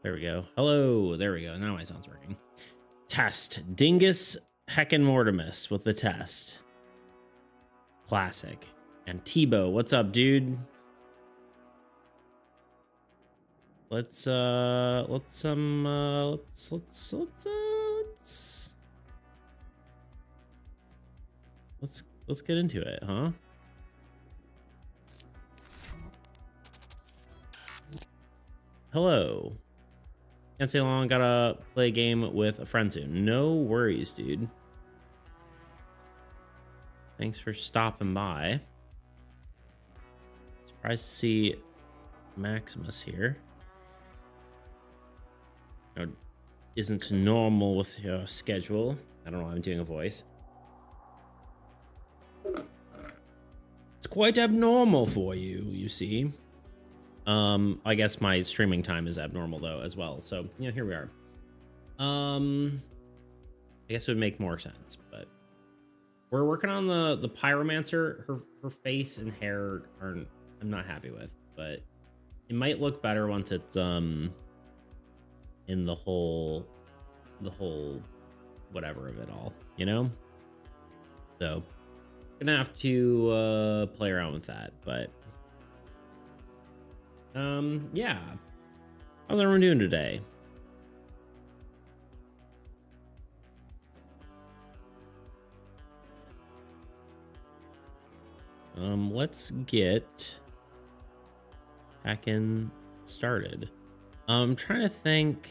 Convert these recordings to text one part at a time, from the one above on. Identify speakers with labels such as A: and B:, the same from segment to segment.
A: There we go. Hello. There we go. Now my sound's working. Test. Dingus Heckin Mortimus with the test. Classic. And Tebow, what's up, dude? Let's get into it, huh? Hello. Can't stay long, gotta play a game with a friend soon. No worries, dude. Thanks for stopping by. Surprised to see Maximus here. No, isn't normal with your schedule. I don't know why I'm doing a voice. It's quite abnormal for you, you see. I guess my streaming time is abnormal though as well. So, you know, here we are. I guess it would make more sense, but we're working on the pyromancer. Her face and hair aren't, I'm not happy with, but it might look better once it's in the whole whatever of it all, you know? So gonna have to play around with that, but yeah. How's everyone doing today? Let's get hacking started. I'm trying to think.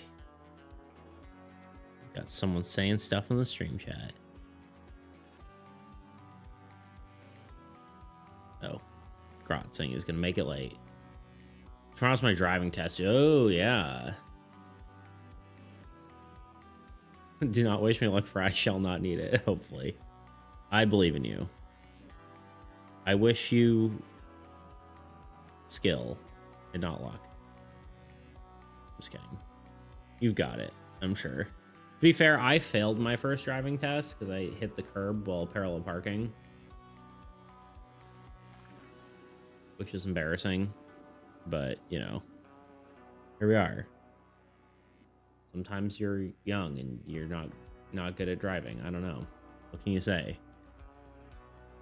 A: Got someone saying stuff in the stream chat. Oh, Grot saying he's gonna make it late. Tomorrow's my driving test. Oh yeah. Do not wish me luck, for I shall not need it. Hopefully, I believe in you. I wish you skill and not luck. Just kidding. You've got it, I'm sure. To be fair, I failed my first driving test because I hit the curb while parallel parking, which is embarrassing, but you know, here we are. Sometimes you're young and you're not good at driving. I don't know. What can you say?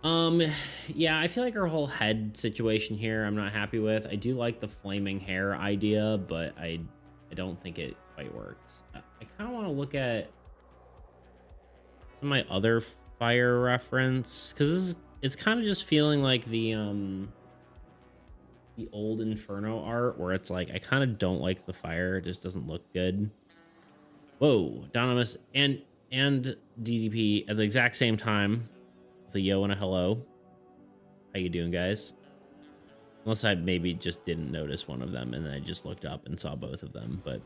A: Yeah, I feel like our whole head situation here I'm not happy with. I do like the flaming hair idea, but I don't think it quite works. I kind of want to look at some of my other fire reference, because it's kind of just feeling like the old Inferno art where it's like I kind of don't like the fire. It just doesn't look good. Whoa, Donimus and DDP at the exact same time. It's a yo and a hello. How you doing, guys? Unless I maybe just didn't notice one of them and then I just looked up and saw both of them. But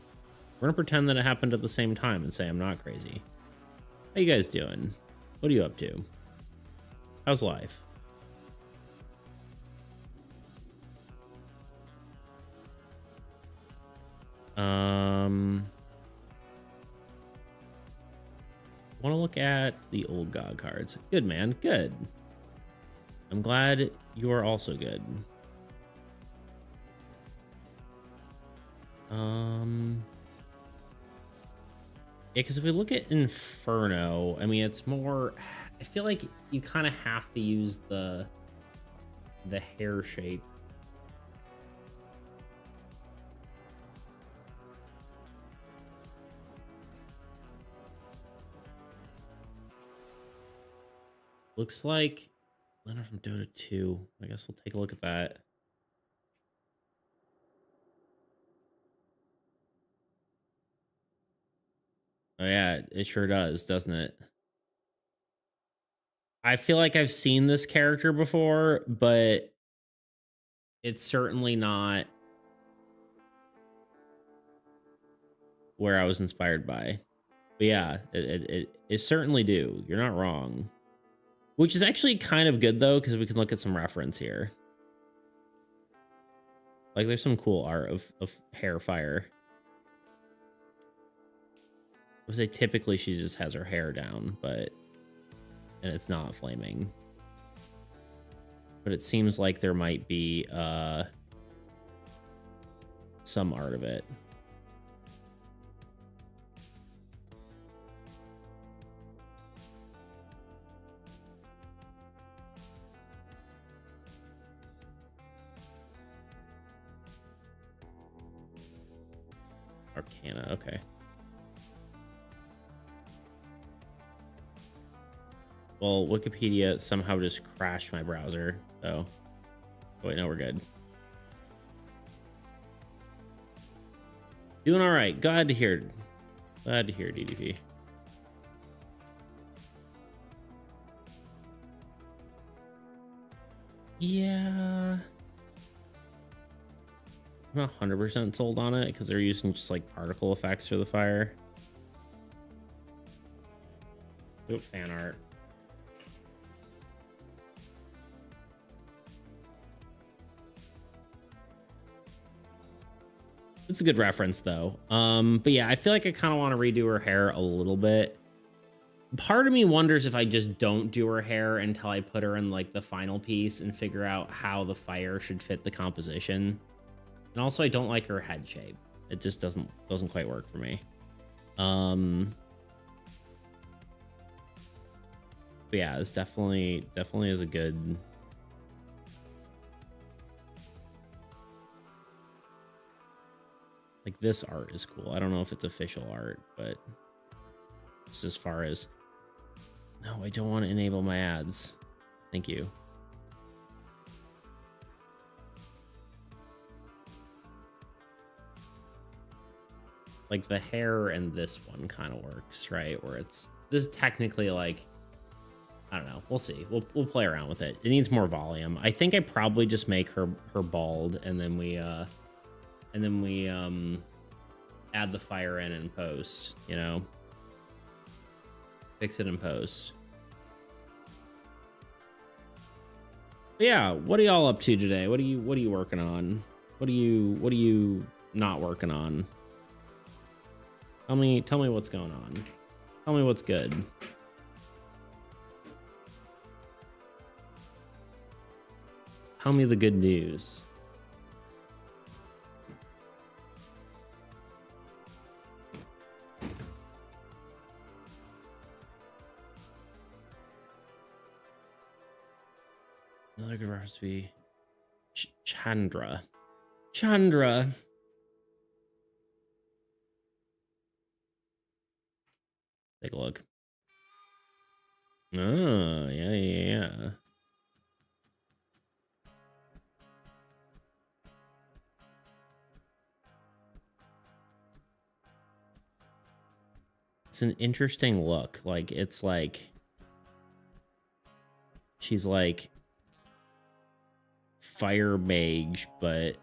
A: we're gonna pretend that it happened at the same time and say I'm not crazy. How you guys doing? What are you up to? How's life? Want to look at the old god cards. Good, man. Good. I'm glad you are also good. Yeah, because if we look at Inferno, I mean, it's more, I feel like you kind of have to use the hair shape. Looks like Leonard from Dota 2. I guess we'll take a look at that. Oh yeah, it sure does, doesn't it? I feel like I've seen this character before, but it's certainly not where I was inspired by. But yeah, it certainly do. You're not wrong. Which is actually kind of good though, because we can look at some reference here. Like there's some cool art of hair fire. I would say typically she just has her hair down, and it's not flaming. But it seems like there might be some art of it. Arcana, okay. Well, Wikipedia somehow just crashed my browser, so... Wait, no, we're good. Doing all right. Glad to hear. Glad to hear, DDP. Yeah. I'm not 100% sold on it because they're using just like particle effects for the fire. Oop, fan art. It's a good reference though. But yeah, I feel like I kind of want to redo her hair a little bit. Part of me wonders if I just don't do her hair until I put her in like the final piece and figure out how the fire should fit the composition. And also I don't like her head shape. It just doesn't quite work for me. But yeah, it's definitely is a good... Like this art is cool. I don't know if it's official art, but just as far as... No, I don't want to enable my ads. Thank you. Like the hair and this one kind of works, right? Where it's... This is technically like... I don't know. We'll see. We'll play around with it. It needs more volume. I think I probably just make her bald and then we add the fire in post, you know? Fix it in post. But yeah, what are y'all up to today? What are you working on? What are you not working on? Tell me what's going on. Tell me what's good. Tell me the good news. Another good reference to be Chandra. Chandra. Take a look. Oh, yeah. It's an interesting look. Like, it's like... She's like... Fire mage, but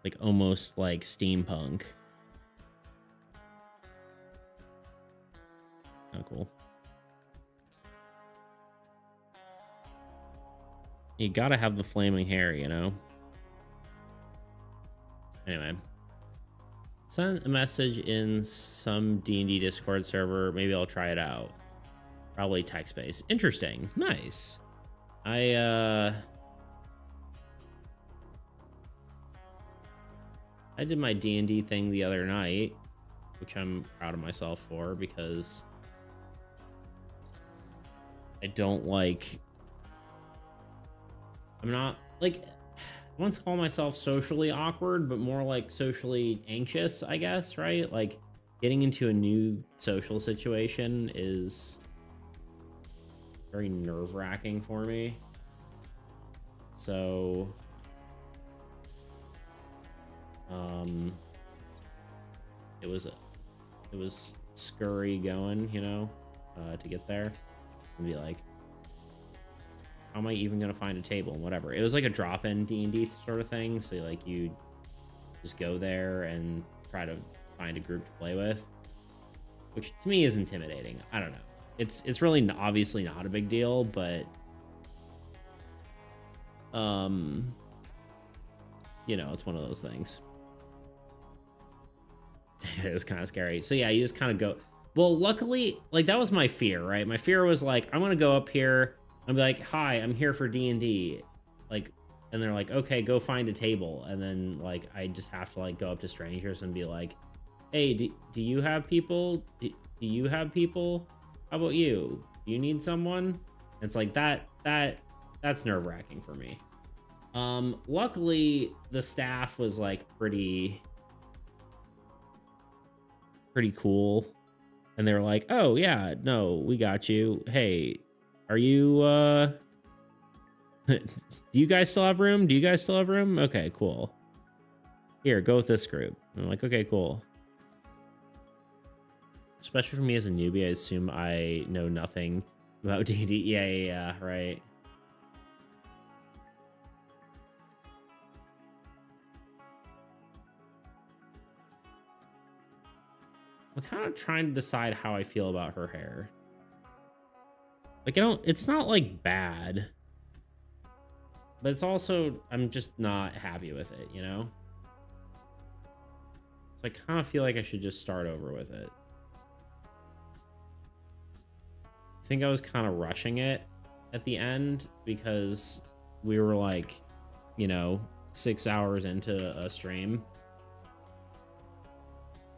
A: like almost like steampunk. Oh, cool. You gotta have the flaming hair, you know? Anyway. Send a message in some D&D Discord server. Maybe I'll try it out. Probably text-based. Interesting. Nice. I did my D&D thing the other night, which I'm proud of myself for because I don't like... I'm not, like... I once call myself socially awkward, but more like socially anxious, I guess, right? Like, getting into a new social situation is... very nerve-wracking for me. So it was scurry going, you know, to get there and be like, how am I even gonna find a table and whatever. It was like a drop-in D&D sort of thing, so like you just go there and try to find a group to play with, which to me is intimidating. I don't know. It's really obviously not a big deal, but you know, it's one of those things. It's kind of scary. So yeah, you just kind of go. Well, luckily, like that was my fear, right? My fear was like, I'm gonna go up here and be like, hi, I'm here for D&D, like, and they're like, okay, go find a table, and then like I just have to like go up to strangers and be like, hey, do you have people? Do you have people? How about you? Do you need someone? It's like that's nerve-wracking for me. Luckily the staff was like pretty cool, and they were like, oh yeah, no, we got you. Hey, are you do you guys still have room? Do you guys still have room? Okay, cool. Here, go with this group. And I'm like, okay, cool. Especially for me as a newbie, I assume I know nothing about D&D. Yeah, right. I'm kind of trying to decide how I feel about her hair. Like, it's not like bad, but it's also, I'm just not happy with it, you know? So I kind of feel like I should just start over with it. I think I was kind of rushing it at the end because we were like, you know, 6 hours into a stream.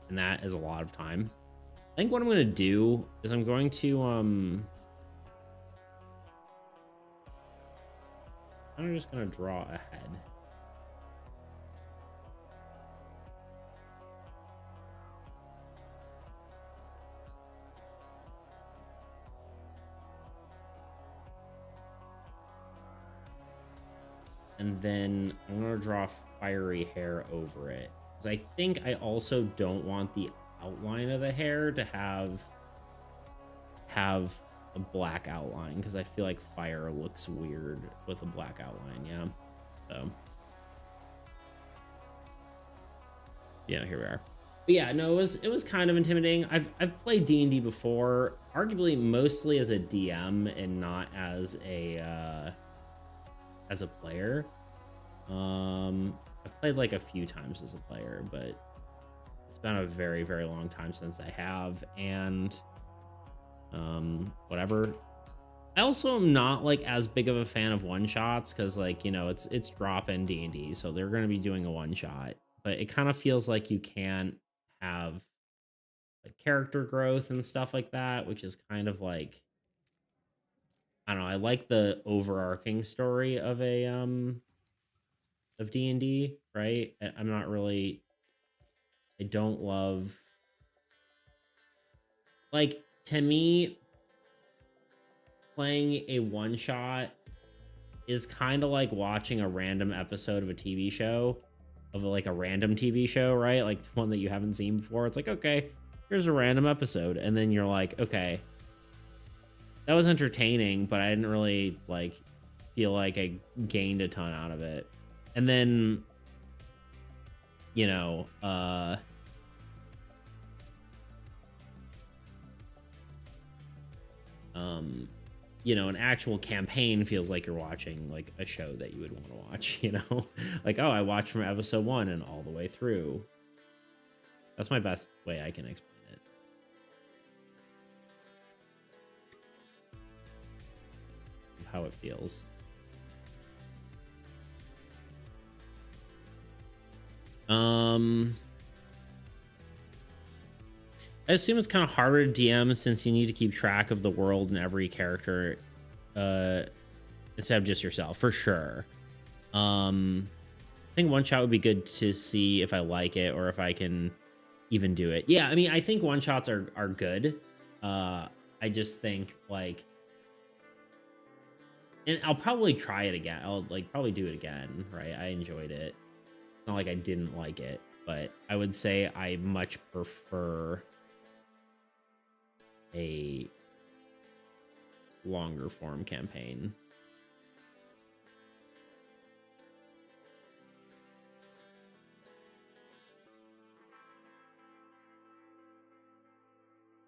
A: And that is a lot of time. I think what I'm going to do is I'm going to, I'm just going to draw ahead. And then I'm going to draw fiery hair over it. Because I think I also don't want the outline of the hair to have a black outline, because I feel like fire looks weird with a black outline. Yeah. So yeah, here we are. But yeah, no, it was kind of intimidating. I've played D&D before, arguably mostly as a DM and not as a player. I've played like a few times as a player, but it's been a very, very long time since I have. And whatever. I also am not like as big of a fan of one shots, because like, you know, it's drop in D&D, so they're going to be doing a one shot, but it kind of feels like you can't have like character growth and stuff like that, which is kind of like, I don't know, I like the overarching story of of D&D, right? I'm not really, I don't love, like, to me, playing a one shot is kind of like watching a random episode of a TV show, of like a random TV show, right? Like one that you haven't seen before. It's like, okay, here's a random episode, and then you're like, okay, that was entertaining, but I didn't really like feel like I gained a ton out of it. And then, you know, you know, an actual campaign feels like you're watching like a show that you would want to watch, you know? Like, oh, I watched from episode 1 and all the way through. That's my best way I can explain it. Of how it feels. I assume it's kind of harder to DM since you need to keep track of the world and every character instead of just yourself, for sure. I think one shot would be good to see if I like it or if I can even do it. Yeah, I mean, I think one shots are good. I just think like, and I'll probably try it again. I'll like probably do it again, right? I enjoyed it. It's not like I didn't like it, but I would say I much prefer a longer form campaign.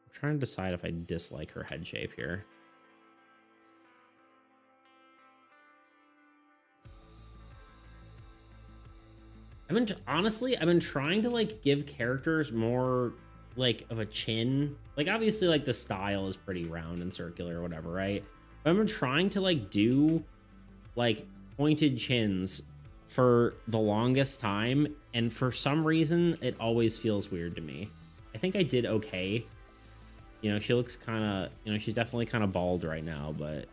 A: I'm trying to decide if I dislike her head shape here. Honestly, I've been trying to like give characters more like of a chin. Like obviously like the style is pretty round and circular or whatever, right? But I've been trying to like do like pointed chins for the longest time, and for some reason it always feels weird to me. I think I did okay. You know, she looks kind of, you know, she's definitely kind of bald right now, but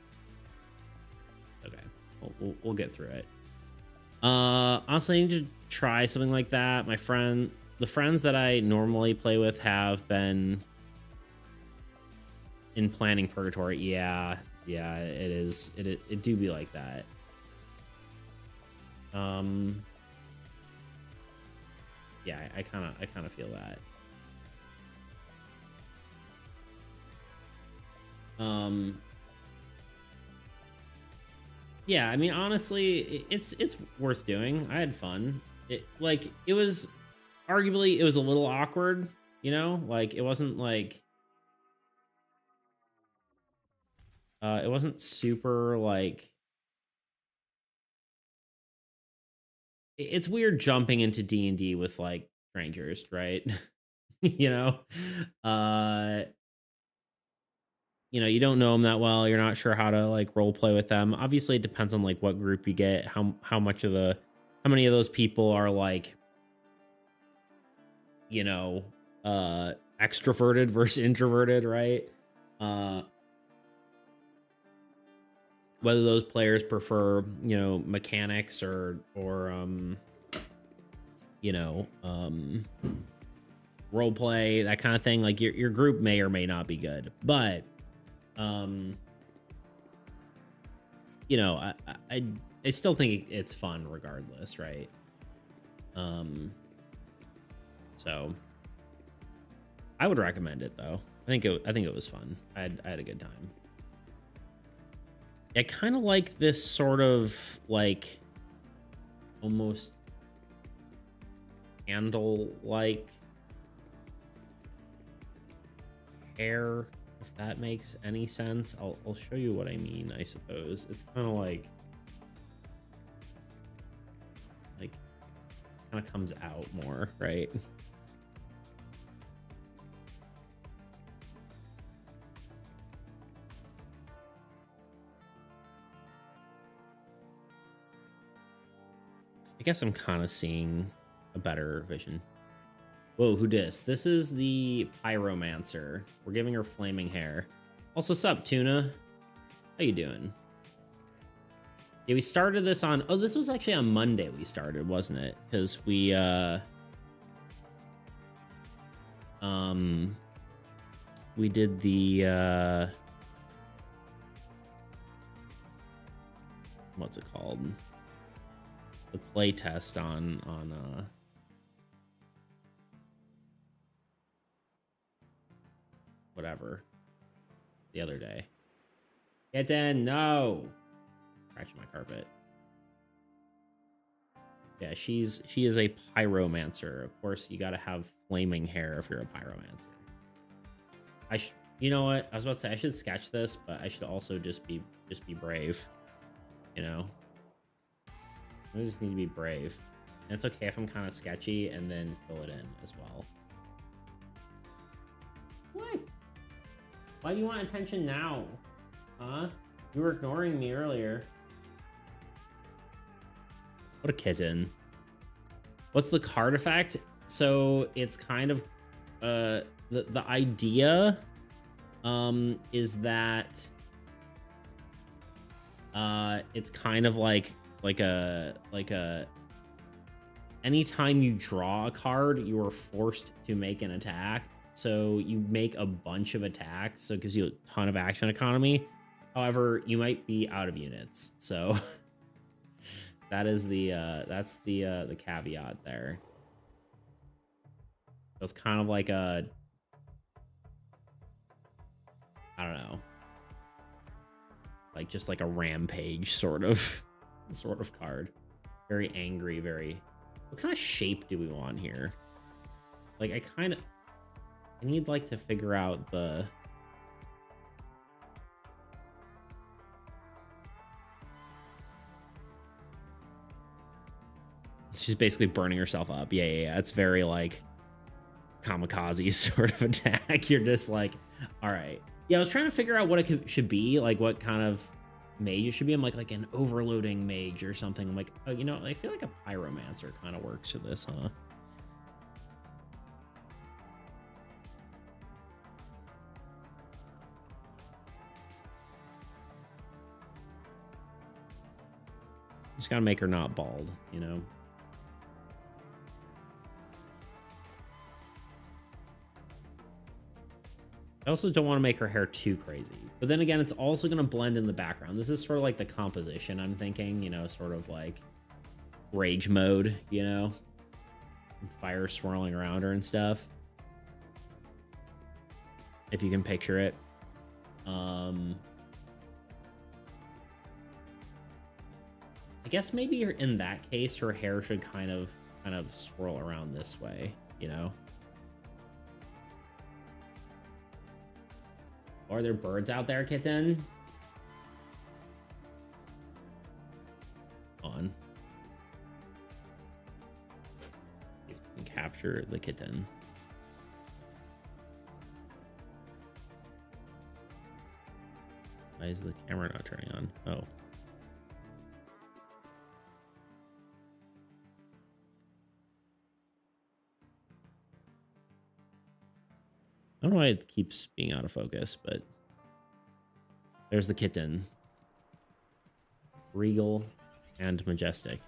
A: okay, we'll get through it. Honestly, I need to try something like that. The friends that I normally play with have been in planning purgatory. Yeah, yeah, it is. It do be like that. Yeah, I kind of feel that. Yeah, I mean, honestly, it's worth doing. I had fun. It was arguably it was a little awkward, you know? Like it wasn't like it wasn't super like it's weird jumping into D&D with like strangers, right? you know? Uh you don't know them that well. You're not sure how to like role play with them. Obviously, it depends on like what group you get, how much of the how many of those people are like, you know, extroverted versus introverted, right? Uh Whether those players prefer, mechanics or you know, role play, that kind of thing. Like your group may or may not be good. But um I I still think it's fun regardless, right? Um so I would recommend it though. I think it was fun. I had a good time. I kind of like this sort of like almost handle like hair, if that makes any sense. I'll show you what I mean, I suppose. It's kind of like kind of comes out more, right? I guess I'm kind of seeing a better vision. Whoa, who dis? This is the Pyromancer. We're giving her flaming hair. Also, sup, Tuna? How you doing? Yeah, we started this on... Oh, this was actually on Monday we started, wasn't it? Because we did the... what's it called? The play test on whatever the other day. Get in, no! Scratching my carpet. Yeah, she is a pyromancer. Of course, you gotta have flaming hair if you're a pyromancer. You know what? I was about to say I should sketch this, but I should also just be brave. You know, I just need to be brave. And it's okay if I'm kind of sketchy and then fill it in as well. What? Why do you want attention now? Huh? You were ignoring me earlier. What a kitten. What's the card effect? So it's kind of the idea is that it's kind of like a anytime you draw a card, you are forced to make an attack. So you make a bunch of attacks, so it gives you a ton of action economy. However, you might be out of units, so that is that's the caveat there. So it's kind of like a, I don't know, like just like a rampage sort of card. Very angry, very. What kind of shape do we want here? Like I need like to figure out the. She's basically burning herself up. Yeah. It's very like kamikaze sort of attack. You're just like, all right. Yeah, I was trying to figure out what it should be, like what kind of mage it should be. I'm like an overloading mage or something. I'm like, oh, I feel like a pyromancer kind of works for this, huh? Just gotta make her not bald, you know? I also don't want to make her hair too crazy. But then again, it's also going to blend in the background. This is sort of like the composition I'm thinking, you know, sort of like rage mode, you know? Fire swirling around her and stuff. If you can picture it. I guess maybe in that case, her hair should kind of swirl around this way, you know? Are there birds out there, kitten? On. You can capture the kitten. Why is the camera not turning on? Oh. I don't know why it keeps being out of focus, but there's the kitten. Regal and majestic.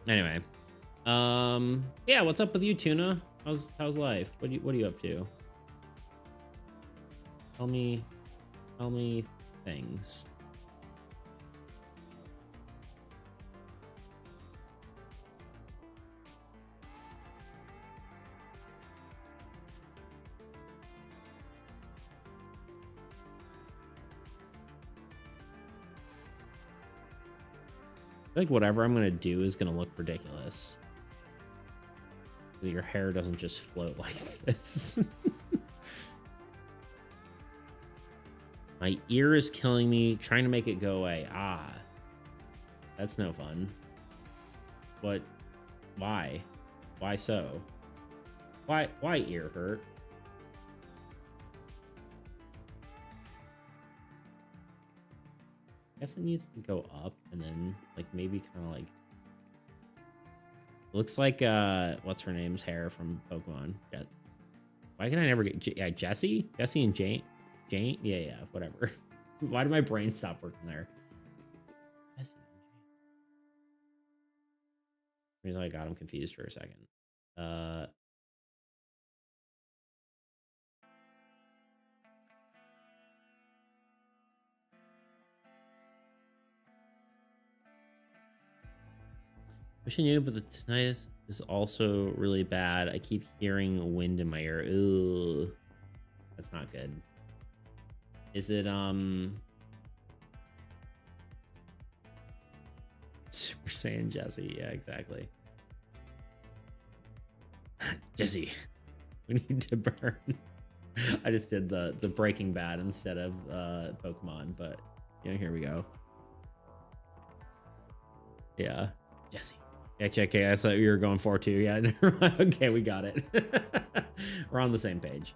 A: Anyway. Yeah, what's up with you, Tuna? How's life? What are you up to? Tell me things. I feel like whatever I'm gonna do is gonna look ridiculous. Because your hair doesn't just float like this. My ear is killing me, trying to make it go away. Ah. That's no fun. What? Why? Why so? Why ear hurt? I guess it needs to go up and then like maybe kind of like looks like what's her name's hair from Pokemon. Why can I never get Jessie and Jane? Yeah, whatever. Why did my brain stop working there? Jessie and Jane. Reason I got him confused for a second. Wish I knew, but the tinnitus is also really bad. I keep hearing wind in my ear. Ooh, that's not good. Is it Super Saiyan Jessie? Yeah, exactly. Jessie, we need to burn. I just did the Breaking Bad instead of Pokemon, but you know, here we go. Yeah, Jessie. Okay, I thought you were going for 2. Yeah, okay, we got it. We're on the same page.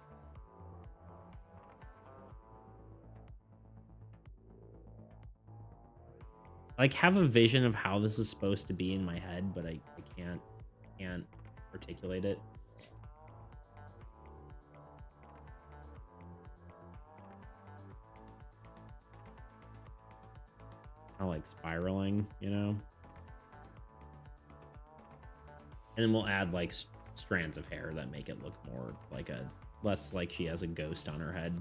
A: I like have a vision of how this is supposed to be in my head, but I can't articulate it. Kind of like spiraling, you know? And then we'll add like strands of hair that make it look more like less like she has a ghost on her head.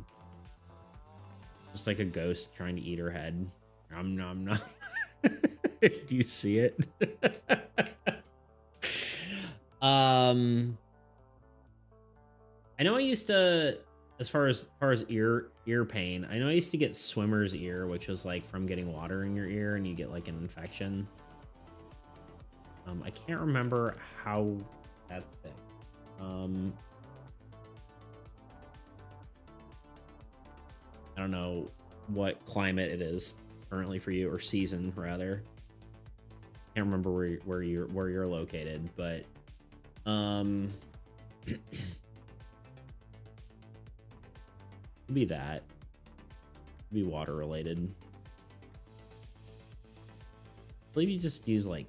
A: Just like a ghost trying to eat her head. Nom nom nom. Do you see it? I know I used to, as far as ear pain, I know I used to get swimmer's ear, which was like from getting water in your ear and you get like an infection. I can't remember how that's fixed. I don't know what climate it is currently for you, or season rather. Can't remember where you're located, but could be that. Could be water related. I believe you just use like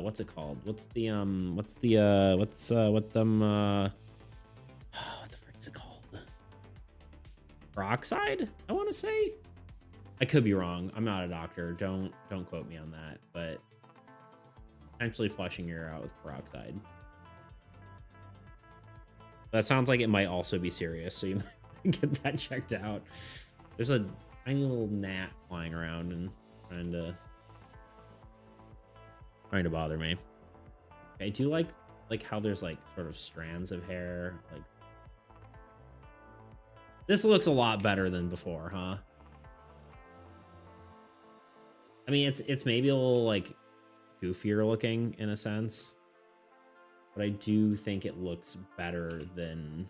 A: what's it called? What the frick's it called? Peroxide, I want to say. I could be wrong. I'm not a doctor. Don't quote me on that. But potentially flushing your ear out with peroxide. That sounds like it might also be serious, so you might get that checked out. There's a tiny little gnat flying around and trying to bother me. Okay, I do like how there's like sort of strands of hair. Like this looks a lot better than before, huh? I mean, it's maybe a little like goofier looking in a sense, but I do think it looks better than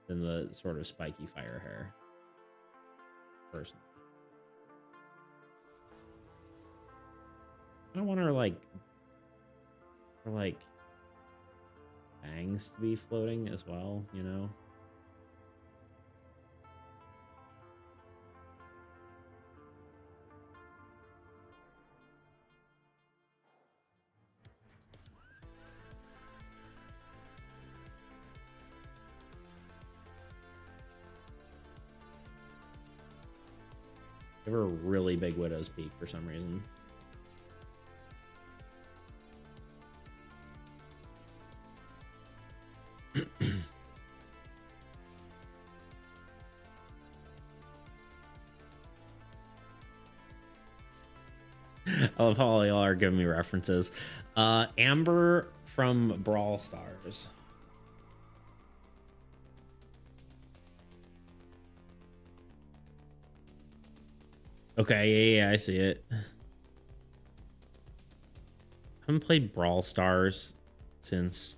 A: the sort of spiky fire hair. Personally, I don't want her like bangs to be floating as well, you know. Give her a really big widow's peak for some reason. I love how all y'all are giving me references. Amber from Brawl Stars. Okay, yeah, I see it. I haven't played Brawl Stars since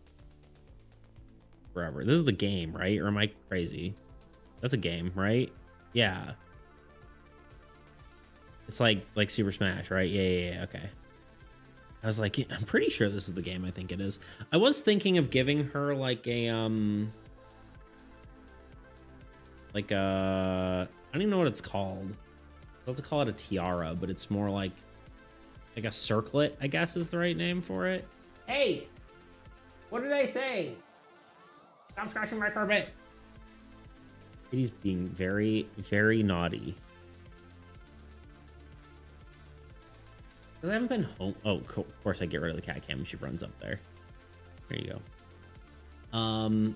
A: forever. This is the game, right? Or am I crazy? That's a game, right? Yeah. It's like Super Smash, right? Yeah, okay. I was like, I'm pretty sure this is the game. I think it is. I was thinking of giving her like a I don't even know what it's called. I'll have to call it a tiara, but it's more like a circlet, I guess is the right name for it. Hey, what did I say? Stop scratching my carpet. He's being very, very naughty. Because I haven't been home. Oh, of course I get rid of the cat cam and she runs up there. There you go. And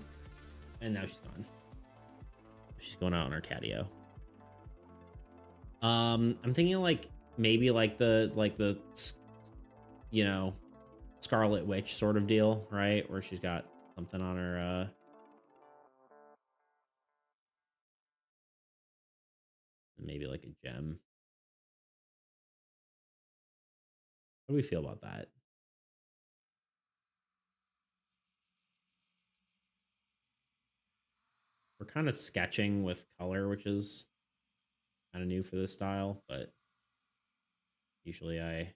A: now she's gone. She's going out on her catio. I'm thinking like maybe like the you know, Scarlet Witch sort of deal, right? Where she's got something on her maybe like a gem. What do we feel about that? We're kind of sketching with color, which is kind of new for this style, but usually I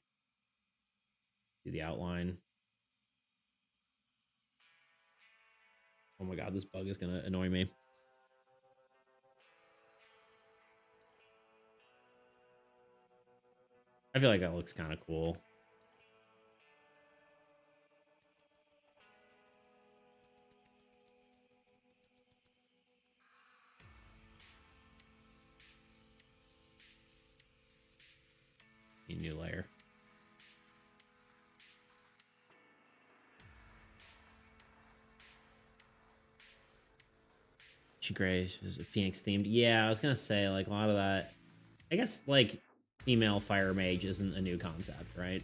A: do the outline. Oh my god, this bug is gonna annoy me. I feel like that looks kind of cool. A new layer. She Gray is Phoenix themed. Yeah, I was gonna say like a lot of that. I guess like female fire mage isn't a new concept, right?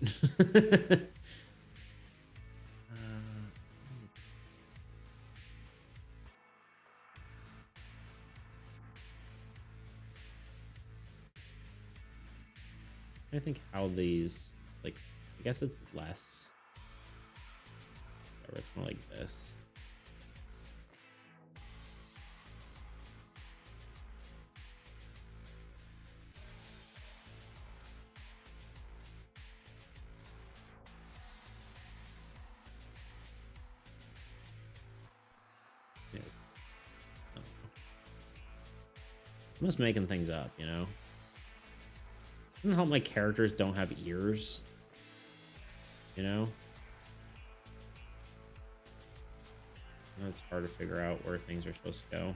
A: I think how these like I guess it's less. Or it's more like this. Yes. I'm just making things up, you know. Doesn't help my characters don't have ears. You know? It's hard to figure out where things are supposed to go.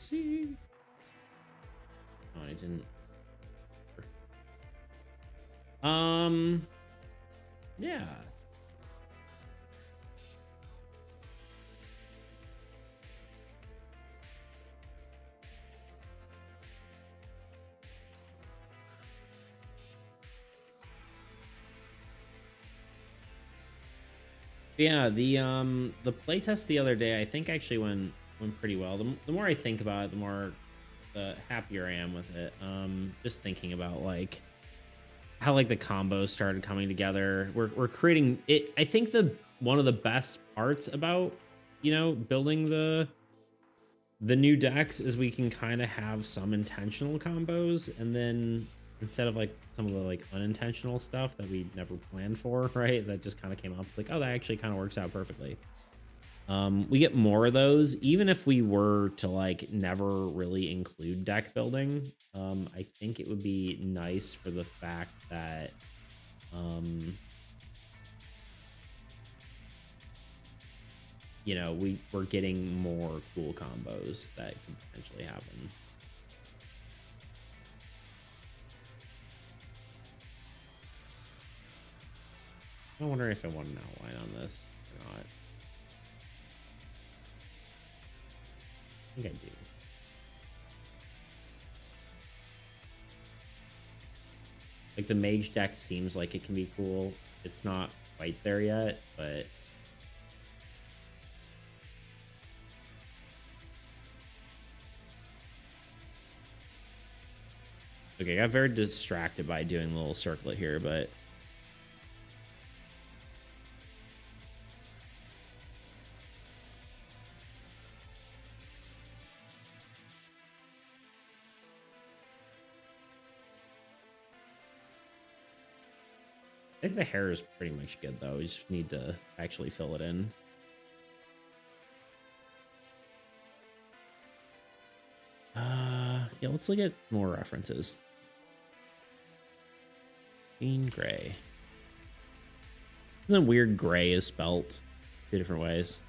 A: Oopsie. Oh, I didn't. Yeah. Yeah, the playtest the other day I think actually went pretty well. The more I think about it, the more the happier I am with it. Just thinking about like how like the combos started coming together. We're creating it. I think the one of the best parts about, you know, building the new decks is we can kind of have some intentional combos, and then instead of like some of the like unintentional stuff that we never planned for, right? That just kind of came up. It's like, oh, that actually kind of works out perfectly. We get more of those, even if we were to like never really include deck building. I think it would be nice for the fact that you know, we're getting more cool combos that can potentially happen. I wonder if I want an outline on this or not. I think I do. Like the mage deck seems like it can be cool. It's not quite there yet, but okay, I got very distracted by doing a little circlet here, but I think the hair is pretty much good though. We just need to actually fill it in. Yeah, let's look at more references. Green gray. Isn't it weird gray is spelt two different ways?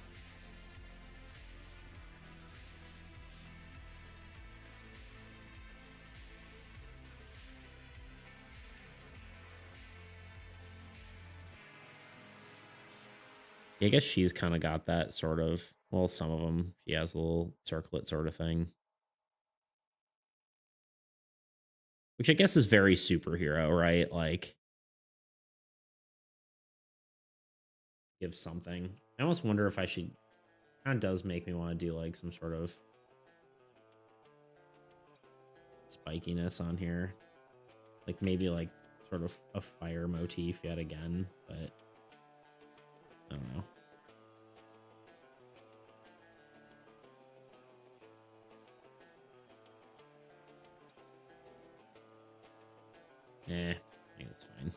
A: Yeah, I guess she's kind of got that sort of, well, some of them, she has a little circlet sort of thing. Which I guess is very superhero, right? Like, give something. I almost wonder if I should, kind of does make me want to do like some sort of spikiness on here. Like maybe like sort of a fire motif yet again, but I don't know. I think it's fine.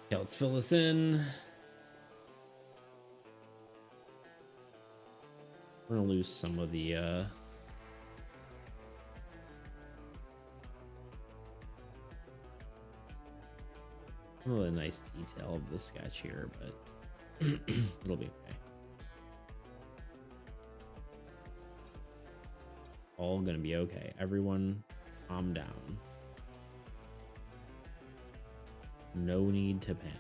A: Okay, let's fill this in. We're gonna lose some of the nice detail of the sketch here, but it'll be okay. All gonna be okay. Everyone calm down. No need to panic.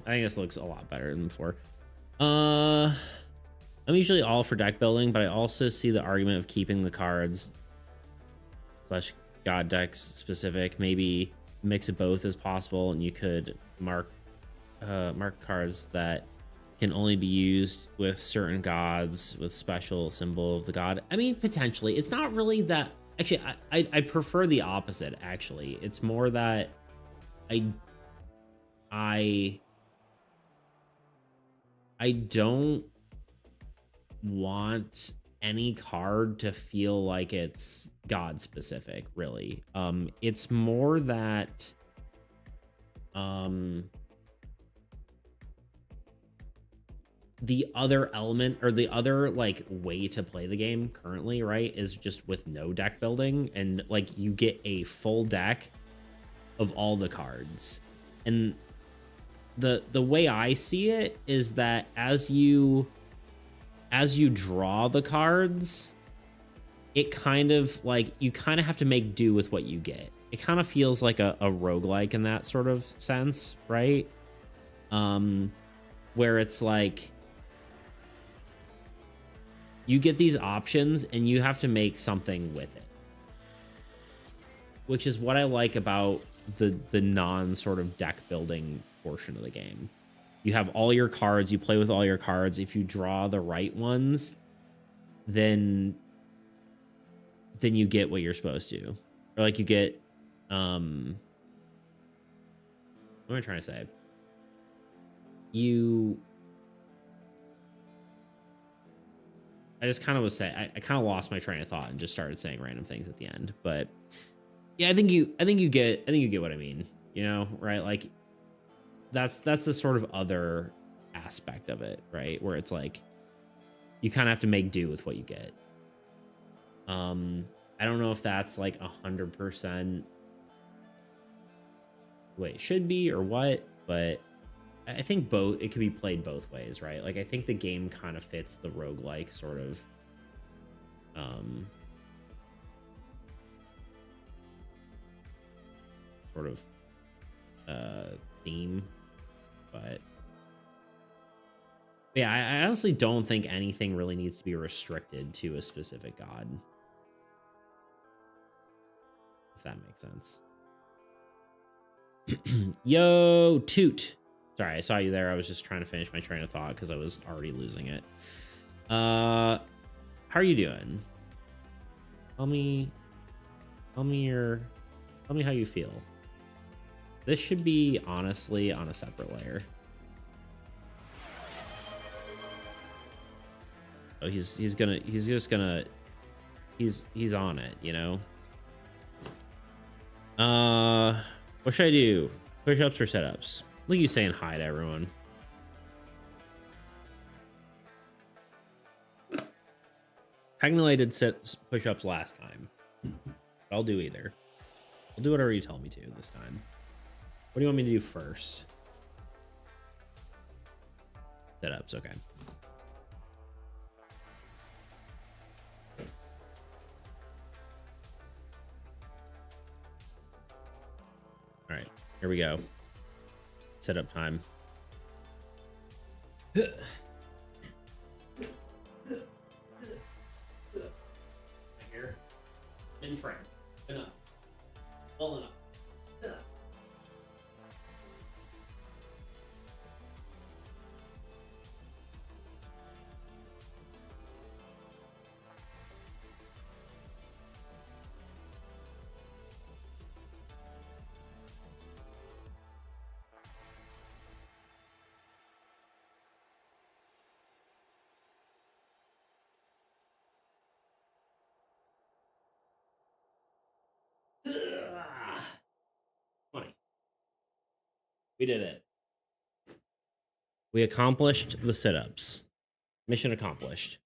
A: I think this looks a lot better than before. I'm usually all for deck building, but I also see the argument of keeping the cards slash god decks specific. Maybe mix of both as possible, and you could mark cards that can only be used with certain gods with special symbol of the god. I mean, potentially. It's not really that. Actually, I prefer the opposite. Actually, it's more that I I I don't want any card to feel like it's god specific, really. It's more that um the other element or the other like way to play the game currently, right, is just with no deck building, and like you get a full deck of all the cards. And the way I see it is that as you draw the cards, it kind of like you kind of have to make do with what you get. It kind of feels like a roguelike in that sort of sense, right? Where it's like you get these options and you have to make something with it, which is what I like about the non sort of deck building portion of the game. You have all your cards, you play with all your cards. If you draw the right ones, then you get what you're supposed to. Or like you get what am I trying to say? I just kind of was saying I kind of lost my train of thought and just started saying random things at the end. But yeah, I think you get what I mean, you know, right? Like that's the sort of other aspect of it, right? Where it's like you kind of have to make do with what you get. I don't know if that's like 100% the way it should be or what, but I think both, it could be played both ways, right? Like I think the game kind of fits the roguelike sort of theme, but yeah, I honestly don't think anything really needs to be restricted to a specific god, if that makes sense. Yo, Toot. Sorry, I saw you there. I was just trying to finish my train of thought because I was already losing it. How are you doing? Tell me how you feel. This should be honestly on a separate layer. Oh, he's on it, you know. What should I do? Push-ups or sit-ups? Look at you saying hi to everyone. Technically I did push-ups last time, but I'll do either. I'll do whatever you tell me to this time. What do you want me to do first? Sit-ups, okay. All right, here we go. Setup time. Here. In frame. Enough. Well enough. We did it. We accomplished the sit-ups. Mission accomplished.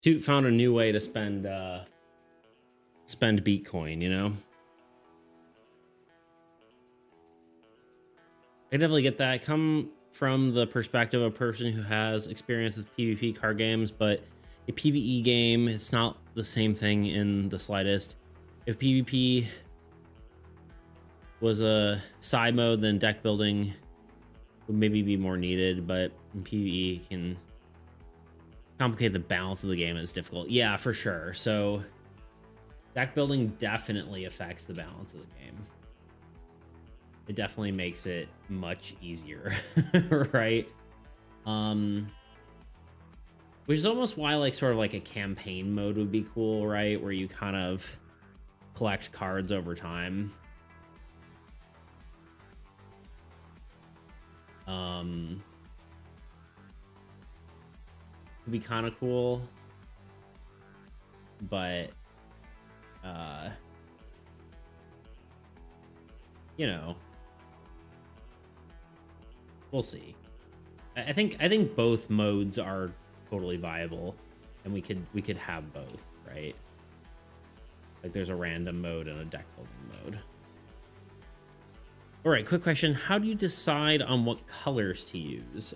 A: Toot found a new way to spend Bitcoin, you know? I definitely get that. I come from the perspective of a person who has experience with PvP card games, but a PvE game, it's not the same thing in the slightest. If PvP was a side mode, then deck building would maybe be more needed, but in PvE can complicate the balance of the game. It's difficult. Yeah, for sure. So deck building definitely affects the balance of the game. It definitely makes it much easier, right? Which is almost why like sort of like a campaign mode would be cool, right? Where you kind of collect cards over time. Would be kind of cool, but you know, we'll see. I think both modes are totally viable, and we could have both, right? Like there's a random mode and a deck building mode. All right, quick question. How do you decide on what colors to use?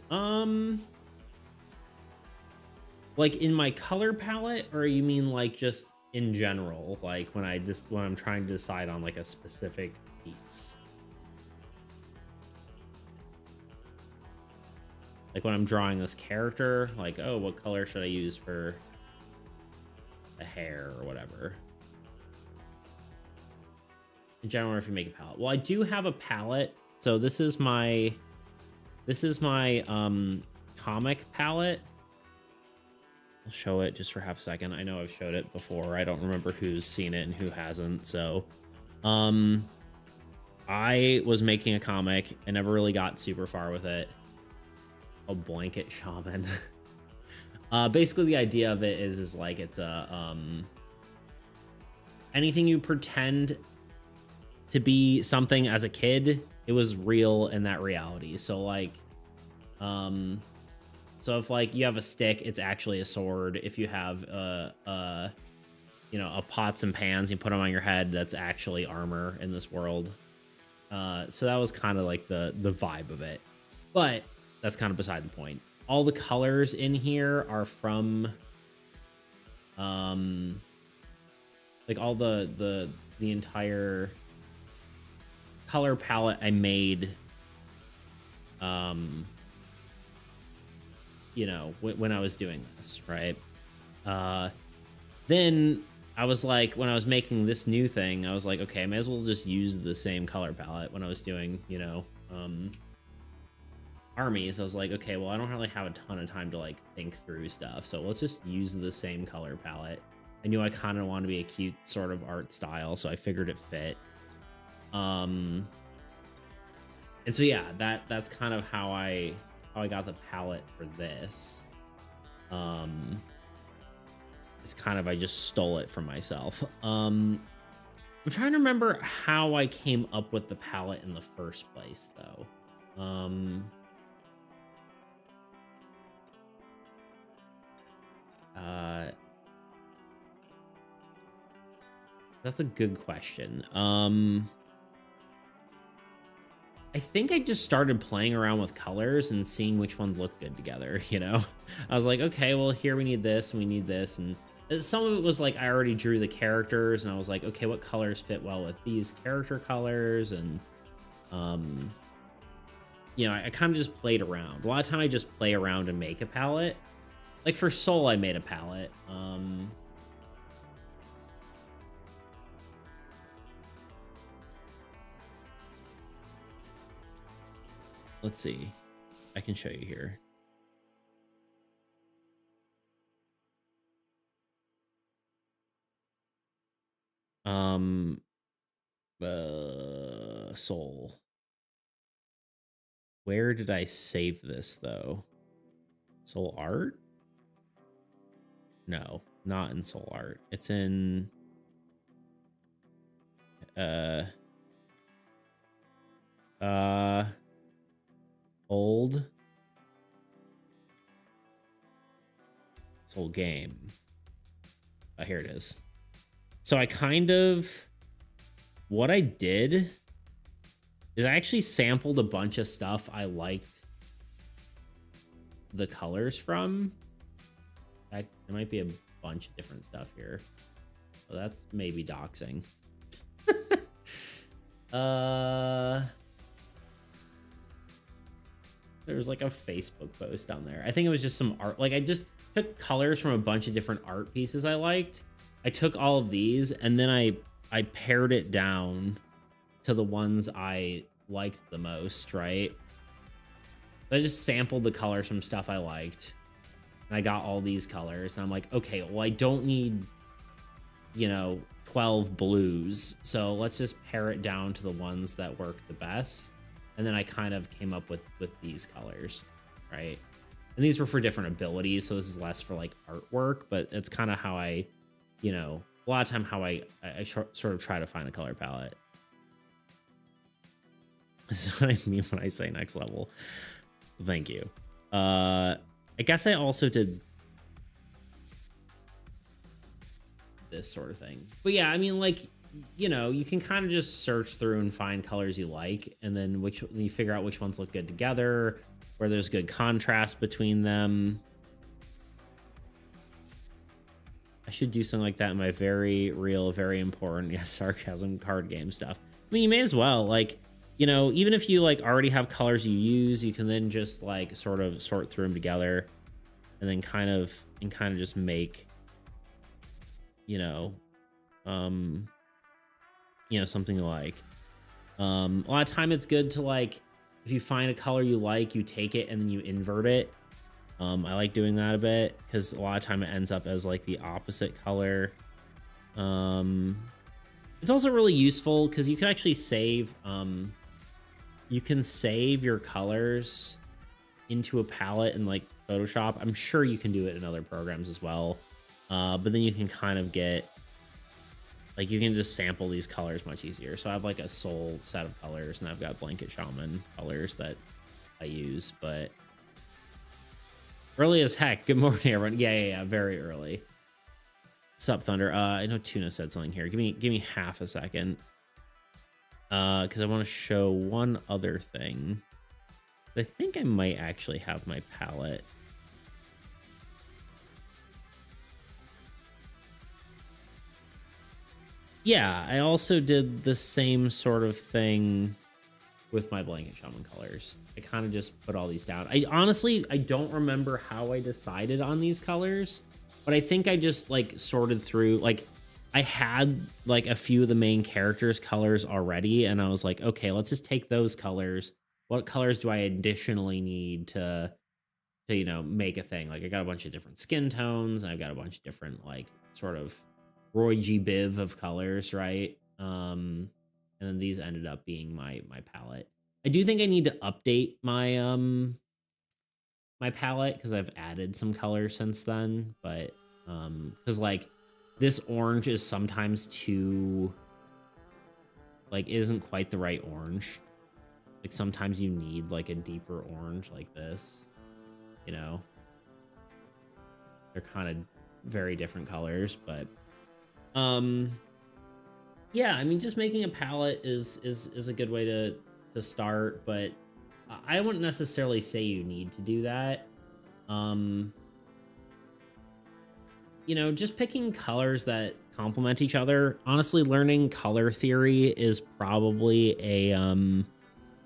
A: Like in my color palette, or you mean like just in general? Like when I'm trying to decide on like a specific piece? Like when I'm drawing this character, like, oh, what color should I use for the hair or whatever? In general, if you make a palette. Well, I do have a palette. So this is my comic palette. I'll show it just for half a second. I know I've showed it before. I don't remember who's seen it and who hasn't. So I was making a comic. I never really got super far with it. A blanket shaman. Basically the idea of it is like it's a anything you pretend to be something as a kid, it was real in that reality. So like so if like you have a stick, it's actually a sword. If you have you know, a pots and pans, you put them on your head, that's actually armor in this world. So that was kind of like the vibe of it, but that's kind of beside the point. All the colors in here are from like all the entire color palette I made you know, when I was doing this, right? Then I was like, when I was making this new thing, I was like, okay, I may as well just use the same color palette when I was doing, you know, armies. I was like, okay, well, I don't really have a ton of time to like think through stuff, so let's just use the same color palette. I knew I kind of wanted to be a cute sort of art style, so I figured it fit. And so yeah, that's kind of how I got the palette for this. It's kind of, I just stole it from myself. I'm trying to remember how I came up with the palette in the first place, though. That's a good question. I think I just started playing around with colors and seeing which ones look good together, you know? I was like, okay, well, here we need this and we need this. And some of it was like, I already drew the characters and I was like, okay, what colors fit well with these character colors? And, you know, I kind of just played around. A lot of time I just play around and make a palette. Like for Soul, I made a palette. Let's see. I can show you here. Soul. Where did I save this though? Soul Art? No, not in Soul Art. It's in old Soul Game. Oh, here it is. So I kind of, what I did is I actually sampled a bunch of stuff I liked the colors from. There might be a bunch of different stuff here. So that's maybe doxing. There's like a Facebook post down there. I think it was just some art. Like I just took colors from a bunch of different art pieces I liked. I took all of these and then I pared it down to the ones I liked the most, right? So I just sampled the colors from stuff I liked. And I got all these colors. And I'm like, okay, well, I don't need, you know, 12 blues. So let's just pare it down to the ones that work the best. And then I kind of came up with these colors, right? And these were for different abilities, so this is less for like artwork, but it's kind of how I, you know, a lot of time how I sort of try to find a color palette. That's what I mean when I say next level. Thank you. I guess I also did this sort of thing. But yeah, I mean, like, you know, you can kind of just search through and find colors you like, and then you figure out which ones look good together, where there's good contrast between them. I should do something like that in my very real, very important, yes, sarcasm card game stuff. I mean, you may as well, like, you know, even if you like already have colors you use, you can then just like sort of sort through them together, and then kind of just make, you know, something you like. A lot of time it's good to, like, if you find a color you like, you take it and then you invert it. I like doing that a bit because a lot of time it ends up as like the opposite color. It's also really useful because you can actually save you can save your colors into a palette in like Photoshop. I'm sure you can do it in other programs as well, but then you can kind of get, like, you can just sample these colors much easier. So I have like a Soul set of colors, and I've got Blanket Shaman colors that I use. But early as heck. Good morning, everyone. Yeah, very early. Sup, Thunder. I know Tuna said something here. Give me half a second, because I want to show one other thing. I think I might actually have my palette. Yeah, I also did the same sort of thing with my Blanket Shaman colors. I kind of just put all these down. I honestly don't remember how I decided on these colors, but I think I just like sorted through, like, I had like a few of the main characters' colors already, and I was like, okay, let's just take those colors. What colors do I additionally need to you know, make a thing? Like, I got a bunch of different skin tones, and I've got a bunch of different, like, sort of Roy G. Biv of colors, right? And then these ended up being my palette. I do think I need to update my my palette because I've added some colors since then, but because like this orange is sometimes too, like, it isn't quite the right orange. Like, sometimes you need like a deeper orange like this, you know. They're kind of very different colors, but yeah, I mean, just making a palette is a good way to start, but I wouldn't necessarily say you need to do that. You know, just picking colors that complement each other. Honestly, learning color theory is probably a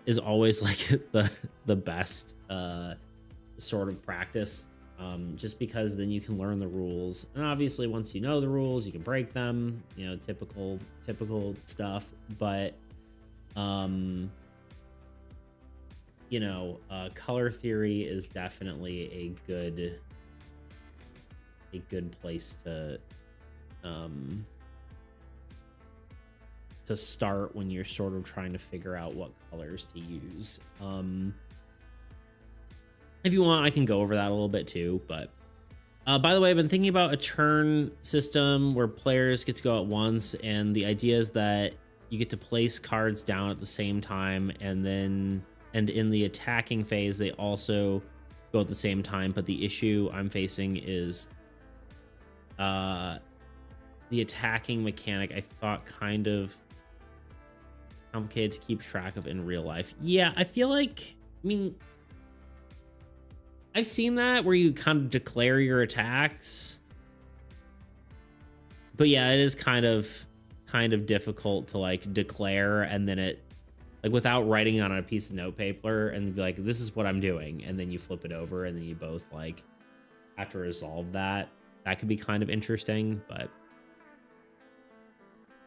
A: is always like the best sort of practice, just because then you can learn the rules, and obviously once you know the rules you can break them, you know, typical stuff. But you know, color theory is definitely a good place to start when you're sort of trying to figure out what colors to use. If you want, I can go over that a little bit too, but by the way, I've been thinking about a turn system where players get to go at once, and the idea is that you get to place cards down at the same time, and in the attacking phase they also go at the same time. But the issue I'm facing is the attacking mechanic I thought kind of complicated to keep track of in real life. Yeah, I feel like, I mean, I've seen that where you kind of declare your attacks, but yeah, it is kind of difficult to like declare and then it, like, without writing it on a piece of note paper and be like, this is what I'm doing, and then you flip it over and then you both like have to resolve that. That could be kind of interesting, but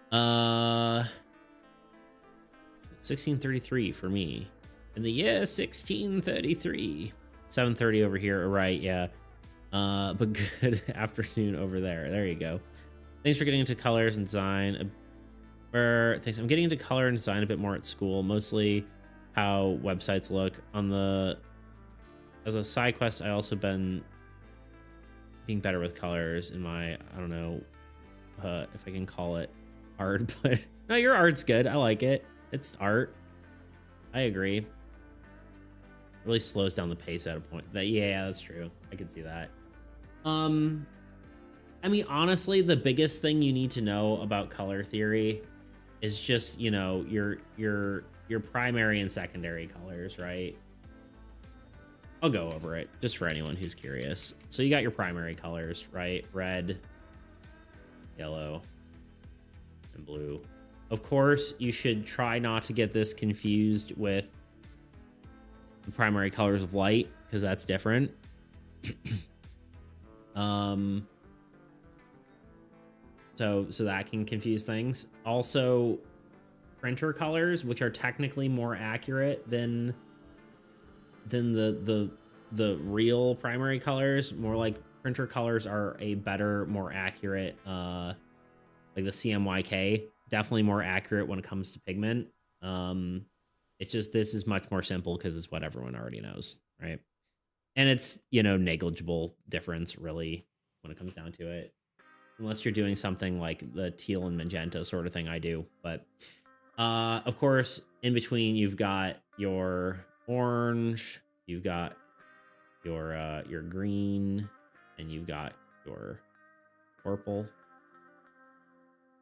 A: 1633 for me in the year 1633. 7:30 over here, right? Yeah. But good afternoon over there. There you go. Thanks for getting into colors and design. Or thanks. I'm getting into color and design a bit more at school, mostly how websites look. On the as a side quest, I also been being better with colors in my, I don't know if I can call it art, but no, your art's good. I like it. It's art. I agree. Really slows down the pace at a point. That yeah, that's true. I can see that. I mean, honestly, the biggest thing you need to know about color theory is just, you know, your primary and secondary colors, right? I'll go over it just for anyone who's curious. So you got your primary colors, right? Red, yellow, and blue. Of course, you should try not to get this confused with the primary colors of light, because that's different. So that can confuse things. Also, printer colors, which are technically more accurate than the real primary colors. More like printer colors are a better, more accurate, like the CMYK, definitely more accurate when it comes to pigment. It's just this is much more simple because it's what everyone already knows, right? And it's, you know, negligible difference really when it comes down to it, unless you're doing something like the teal and magenta sort of thing I do. But of course, in between you've got your orange, you've got your green, and you've got your purple.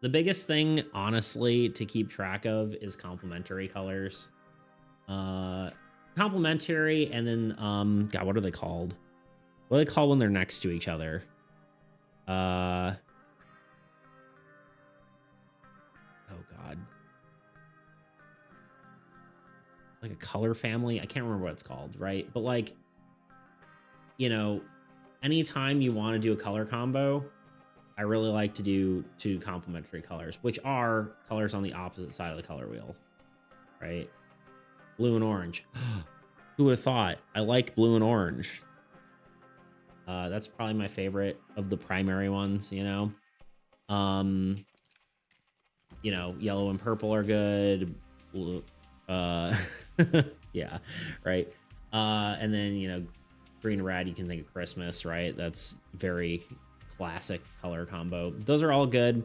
A: The biggest thing, honestly, to keep track of is complementary colors. Complementary, and then God, what are they called? What are they called when they're next to each other? Oh God. Like a color family. I can't remember what it's called, right? But like, you know, anytime you want to do a color combo, I really like to do two complementary colors, which are colors on the opposite side of the color wheel, right? Blue and orange. Who would have thought? I like blue and orange. That's probably my favorite of the primary ones, you know. You know, yellow and purple are good. Blue, yeah, right. And then, you know, green and red, you can think of Christmas, right? That's very classic color combo. Those are all good,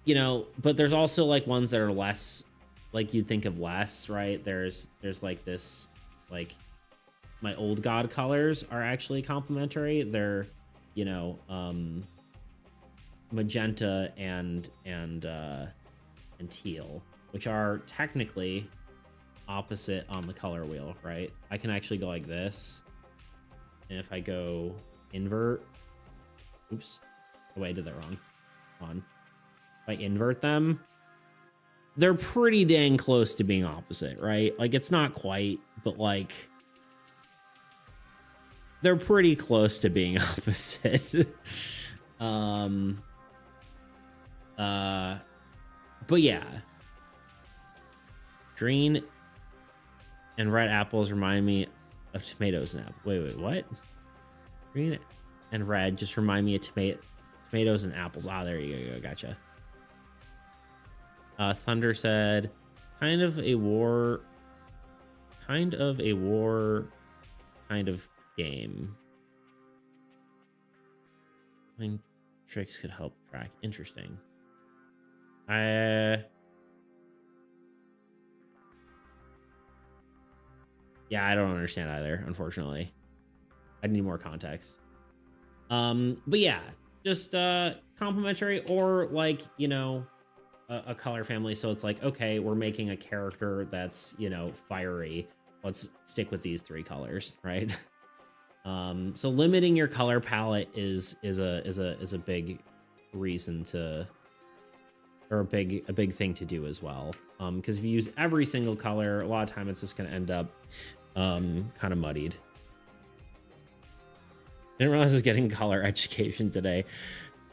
A: you know, but there's also like ones that are less, like you'd think of less, right? There's like this, like my old god colors are actually complementary. They're, you know, magenta and teal, which are technically opposite on the color wheel, right? I can actually go like this, and if I go invert, oops, oh wait, I did that wrong. Hold on. If I invert them, they're pretty dang close to being opposite, right? Like it's not quite, but like they're pretty close to being opposite. But yeah, green and red apples remind me of tomatoes and apples. Wait, what? Green and red just remind me of tomatoes and apples. Ah, there you go. Gotcha. Thunder said, kind of a war kind of game. I mean, tricks could help track. Interesting. Yeah, I don't understand either, unfortunately. I need more context. But yeah, just complimentary, or like, you know, a color family. So it's like, okay, we're making a character that's, you know, fiery. Let's stick with these three colors, right? So limiting your color palette is a big reason to, or a big thing to do as well. Because if you use every single color, a lot of time it's just gonna end up kind of muddied. Didn't realize I was getting color education today.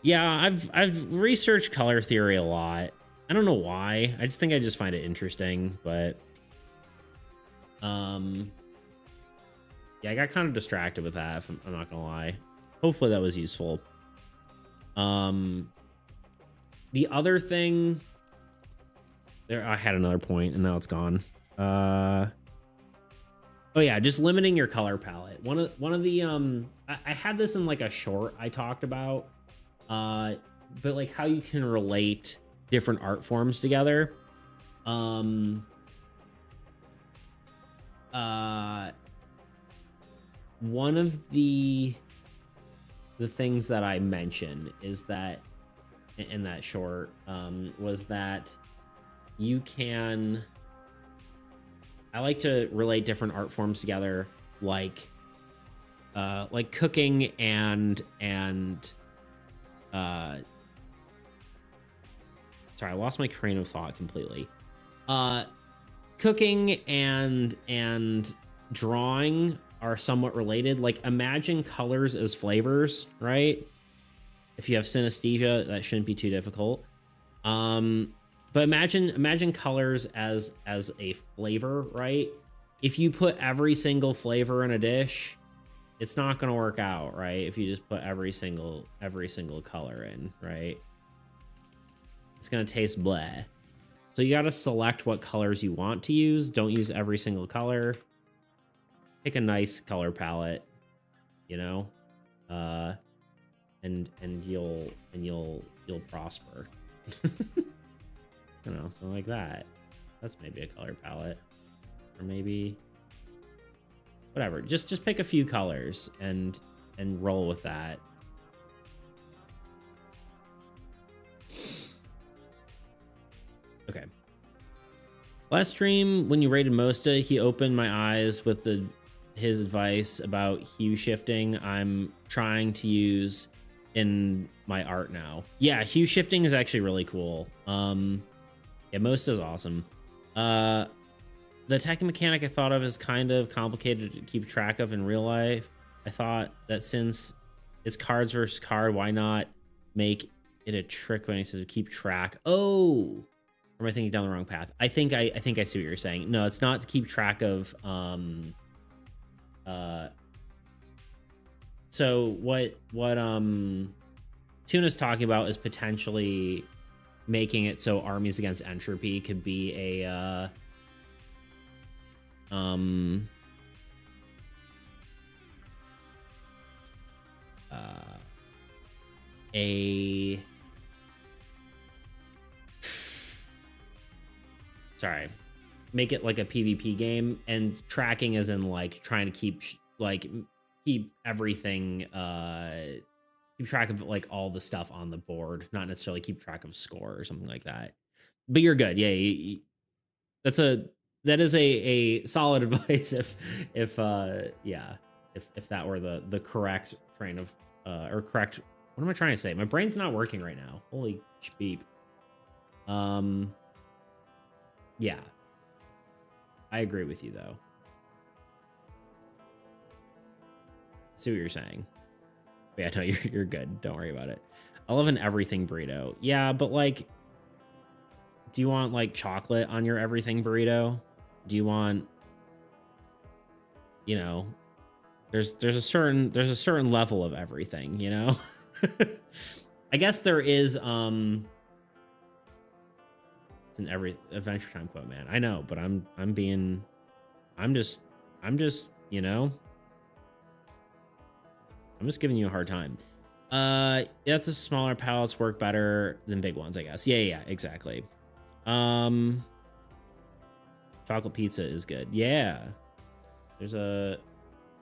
A: Yeah, I've researched color theory a lot. I don't know why. I just think I just find it interesting, but yeah, I got kind of distracted with that, if I'm not gonna lie. Hopefully that was useful. The other thing there, I had another point and now it's gone. Oh yeah, just limiting your color palette. One of the I had this in like a short I talked about, but like how you can relate different art forms together. One of the things that I mentioned is that in that short was that you can, I like to relate different art forms together, like cooking and sorry, I lost my train of thought completely. Cooking and drawing are somewhat related. Like imagine colors as flavors, right? If you have synesthesia, that shouldn't be too difficult. But imagine colors as a flavor, right? If you put every single flavor in a dish, it's not going to work out, right? If you just put every single color in, right? It's going to taste bleh. So you got to select what colors you want to use. Don't use every single color. Pick a nice color palette, you know, and you'll prosper. You know, something like that. That's maybe a color palette, or maybe whatever. Just pick a few colors and roll with that. Okay. Last stream, when you rated Mosta, he opened my eyes with his advice about hue shifting. I'm trying to use in my art now. Yeah, hue shifting is actually really cool. Yeah, Mosta is awesome. The attacking mechanic I thought of is kind of complicated to keep track of in real life. I thought that since it's cards versus card, why not make it a trick when he says keep track? Oh, or am I thinking down the wrong path? I think I see what you're saying. No, it's not to keep track of. So what Tuna's talking about is potentially making it so Armies Against Entropy could be a sorry, make it like a PvP game, and tracking as in like trying to keep everything, keep track of like all the stuff on the board, not necessarily keep track of score or something like that. But you're good. Yeah, that is a solid advice if that were the correct train of or correct, what am I trying to say? My brain's not working right now. Holy beep. Yeah, I agree with you though. See what you're saying. But yeah, no, you're good. Don't worry about it. I love an everything burrito. Yeah, but like, do you want like chocolate on your everything burrito? Do you want, you know, there's a certain level of everything, you know? I guess there is it's an every Adventure Time quote, man. I know, but I'm just, you know, I'm just giving you a hard time. That's the smaller palettes work better than big ones, I guess. Yeah, exactly. Chocolate pizza is good. Yeah. There's a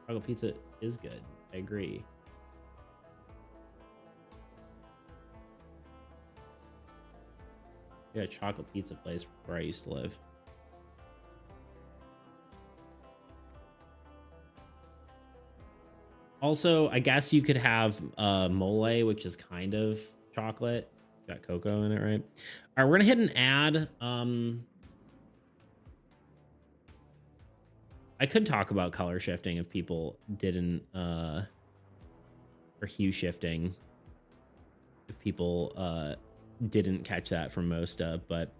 A: chocolate pizza is good. I agree. Yeah, a chocolate pizza place where I used to live. Also, I guess you could have mole, which is kind of chocolate. Got cocoa in it, right? All right, we're gonna hit an ad. I could talk about color shifting if people didn't, or hue shifting if people didn't catch that from Mosta, but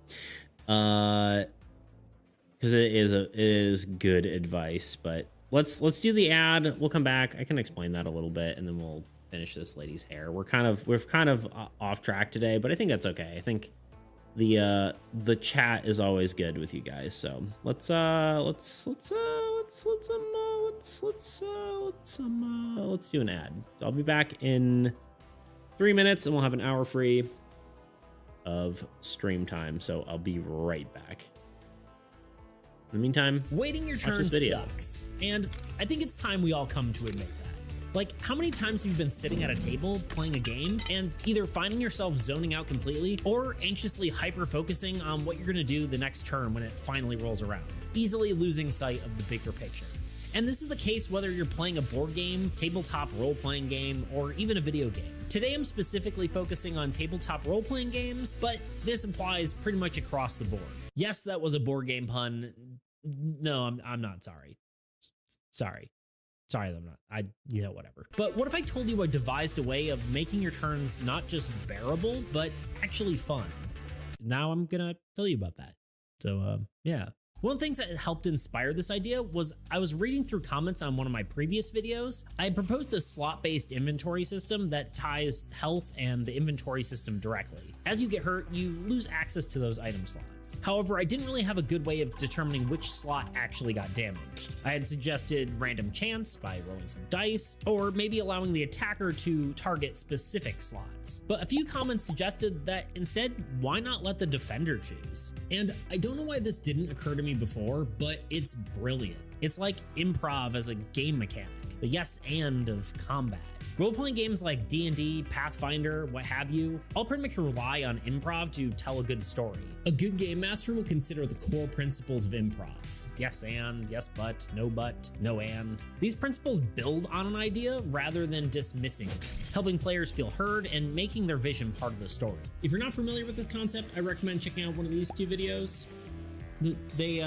A: because it is good advice. But let's do the ad. We'll come back. I can explain that a little bit, and then we'll finish this lady's hair. We're kind of off track today, but I think that's okay. I think the chat is always good with you guys. So let's do an ad. So I'll be back in 3 minutes and we'll have an hour free of stream time. So I'll be right back. In the meantime,
B: waiting your turn sucks. And I think it's time we all come to admit that. Like, how many times have you been sitting at a table playing a game and either finding yourself zoning out completely or anxiously hyper-focusing on what you're gonna do the next turn when it finally rolls around, easily losing sight of the bigger picture? And this is the case whether you're playing a board game, tabletop role-playing game, or even a video game. Today I'm specifically focusing on tabletop role-playing games, but this applies pretty much across the board. Yes, that was a board game pun. No, I'm not sorry. Sorry, I'm not. Whatever. But what if I told you I devised a way of making your turns not just bearable, but actually fun? Now I'm gonna tell you about that. So, yeah. One of the things that helped inspire this idea was I was reading through comments on one of my previous videos. I had proposed a slot-based inventory system that ties health and the inventory system directly. As you get hurt, you lose access to those item slots. However, I didn't really have a good way of determining which slot actually got damaged. I had suggested random chance by rolling some dice, or maybe allowing the attacker to target specific slots. But a few comments suggested that instead, why not let the defender choose? And I don't know why this didn't occur to me before, but it's brilliant. It's like improv as a game mechanic, the yes and of combat. Role-playing games like D&D, Pathfinder, what have you, all pretty much rely on improv to tell a good story. A good game master will consider the core principles of improv. Yes and, yes but, no and. These principles build on an idea rather than dismissing it, helping players feel heard and making their vision part of the story. If you're not familiar with this concept, I recommend checking out one of these two videos. They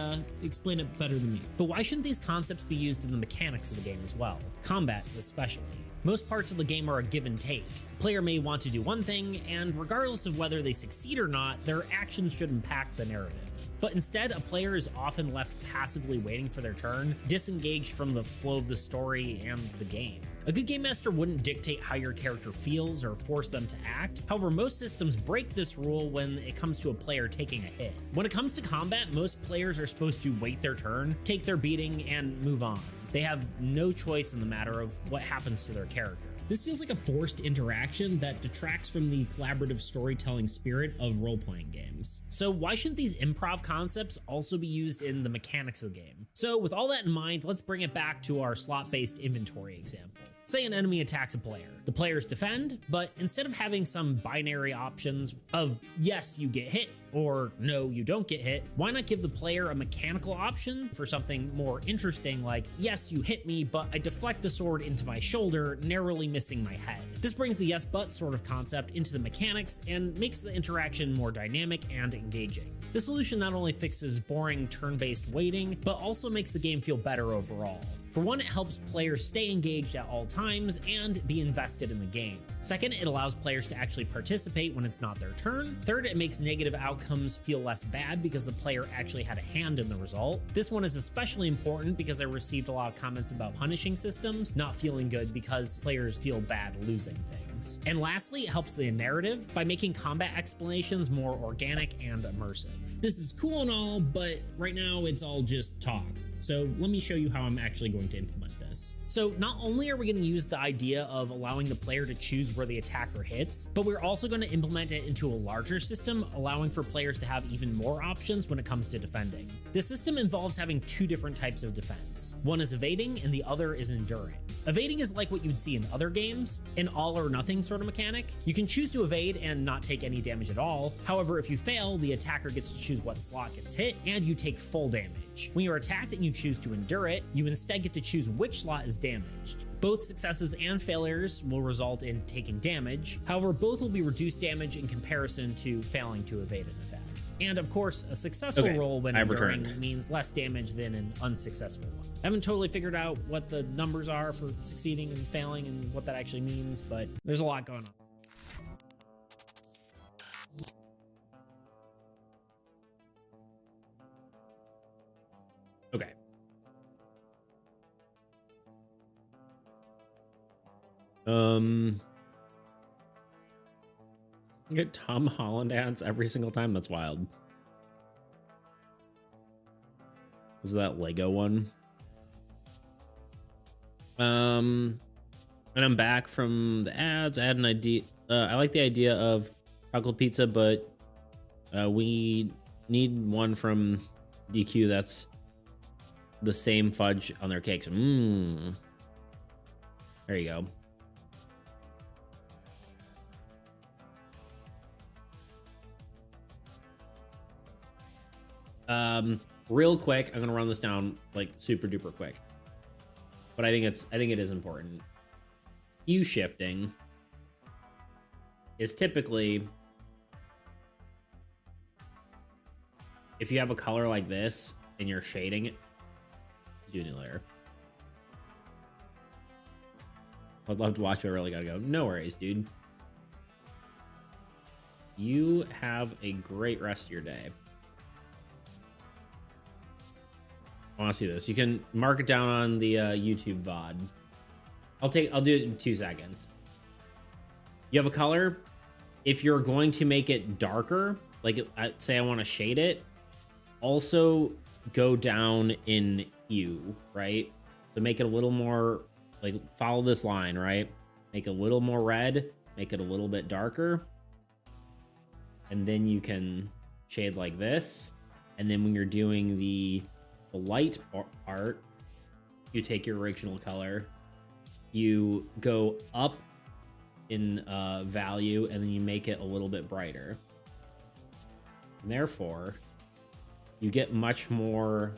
B: explain it better than me. But why shouldn't these concepts be used in the mechanics of the game as well? Combat especially. Most parts of the game are a give and take. A player may want to do one thing, and regardless of whether they succeed or not, their actions should impact the narrative. But instead, a player is often left passively waiting for their turn, disengaged from the flow of the story and the game. A good game master wouldn't dictate how your character feels or force them to act. However, most systems break this rule when it comes to a player taking a hit. When it comes to combat, most players are supposed to wait their turn, take their beating, and move on. They have no choice in the matter of what happens to their character. This feels like a forced interaction that detracts from the collaborative storytelling spirit of role-playing games. So why shouldn't these improv concepts also be used in the mechanics of the game? So with all that in mind, let's bring it back to our slot-based inventory example. Say an enemy attacks a player. The players defend, but instead of having some binary options of yes, you get hit, or no, you don't get hit, why not give the player a mechanical option for something more interesting like, yes, you hit me, but I deflect the sword into my shoulder, narrowly missing my head. This brings the yes but sort of concept into the mechanics and makes the interaction more dynamic and engaging. This solution not only fixes boring turn-based waiting, but also makes the game feel better overall. For one, it helps players stay engaged at all times and be invested in the game. Second, it allows players to actually participate when it's not their turn. Third, it makes negative outcomes feel less bad because the player actually had a hand in the result. This one is especially important because I received a lot of comments about punishing systems not feeling good because players feel bad losing things. And lastly, it helps the narrative by making combat explanations more organic and immersive. This is cool and all, but right now it's all just talk. So let me show you how I'm actually going to implement this. So not only are we going to use the idea of allowing the player to choose where the attacker hits, but we're also going to implement it into a larger system, allowing for players to have even more options when it comes to defending. The system involves having two different types of defense. One is evading and the other is enduring. Evading is like what you would see in other games, an all or nothing sort of mechanic. You can choose to evade and not take any damage at all. However, if you fail, the attacker gets to choose what slot gets hit and you take full damage. When you're attacked and you choose to endure it, you instead get to choose which slot is damaged. Both successes and failures will result in taking damage. However, both will be reduced damage in comparison to failing to evade an attack. And of course, a successful roll when enduring means less damage than an unsuccessful one. I haven't totally figured out what the numbers are for succeeding and failing and what that actually means, but there's a lot going on. Okay.
A: You get Tom Holland ads every single time. That's wild. Is that Lego one? And I'm back from the ads. I had an idea. I like the idea of chocolate pizza, but we need one from DQ that's the same fudge on their cakes. There you go. Real quick, I'm gonna run this down like super duper quick, but I think it is important. Hue shifting is typically, if you have a color like this and you're shading it, do a new layer. I'd love to watch, but I really gotta go. No worries, dude. You have a great rest of your day. I want to see this. You can mark it down on the YouTube VOD. I'll do it in 2 seconds. You have a color. If you're going to make it darker, like say I want to shade it, also go down in hue, right? To make it a little more, like, follow this line, right? Make it a little more red, make it a little bit darker. And then you can shade like this. And then when you're doing the light part, you take your original color, you go up in value, and then you make it a little bit brighter. And therefore, you get much more.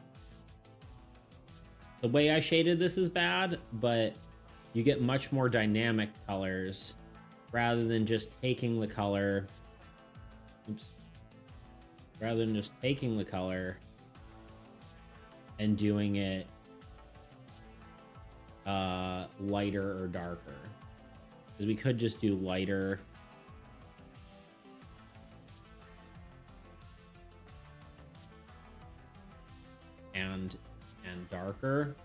A: The way I shaded this is bad, but you get much more dynamic colors rather than just taking the color. Rather than just taking the color and doing it lighter or darker. Because we could just do lighter and darker.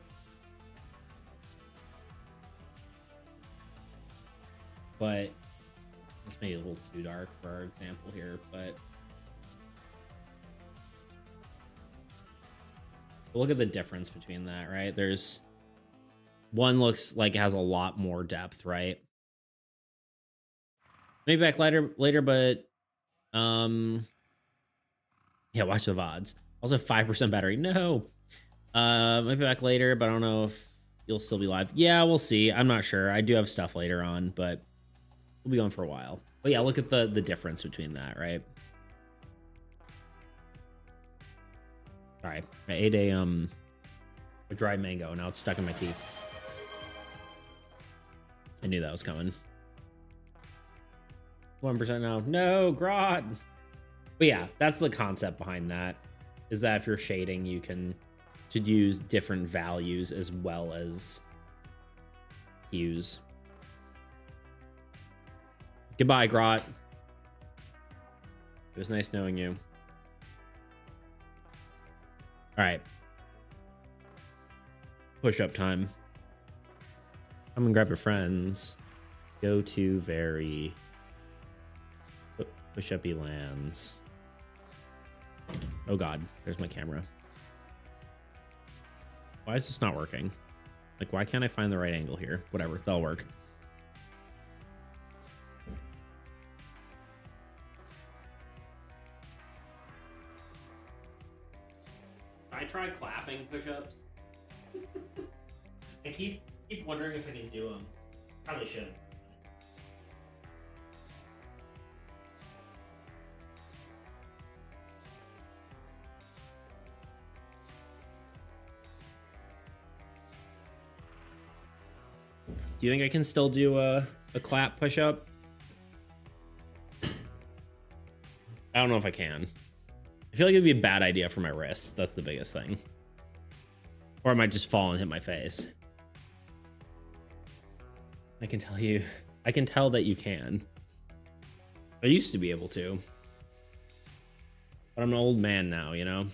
A: But this may be a little too dark for our example here, but look at the difference between that, right? There's one looks like it has a lot more depth, right? Maybe back later, but yeah, watch the VODs. Also 5% battery. No. Maybe back later, but I don't know if you'll still be live. Yeah, we'll see. I'm not sure. I do have stuff later on, but we'll be going for a while. But yeah, look at the difference between that, right? All right, I ate a dried mango. Now it's stuck in my teeth. I knew that was coming. 1% now. No, Grot. But yeah, that's the concept behind that. Is that if you're shading, you should use different values as well as hues. Goodbye, Grot. It was nice knowing you. All right. Push-up time. Come and grab your friends. Go to very push-uppy lands. Oh God, there's my camera. Why is this not working? Like, why can't I find the right angle here? Whatever, that'll work. I try clapping push-ups. I keep wondering if I can do them. Probably should. Do you think I can still do a clap push-up? I don't know if I can. I feel like it'd be a bad idea for my wrists. That's the biggest thing. Or I might just fall and hit my face. I can tell that you can. I used to be able to. But I'm an old man now, you know?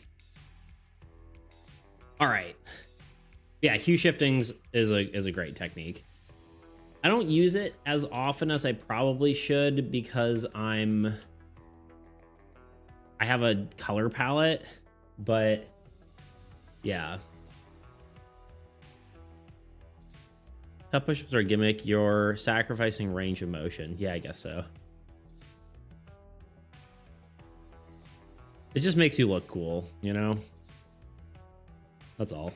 A: All right. Yeah, hue shiftings is a great technique. I don't use it as often as I probably should because I have a color palette, but yeah. Cut push-ups are a gimmick. You're sacrificing range of motion. Yeah, I guess so. It just makes you look cool, you know? That's all.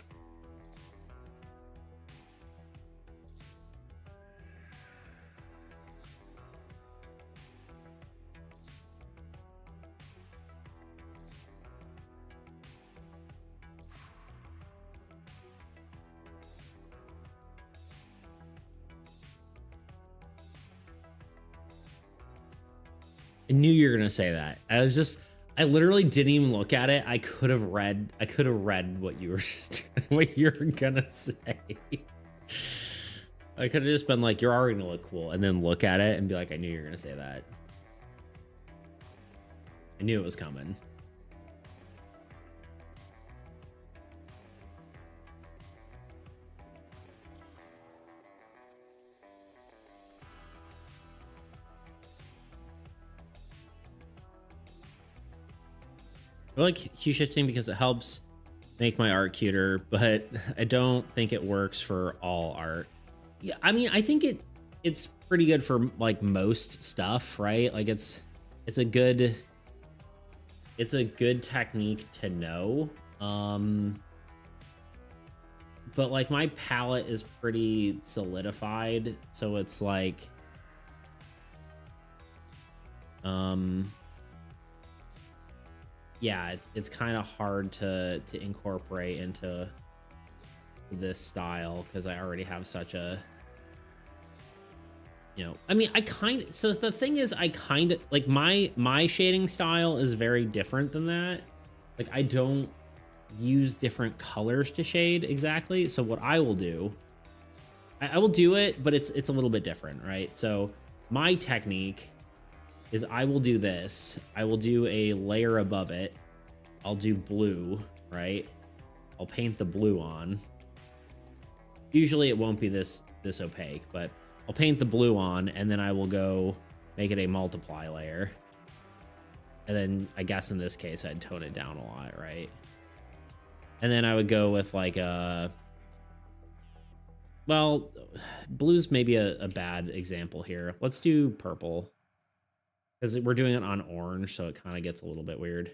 A: I knew you were gonna say that. I literally didn't even look at it. I could have read what you were what you were gonna say. I could have just been like, you're already gonna look cool, and then look at it and be like, I knew you were gonna say that. I knew it was coming. I like hue shifting because it helps make my art cuter, but I don't think it works for all art. Yeah, I mean, I think it's pretty good for like most stuff, right? Like it's a good technique to know. But like my palette is pretty solidified, so it's like yeah, it's kind of hard to incorporate into this style because I already have such a, you know, I mean, so the thing is, I kind of like my shading style is very different than that. Like I don't use different colors to shade exactly. So what I will do, I will do it, but it's a little bit different, right? So my technique is I will do this. I will do a layer above it. I'll do blue, right? I'll paint the blue on. Usually it won't be this opaque, but I'll paint the blue on, and then I will go make it a multiply layer. And then I guess in this case, I'd tone it down a lot, right? And then I would go with like a, well, blue's maybe a bad example here. Let's do purple because we're doing it on orange, so it kind of gets a little bit weird.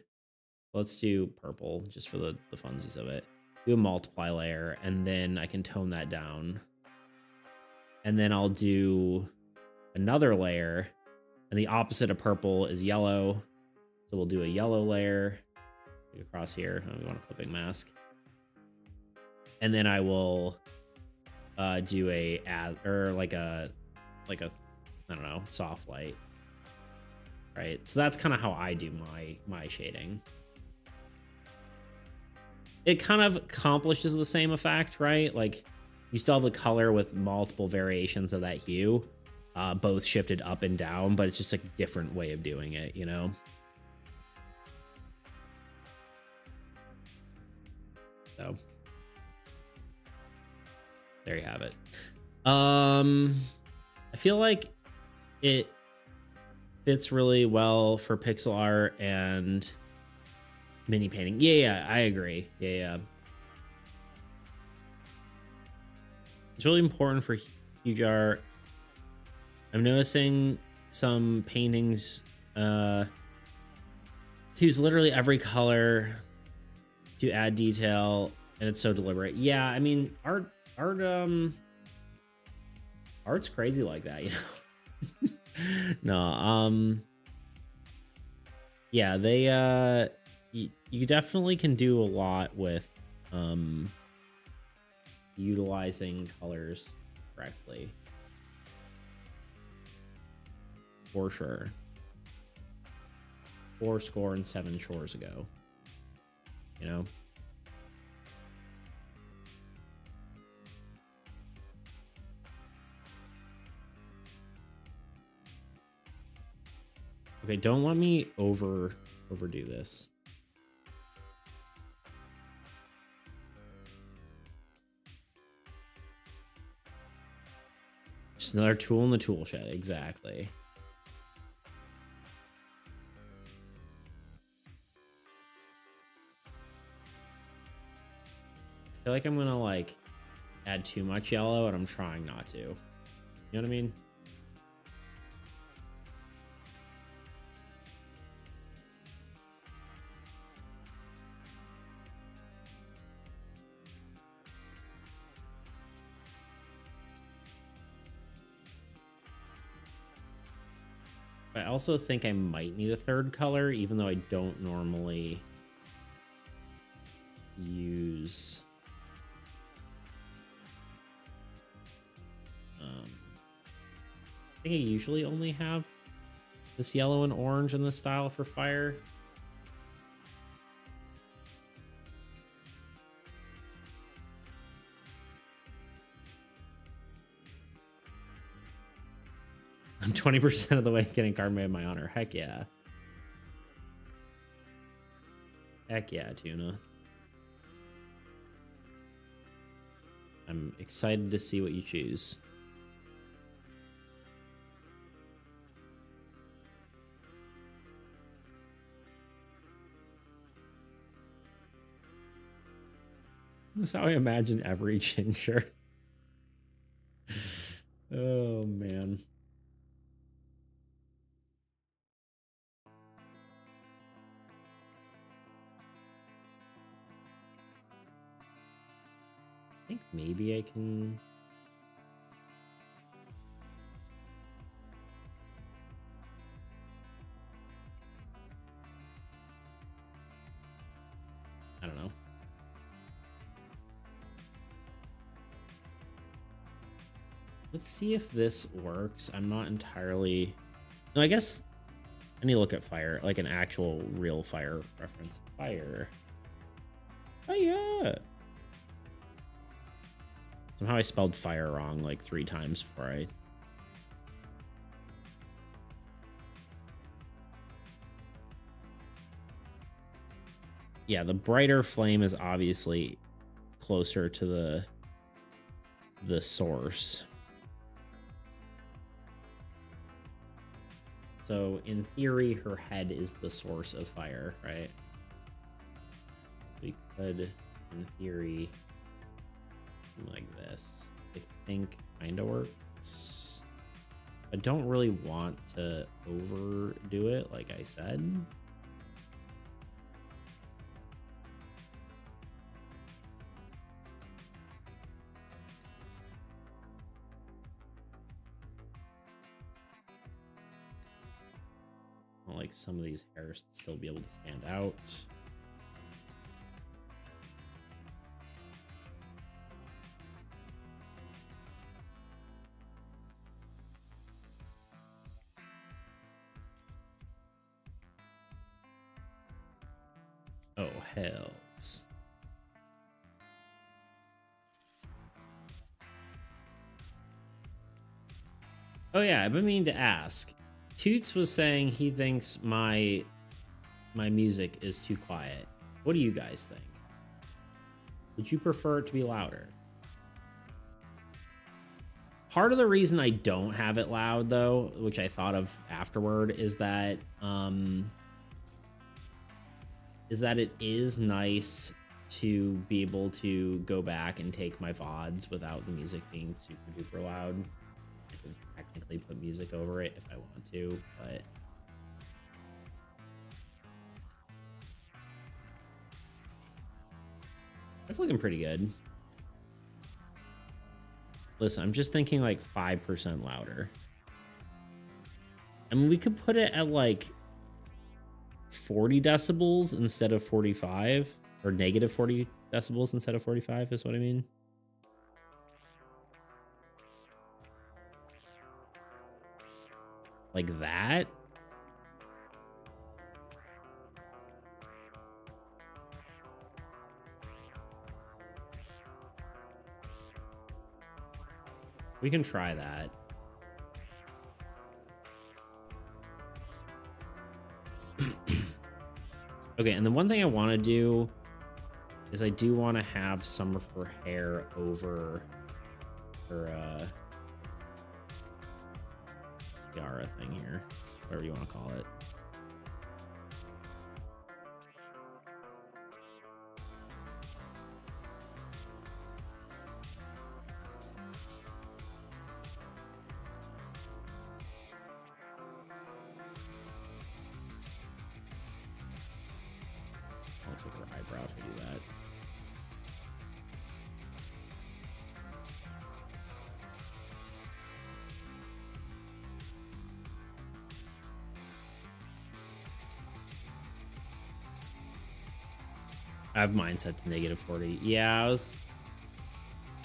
A: Let's do purple just for the funsies of it. Do a multiply layer, and then I can tone that down. And then I'll do another layer, and the opposite of purple is yellow. So we'll do a yellow layer across here. Oh, we want a clipping mask. And then I will do a I don't know, soft light. Right. So that's kind of how I do my shading. It kind of accomplishes the same effect, right? Like you still have the color with multiple variations of that hue, both shifted up and down, but it's just a different way of doing it, you know? So there you have it. I feel like it fits really well for pixel art and mini painting. Yeah, I agree. Yeah. It's really important for huge art. I'm noticing some paintings use literally every color to add detail, and it's so deliberate. Yeah, I mean, art's crazy like that, you know. No, yeah, they you definitely can do a lot with utilizing colors correctly, for sure. 4 shores ago, you know. Okay, don't let me overdo this. Just another tool in the tool shed. Exactly. I feel like I'm gonna like add too much yellow, and I'm trying not to. You know what I mean? I also think I might need a third color, even though I don't normally use I think I usually only have this yellow and orange in this style for fire. I'm 20% of the way getting card made in my honor. Heck yeah. Heck yeah, Tuna. I'm excited to see what you choose. That's how I imagine every ginger. Oh, man. I think maybe I can... I don't know. Let's see if this works. I'm not entirely... No, I guess I need to look at fire, like an actual real fire reference. Fire. Oh, yeah. Somehow I spelled fire wrong like 3 times before I... Yeah, the brighter flame is obviously closer to the source. So in theory, her head is the source of fire, right? We could, in theory, like this. I think kind of works. I don't really want to overdo it, like I said. I like some of these hairs to still be able to stand out. Oh, hells. Oh yeah, I've been meaning to ask. Toots was saying he thinks my music is too quiet. What do you guys think? Would you prefer it to be louder? Part of the reason I don't have it loud, though, which I thought of afterward, is that it is nice to be able to go back and take my VODs without the music being super duper loud. I can technically put music over it if I want to, but that's looking pretty good. Listen, I'm just thinking like 5% louder. I mean, we could put it at like 40 decibels instead of 45, or negative 40 decibels instead of 45 is what I mean. Like that. We can try that. Okay, and the one thing I want to do is I do want to have some of her hair over her Yara thing here, whatever you want to call it. Looks like her eyebrow if we do that. I have mine set to -40. Yeah,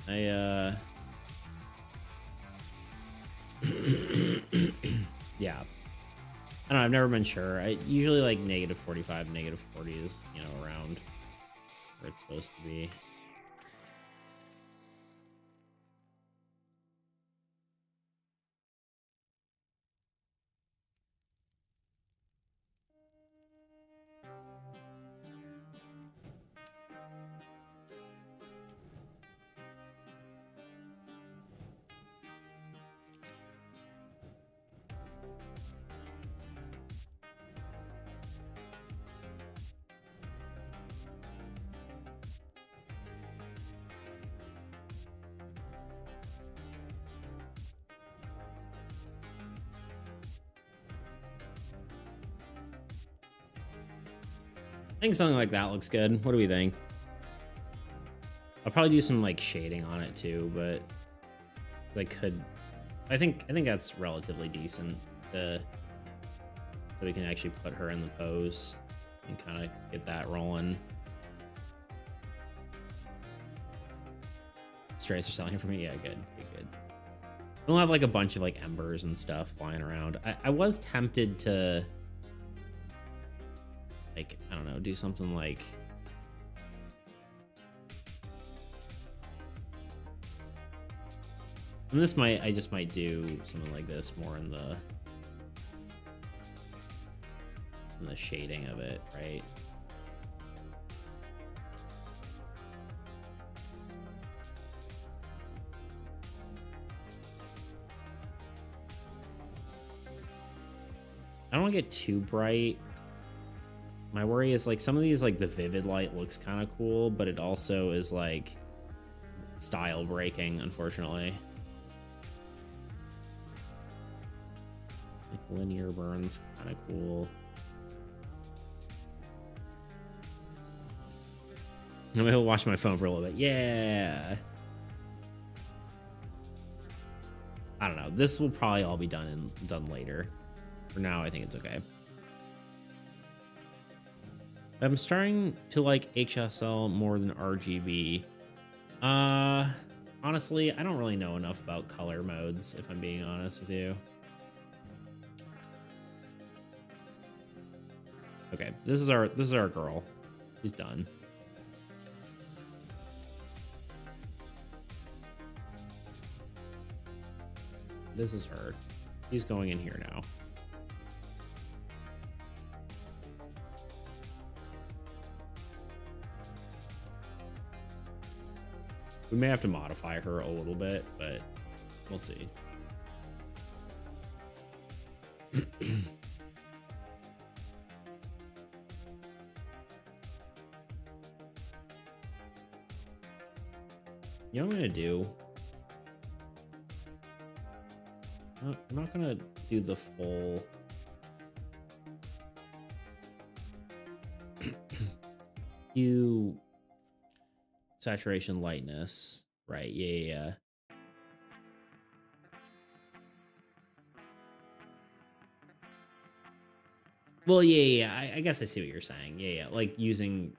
A: yeah. I don't know, I've never been sure. I usually like -45, -40 is, you know, around where it's supposed to be. I think something like that looks good. What do we think? I'll probably do some like shading on it too, but I think that's relatively decent so we can actually put her in the pose and kind of get that rolling. Strays are selling for me. Yeah, good. We'll have like a bunch of like embers and stuff flying around. I was tempted to like, I don't know, do something like and this I just might do something like this more in the shading of it, right? I don't want to get too bright. My worry is like some of these, like the vivid light looks kind of cool, but it also is like style breaking, unfortunately. Like linear burns, kind of cool. I'm gonna watch my phone for a little bit. Yeah. I don't know. This will probably all be done later. For now, I think it's okay. I'm starting to like HSL more than RGB. Honestly, I don't really know enough about color modes, if I'm being honest with you. Okay, this is our girl. She's done. This is her. She's going in here now. We may have to modify her a little bit, but we'll see. You know what I'm gonna do? I'm not gonna do the full hue, saturation, lightness, right? Yeah. Well, yeah. I guess I see what you're saying. Yeah. Like using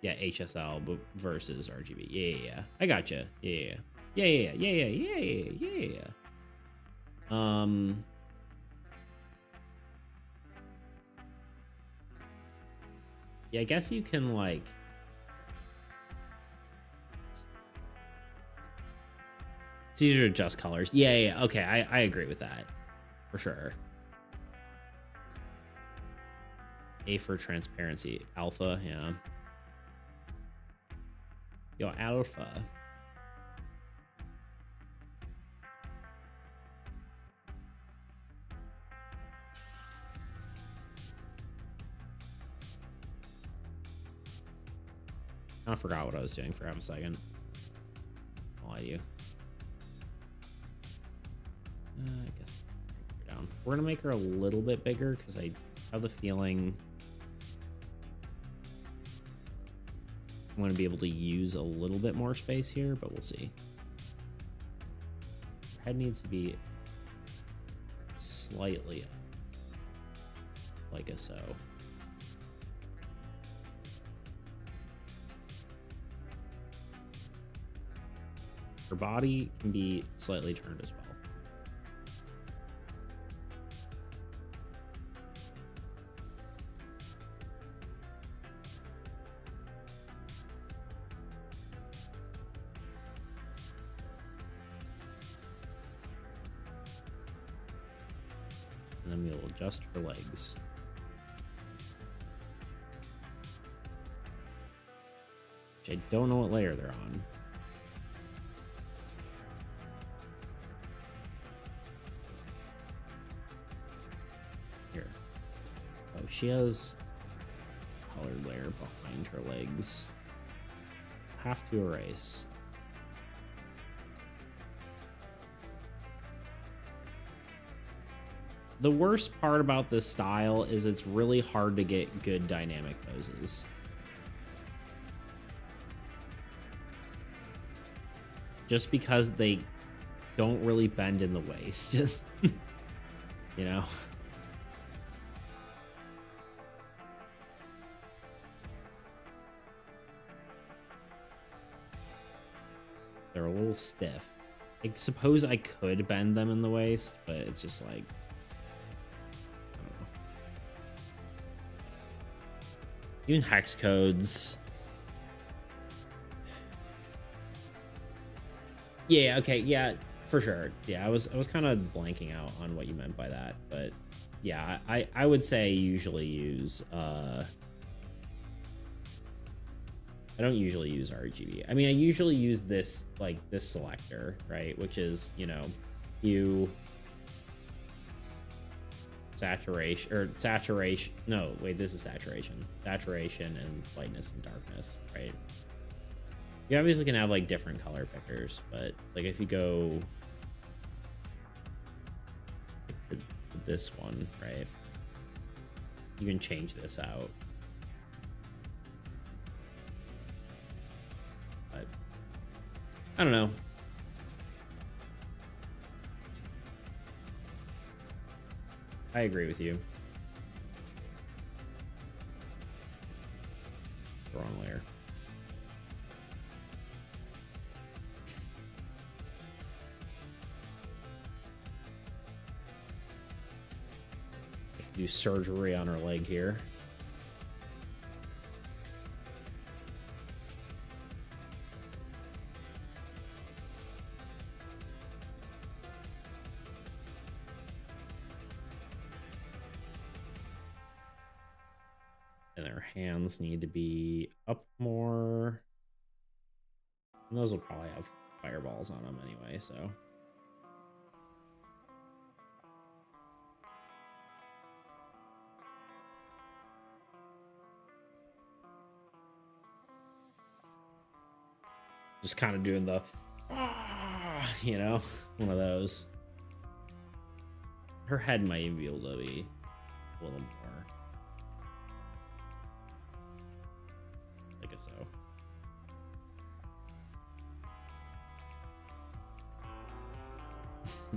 A: HSL but versus RGB. Yeah. I gotcha. Yeah. Yeah. Yeah, I guess you can like it's easier to adjust colors. Yeah. Okay, I agree with that. For sure. A for transparency. Alpha, yeah. Yo, alpha. I forgot what I was doing for half a second. I'll lie to you. I guess her down. We're gonna make her a little bit bigger because I have the feeling I'm gonna be able to use a little bit more space here, but we'll see. Her head needs to be slightly up, like a so. Her body can be slightly turned as well. And then we'll adjust her legs. Which I don't know what layer they're on. Here. Oh, she has a colored layer behind her legs. Have to erase. The worst part about this style is it's really hard to get good dynamic poses. Just because they don't really bend in the waist. You know? They're a little stiff. I suppose I could bend them in the waist, but it's just like... Even hex codes. Yeah, okay, yeah, for sure. Yeah, I was kind of blanking out on what you meant by that, but yeah, I would say usually use I don't usually use RGB. I mean, I usually use this, like this selector, right, which is, you know, hue, saturation, no, wait, this is saturation and lightness and darkness, right? You obviously can have like different color pickers, but like if you go to this one, right, you can change this out. But I don't know. I agree with you. The wrong layer. Do surgery on her leg here. And their hands need to be up more. And those will probably have fireballs on them anyway, so. Just kind of doing the, you know, one of those. Her head might even be able to be a little more. I guess so.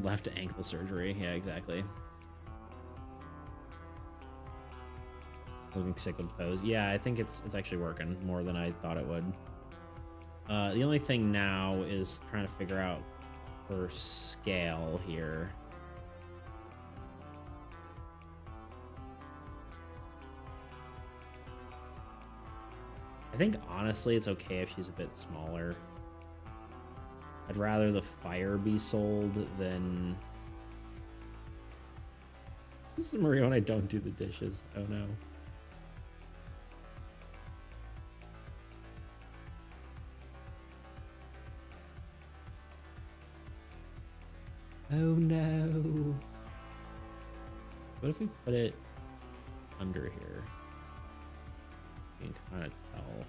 A: Left ankle surgery. Yeah, exactly. Looking sick with the pose. Yeah, I think it's actually working more than I thought it would. The only thing now is trying to figure out her scale here. I think honestly it's okay if she's a bit smaller. I'd rather the fire be sold than... This is Maria when I don't do the dishes. Oh no. Oh no. What if we put it under here? You can kind of tell.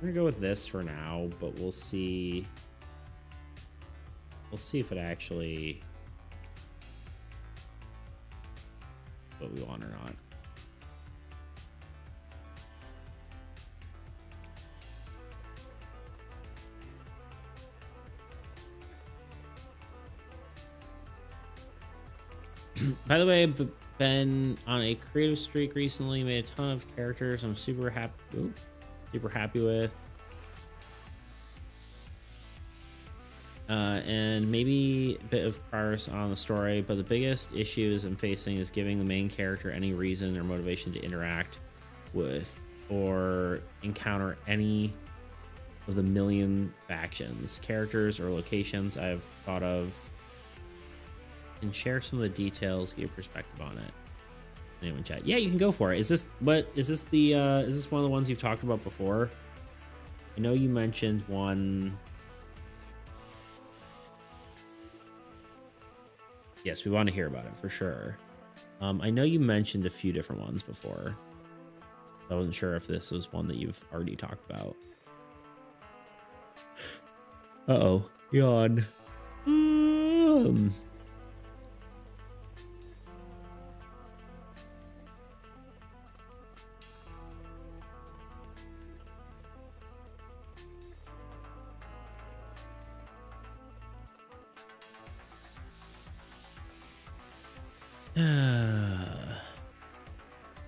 A: We're gonna go with this for now, but we'll see. We'll see if it actually what we want or not. By the way, I've been on a creative streak recently, made a ton of characters I'm super happy with. And maybe a bit of progress on the story, but the biggest issues I'm facing is giving the main character any reason or motivation to interact with or encounter any of the million factions, characters, or locations I've thought of, and share some of the details, get your perspective on it. Anyone chat? Yeah, you can go for it. Is this one of the ones you've talked about before? I know you mentioned one. Yes, we want to hear about it for sure. I know you mentioned a few different ones before. I wasn't sure if this was one that you've already talked about. Uh-oh, yawn.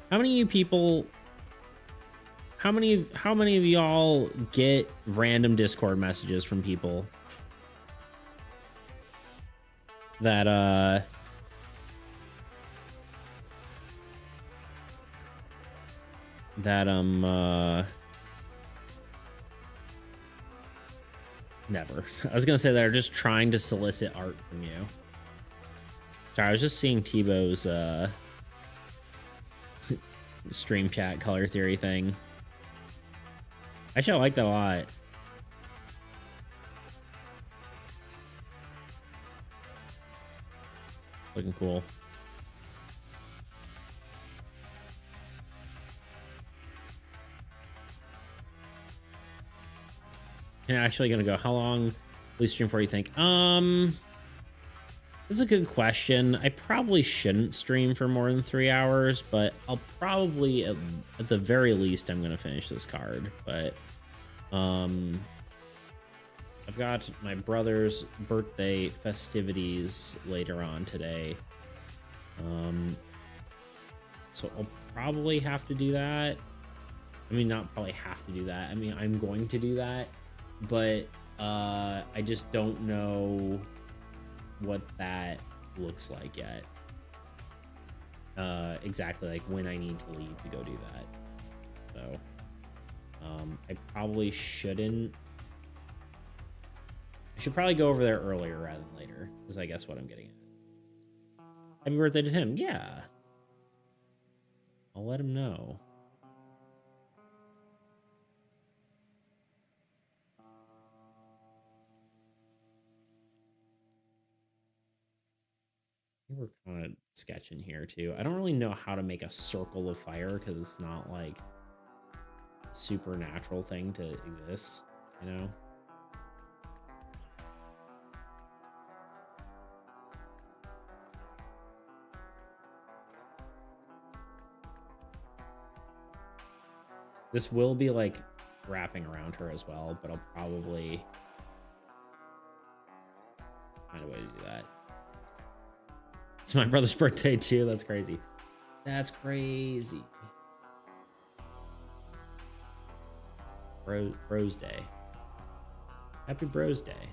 A: How many of you people, how many of y'all get random Discord messages from people that never. I was gonna say they're just trying to solicit art from you. Sorry, I was just seeing Tebow's stream chat color theory thing. Actually, I like that a lot. Looking cool. I'm actually gonna go. How long will you stream for, you think? That's a good question. I probably shouldn't stream for more than 3 hours, but I'll probably, at the very least, I'm gonna finish this card. But I've got my brother's birthday festivities later on today, so I'll probably have to do that. I mean, not probably have to do that. I mean, I'm going to do that, but I just don't know what that looks like yet. Exactly, like when I need to leave to go do that. So I probably shouldn't. I should probably go over there earlier rather than later, is I guess what I'm getting at. Happy birthday to him. Yeah, I'll let him know. We're kind of sketching here too. I don't really know how to make a circle of fire because it's not like a supernatural thing to exist, you know? This will be like wrapping around her as well, but I'll probably find a way to do that. It's my brother's birthday too. That's crazy. That's crazy. Bros Day. Happy Bros Day.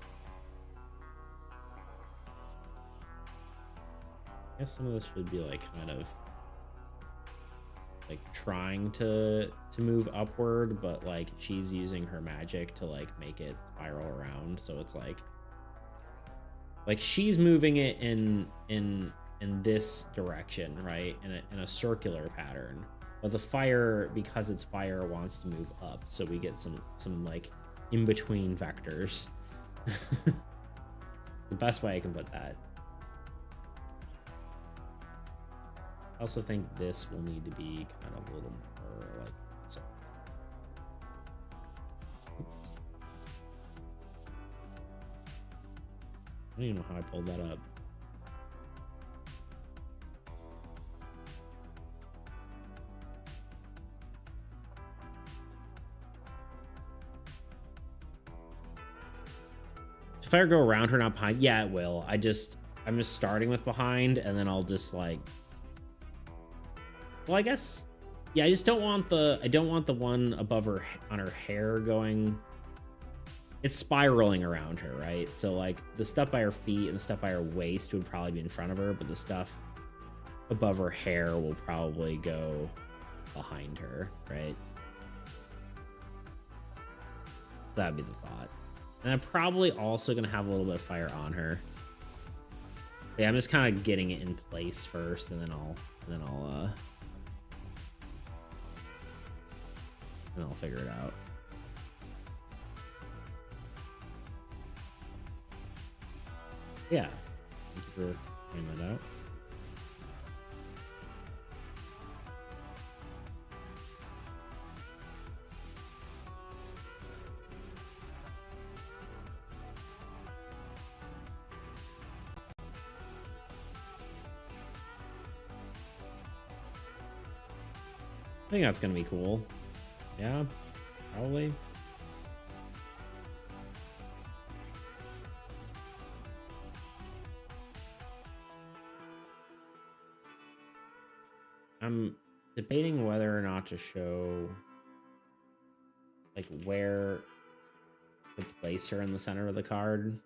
A: I guess some of this should be like kind of like trying to move upward, but like she's using her magic to like make it spiral around. So it's like she's moving it in this direction, right? In a circular pattern. But the fire, because it's fire, wants to move up. So we get some like in between vectors. The best way I can put that. I also think this will need to be kind of a little more like so. I don't even know how I pulled that up. If I go around her, not behind, yeah, it will. I'm just starting with behind, and then I'll just like, well, I guess, yeah, I don't want the one above her on her hair going. It's spiraling around her, right? So like the stuff by her feet and the stuff by her waist would probably be in front of her, but the stuff above her hair will probably go behind her, right? That'd be the thought. And I'm probably also gonna have a little bit of fire on her. Yeah, I'm just kind of getting it in place first, and then I'll figure it out. Yeah, thank you for pointing that out. I think that's gonna be cool. Yeah, probably. I'm debating whether or not to show like where to place her in the center of the card.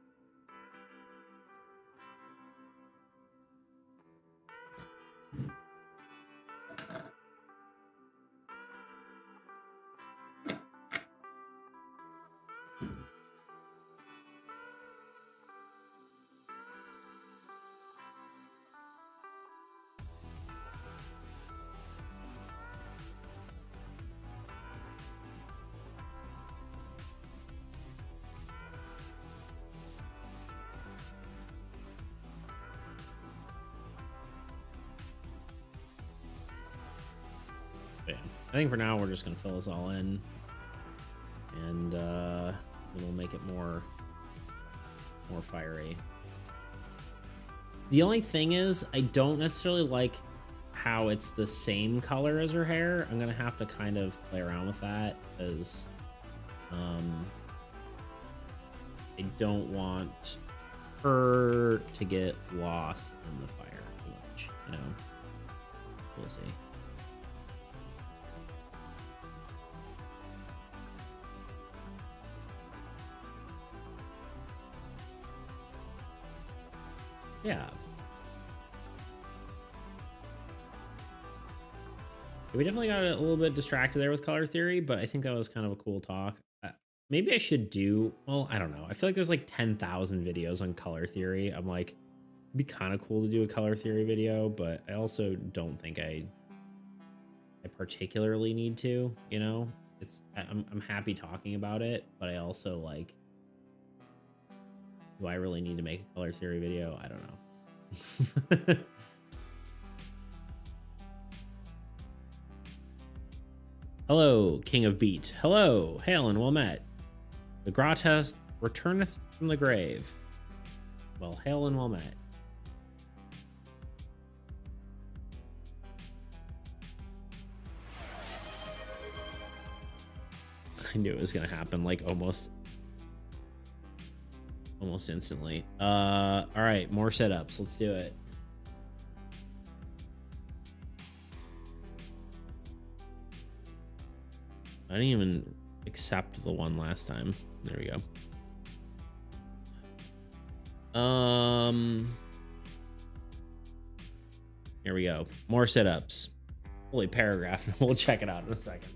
A: But yeah, I think for now we're just gonna fill this all in, and we'll make it more fiery. The only thing is, I don't necessarily like how it's the same color as her hair. I'm gonna have to kind of play around with that, because I don't want her to get lost in the fire too much, you know. We'll see. Yeah. We definitely got a little bit distracted there with color theory, but I think that was kind of a cool talk. Maybe I should do, well, I don't know. I feel like there's like 10,000 videos on color theory. I'm like, it'd be kind of cool to do a color theory video, but I also don't think I particularly need to, you know? I'm happy talking about it, but I also like, do I really need to make a color theory video? I don't know. Hello, King of Beat. Hello, hail and well met. The Grotesque returneth from the grave. Well, hail and well met. I knew it was gonna happen, like almost instantly. All right, more setups. Let's do it. I didn't even accept the one last time. There we go. Here we go. More setups. Holy paragraph. We'll check it out in a second.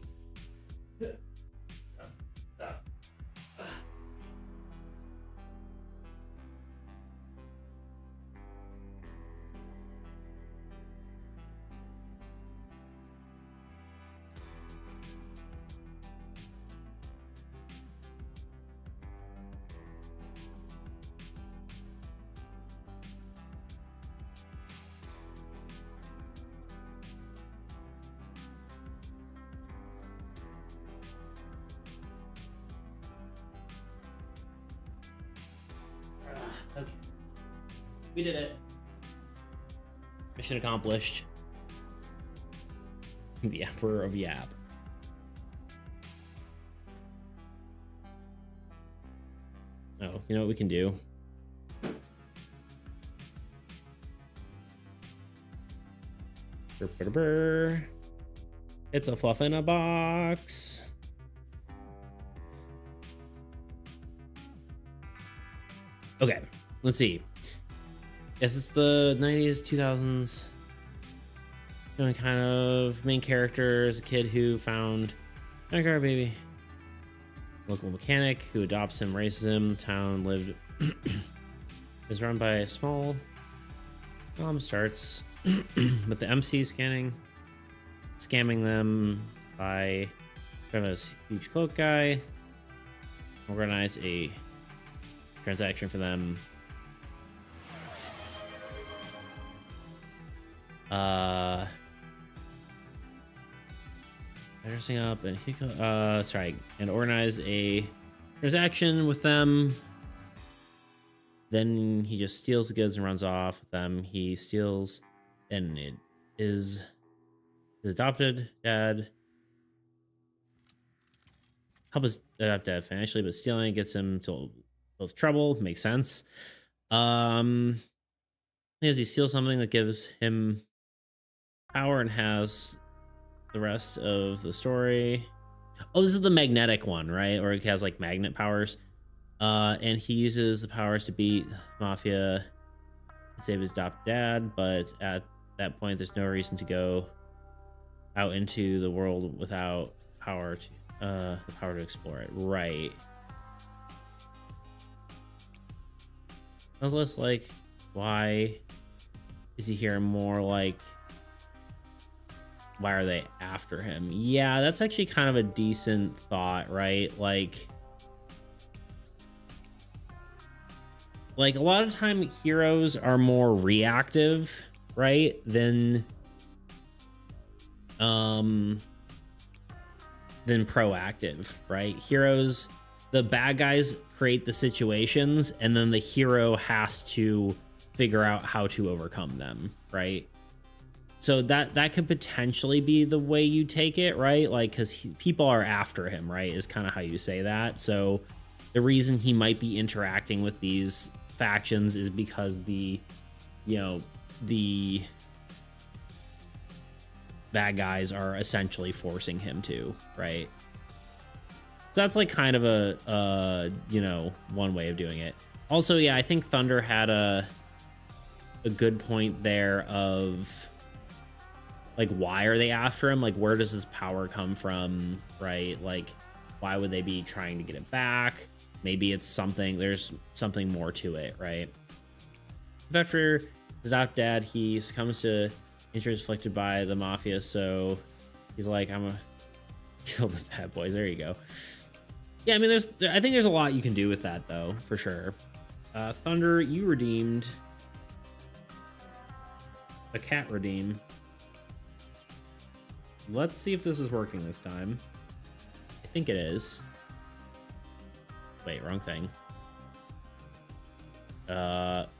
A: We did it. Mission accomplished. The Emperor of Yap. Oh, you know what we can do? It's a fluff in a box. Okay, let's see. This is the 90s, 2000s. Doing kind of main character is a kid who found a car baby. Local mechanic who adopts him, raises him. The town lived is run by a small mom. Starts with the MC scamming them by having a huge cloak guy. Organize a transaction for them. Dressing up and and organize a transaction with them. Then he just steals the goods and runs off with them. He steals, and it is his adopted dad. Help his adopted dad financially, but stealing gets him to both trouble. Makes sense. As he steals something that gives him power and has the rest of the story. Oh, this is the magnetic one, right? Or it has like magnet powers. And he uses the powers to beat Mafia and save his adopted dad, but at that point there's no reason to go out into the world without power to the power to explore it. Right. I was less like, why is he here? More like, why are they after him? Yeah, that's actually kind of a decent thought, right? Like a lot of time heroes are more reactive, right? Than proactive, right? Heroes, the bad guys create the situations and then the hero has to figure out how to overcome them, right? So that could potentially be the way you take it, right? Like, because people are after him, right? Is kind of how you say that. So the reason he might be interacting with these factions is because the bad guys are essentially forcing him to, right? So that's like kind of a one way of doing it. Also, yeah, I think Thunder had a good point there of like, why are they after him? Like, where does this power come from, right? Like, why would they be trying to get it back? Maybe it's something, there's something more to it, right? After his adopted dad, he succumbs to injuries inflicted by the Mafia, so he's like, I'm gonna kill the bad boys. There you go. Yeah, I mean, I think there's a lot you can do with that, though, for sure. Thunder, you redeemed a cat redeem. Let's see if this is working this time. I think it is. Wait, wrong thing.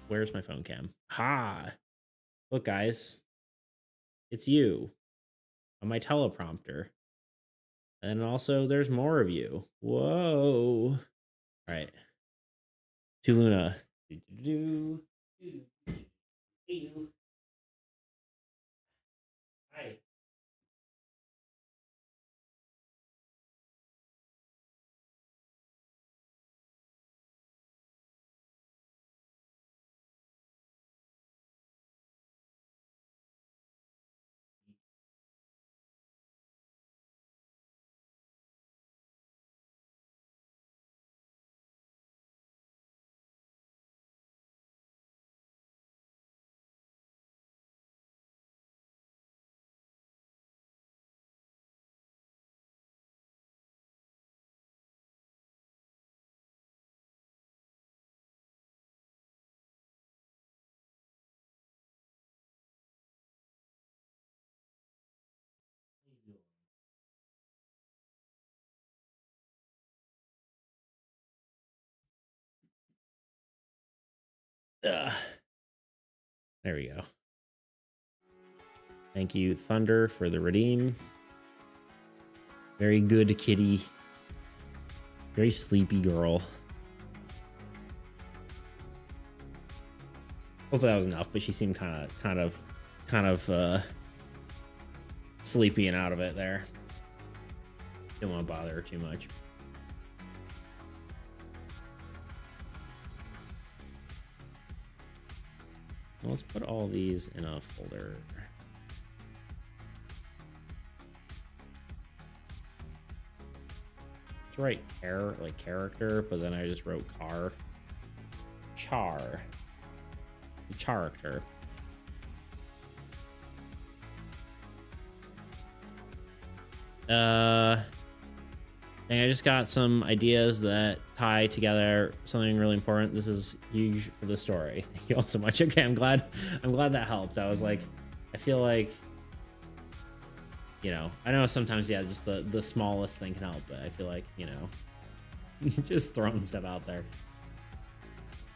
A: Where's my phone cam? Ha! Look, guys. It's you on my teleprompter. And also, there's more of you. Whoa. All right. To Luna. Hi. Ugh. There we go. Thank you, Thunder, for the redeem. Very good kitty. Very sleepy girl. Hopefully that was enough, but she seemed kind of sleepy and out of it there. Didn't want to bother her too much. Well, let's put all these in a folder. Let's write character, but then I just wrote character. I just got some ideas that tie together something really important. This is huge for the story. Thank you all so much. Okay, I'm glad that helped. I was like, I feel like, you know, I know sometimes, yeah, just the smallest thing can help, but I feel like, you know, just throwing stuff out there.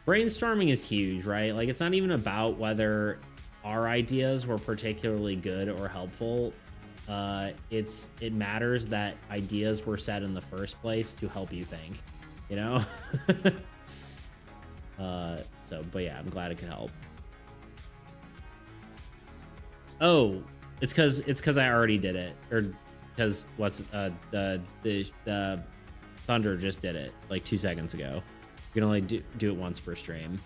A: Brainstorming is huge, right? Like, it's not even about whether our ideas were particularly good or helpful. It matters that ideas were set in the first place to help you think, you know? But yeah, I'm glad it could help. Oh, it's because I already did it, or because the Thunder just did it like 2 seconds ago. You can only do it once per stream.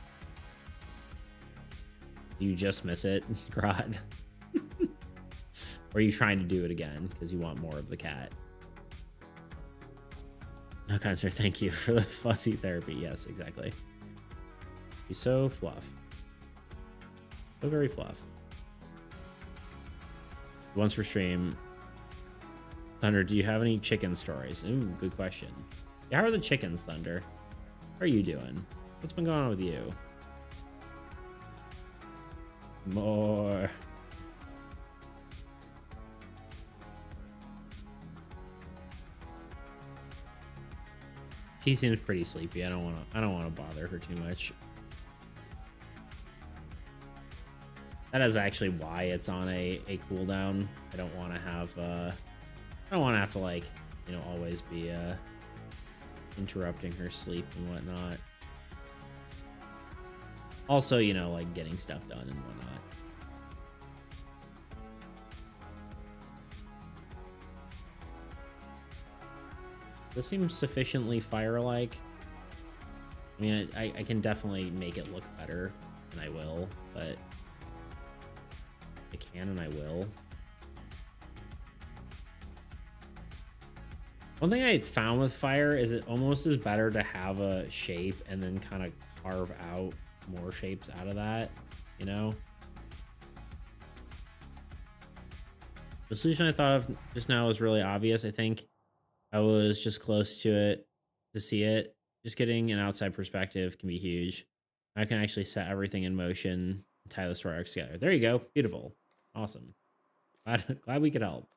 A: You just miss it, Grot. Or are you trying to do it again because you want more of the cat? No concern. Thank you for the fuzzy therapy. Yes, exactly. He's so fluff. So very fluff. Once per stream. Thunder, do you have any chicken stories? Ooh, good question. Yeah, how are the chickens, Thunder? How are you doing? What's been going on with you? More. She seems pretty sleepy. I don't want to bother her too much. That is actually why it's on a cooldown. I don't want to have to, like, you know, always be interrupting her sleep and whatnot. Also, you know, like getting stuff done and whatnot. This seems sufficiently fire-like. I mean, I can definitely make it look better, and I will, but I can and I will. One thing I found with fire is it almost is better to have a shape and then kind of carve out more shapes out of that, you know? The solution I thought of just now was really obvious. I think I was just close to it to see it. Just getting an outside perspective can be huge. I can actually set everything in motion, tie the story arcs together. There you go. Beautiful. Awesome. Glad we could help.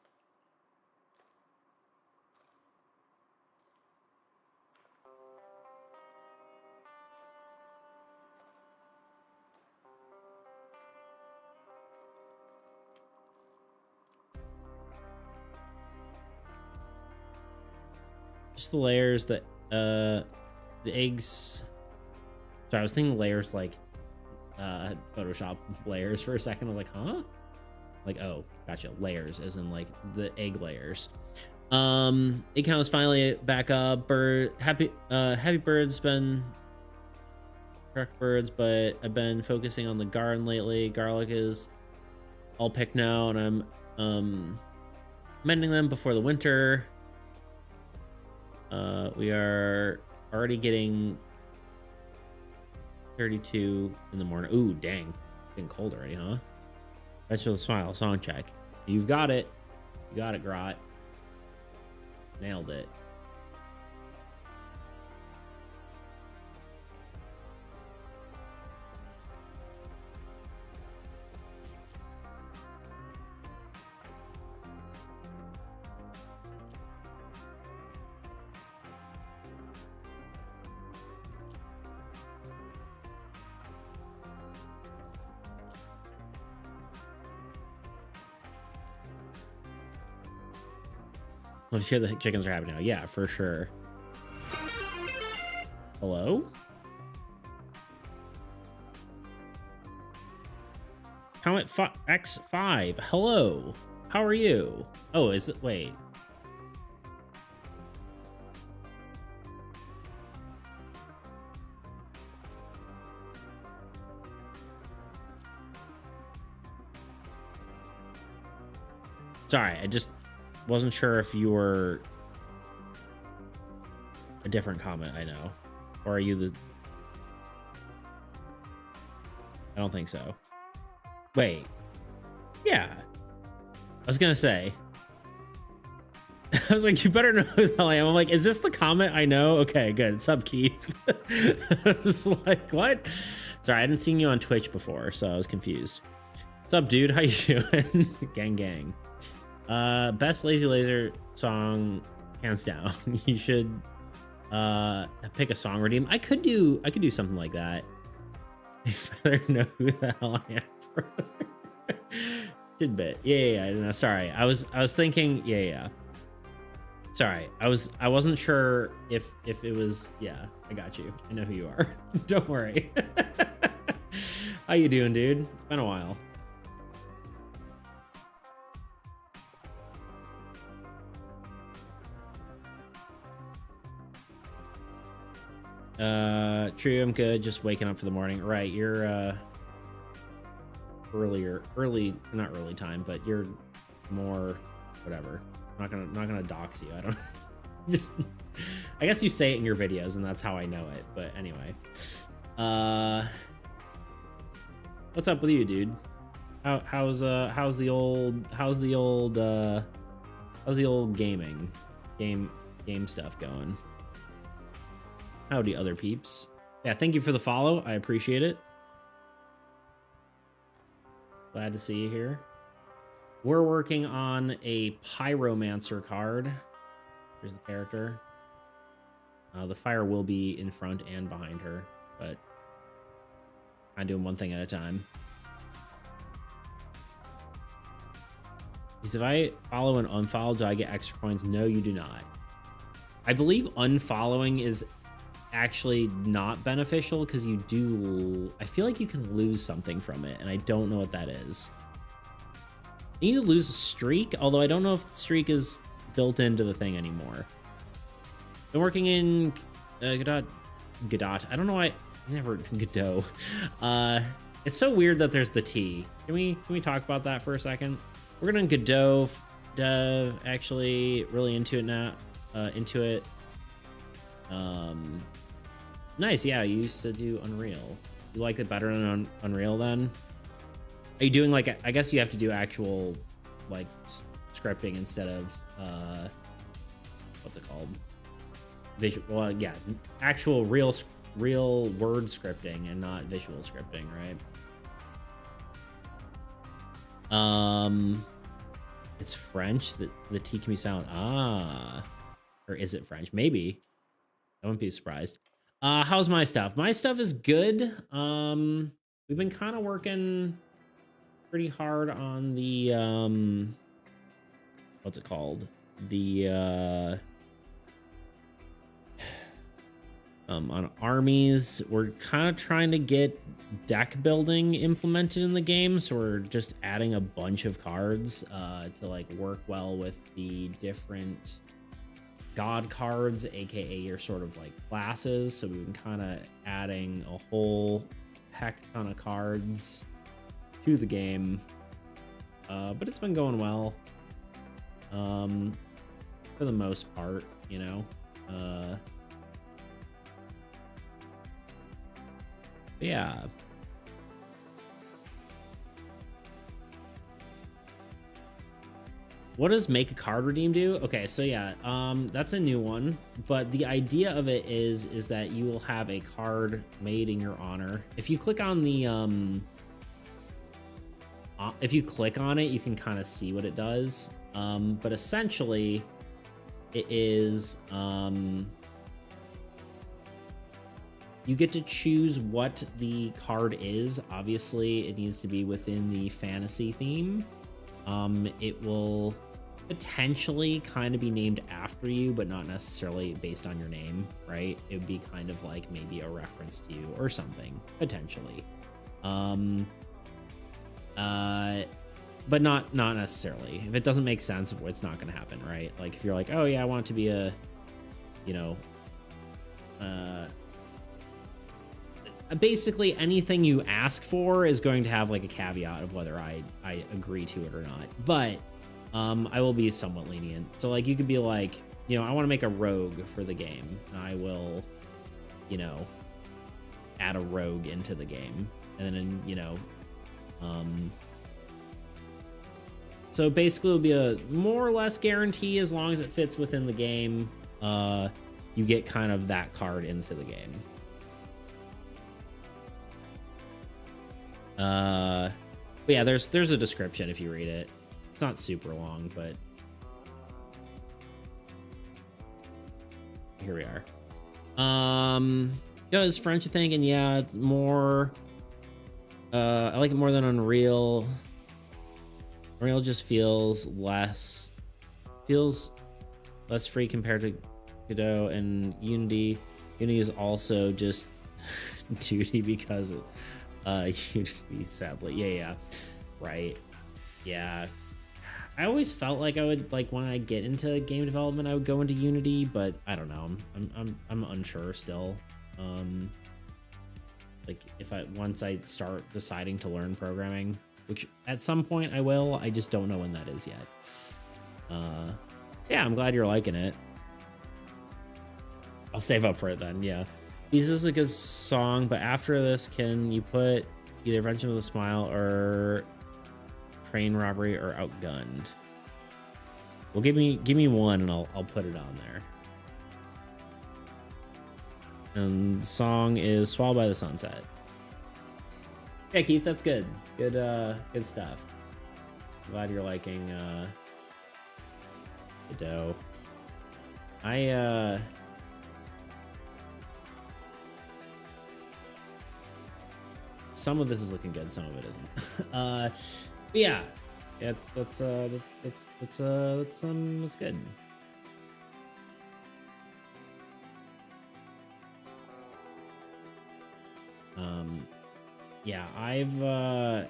A: Just the layers that the eggs. So I was thinking layers like Photoshop layers for a second. I was like, huh? Like, oh, gotcha. Layers as in like the egg layers. Egg count is finally back up. Happy Bird's been correct birds, but I've been focusing on the garden lately. Garlic is all picked now, and I'm mending them before the winter. We are already getting 32 in the morning. Ooh, dang. Getting cold already, huh? That's for the smile. Song check. You've got it. You got it, Grot. Nailed it. Let's hear the chickens are happy now. Yeah, for sure. Hello? Comet X5. Hello. How are you? Oh, is it? Wait. Sorry, I just wasn't sure if you were a different comment, I know. Or are you the... I don't think so. Wait. Yeah. I was gonna say. I was like, you better know who the hell I am. I'm like, is this the comment I know? Okay, good. What's up, Keith? I was like, what? Sorry, I hadn't seen you on Twitch before, so I was confused. What's up, dude? How you doing? Gang, gang. Best Lazy Laser song, hands down. You should pick a song redeem. I could do something like that. If I better know who the hell I am. Tidbit. Yeah. No, sorry. I was thinking. Yeah. Sorry. I wasn't sure if it was. Yeah. I got you. I know who you are. Don't worry. How you doing, dude? It's been a while. True. I'm good. Just waking up for the morning. Right. You're early, not early time, but you're more whatever. I'm not gonna dox you. I don't just, I guess you say it in your videos and that's how I know it. But anyway, what's up with you, dude? How's the old game stuff going? Howdy, other peeps. Yeah, thank you for the follow. I appreciate it. Glad to see you here. We're working on a Pyromancer card. Here's the character. The fire will be in front and behind her, but I'm doing one thing at a time. Because if I follow and unfollow, do I get extra coins? No, you do not. I believe unfollowing is actually not beneficial because you do, I feel like you can lose something from it, and I don't know what that is. You lose a streak, although I don't know if the streak is built into the thing anymore. Been working in Godot. I don't know why I never Godot. It's so weird that there's the T. Can we talk about that for a second? We're gonna Godot dev, actually really into it now. Nice, yeah, you used to do Unreal. You like it better than Unreal then? Are you doing like, I guess you have to do actual like scripting instead of what's it called? Visual, well, yeah, actual real word scripting and not visual scripting, right? It's French, the T can be silent. Or is it French? Maybe. I wouldn't be surprised. How's my stuff? My stuff is good. We've been kind of working pretty hard on the what's it called? The on armies. We're kind of trying to get deck building implemented in the game, so we're just adding a bunch of cards to like work well with the different god cards, aka your sort of like classes. So we've been kind of adding a whole heck ton of cards to the game, but it's been going well for the most part, you know. Yeah. What does make a card redeem do? Okay, so yeah, that's a new one, but the idea of it is that you will have a card made in your honor. If you click on the if you click on it, you can kind of see what it does. But essentially it is you get to choose what the card is. Obviously, it needs to be within the fantasy theme. It will potentially kind of be named after you, but not necessarily based on your name, right? It would be kind of like maybe a reference to you or something, potentially. But not necessarily. If it doesn't make sense, it's not going to happen, right? Like if you're like, oh yeah, I want it to be a, you know, basically anything you ask for is going to have like a caveat of whether I agree to it or not. But I will be somewhat lenient. So like you could be like, you know, I want to make a rogue for the game. And I will, you know, add a rogue into the game. And then, you know, so basically it'll be a more or less guarantee as long as it fits within the game. You get kind of that card into the game. But yeah, there's a description if you read it. It's not super long, but here we are. Yeah, it's French, I think, and yeah, it's more. I like it more than Unreal. Unreal just feels less free compared to Godot, and Unity. Unity is also just duty because Unity, sadly. Yeah, right. Yeah. I always felt like I would, like, when I get into game development, I would go into Unity, but I don't know. I'm unsure still. Like once I start deciding to learn programming, which at some point I will, I just don't know when that is yet. Yeah, I'm glad you're liking it. I'll save up for it then. Yeah, this is a good song, but after this, can you put either Invention with a Smile or Train Robbery or Outgunned? Well, give me one and I'll put it on there. And the song is Swallowed by the Sunset. Yeah, Keith, that's good. Good stuff. Glad you're liking Godot. Some of this is looking good, some of it isn't. But yeah, that's good. Yeah, I've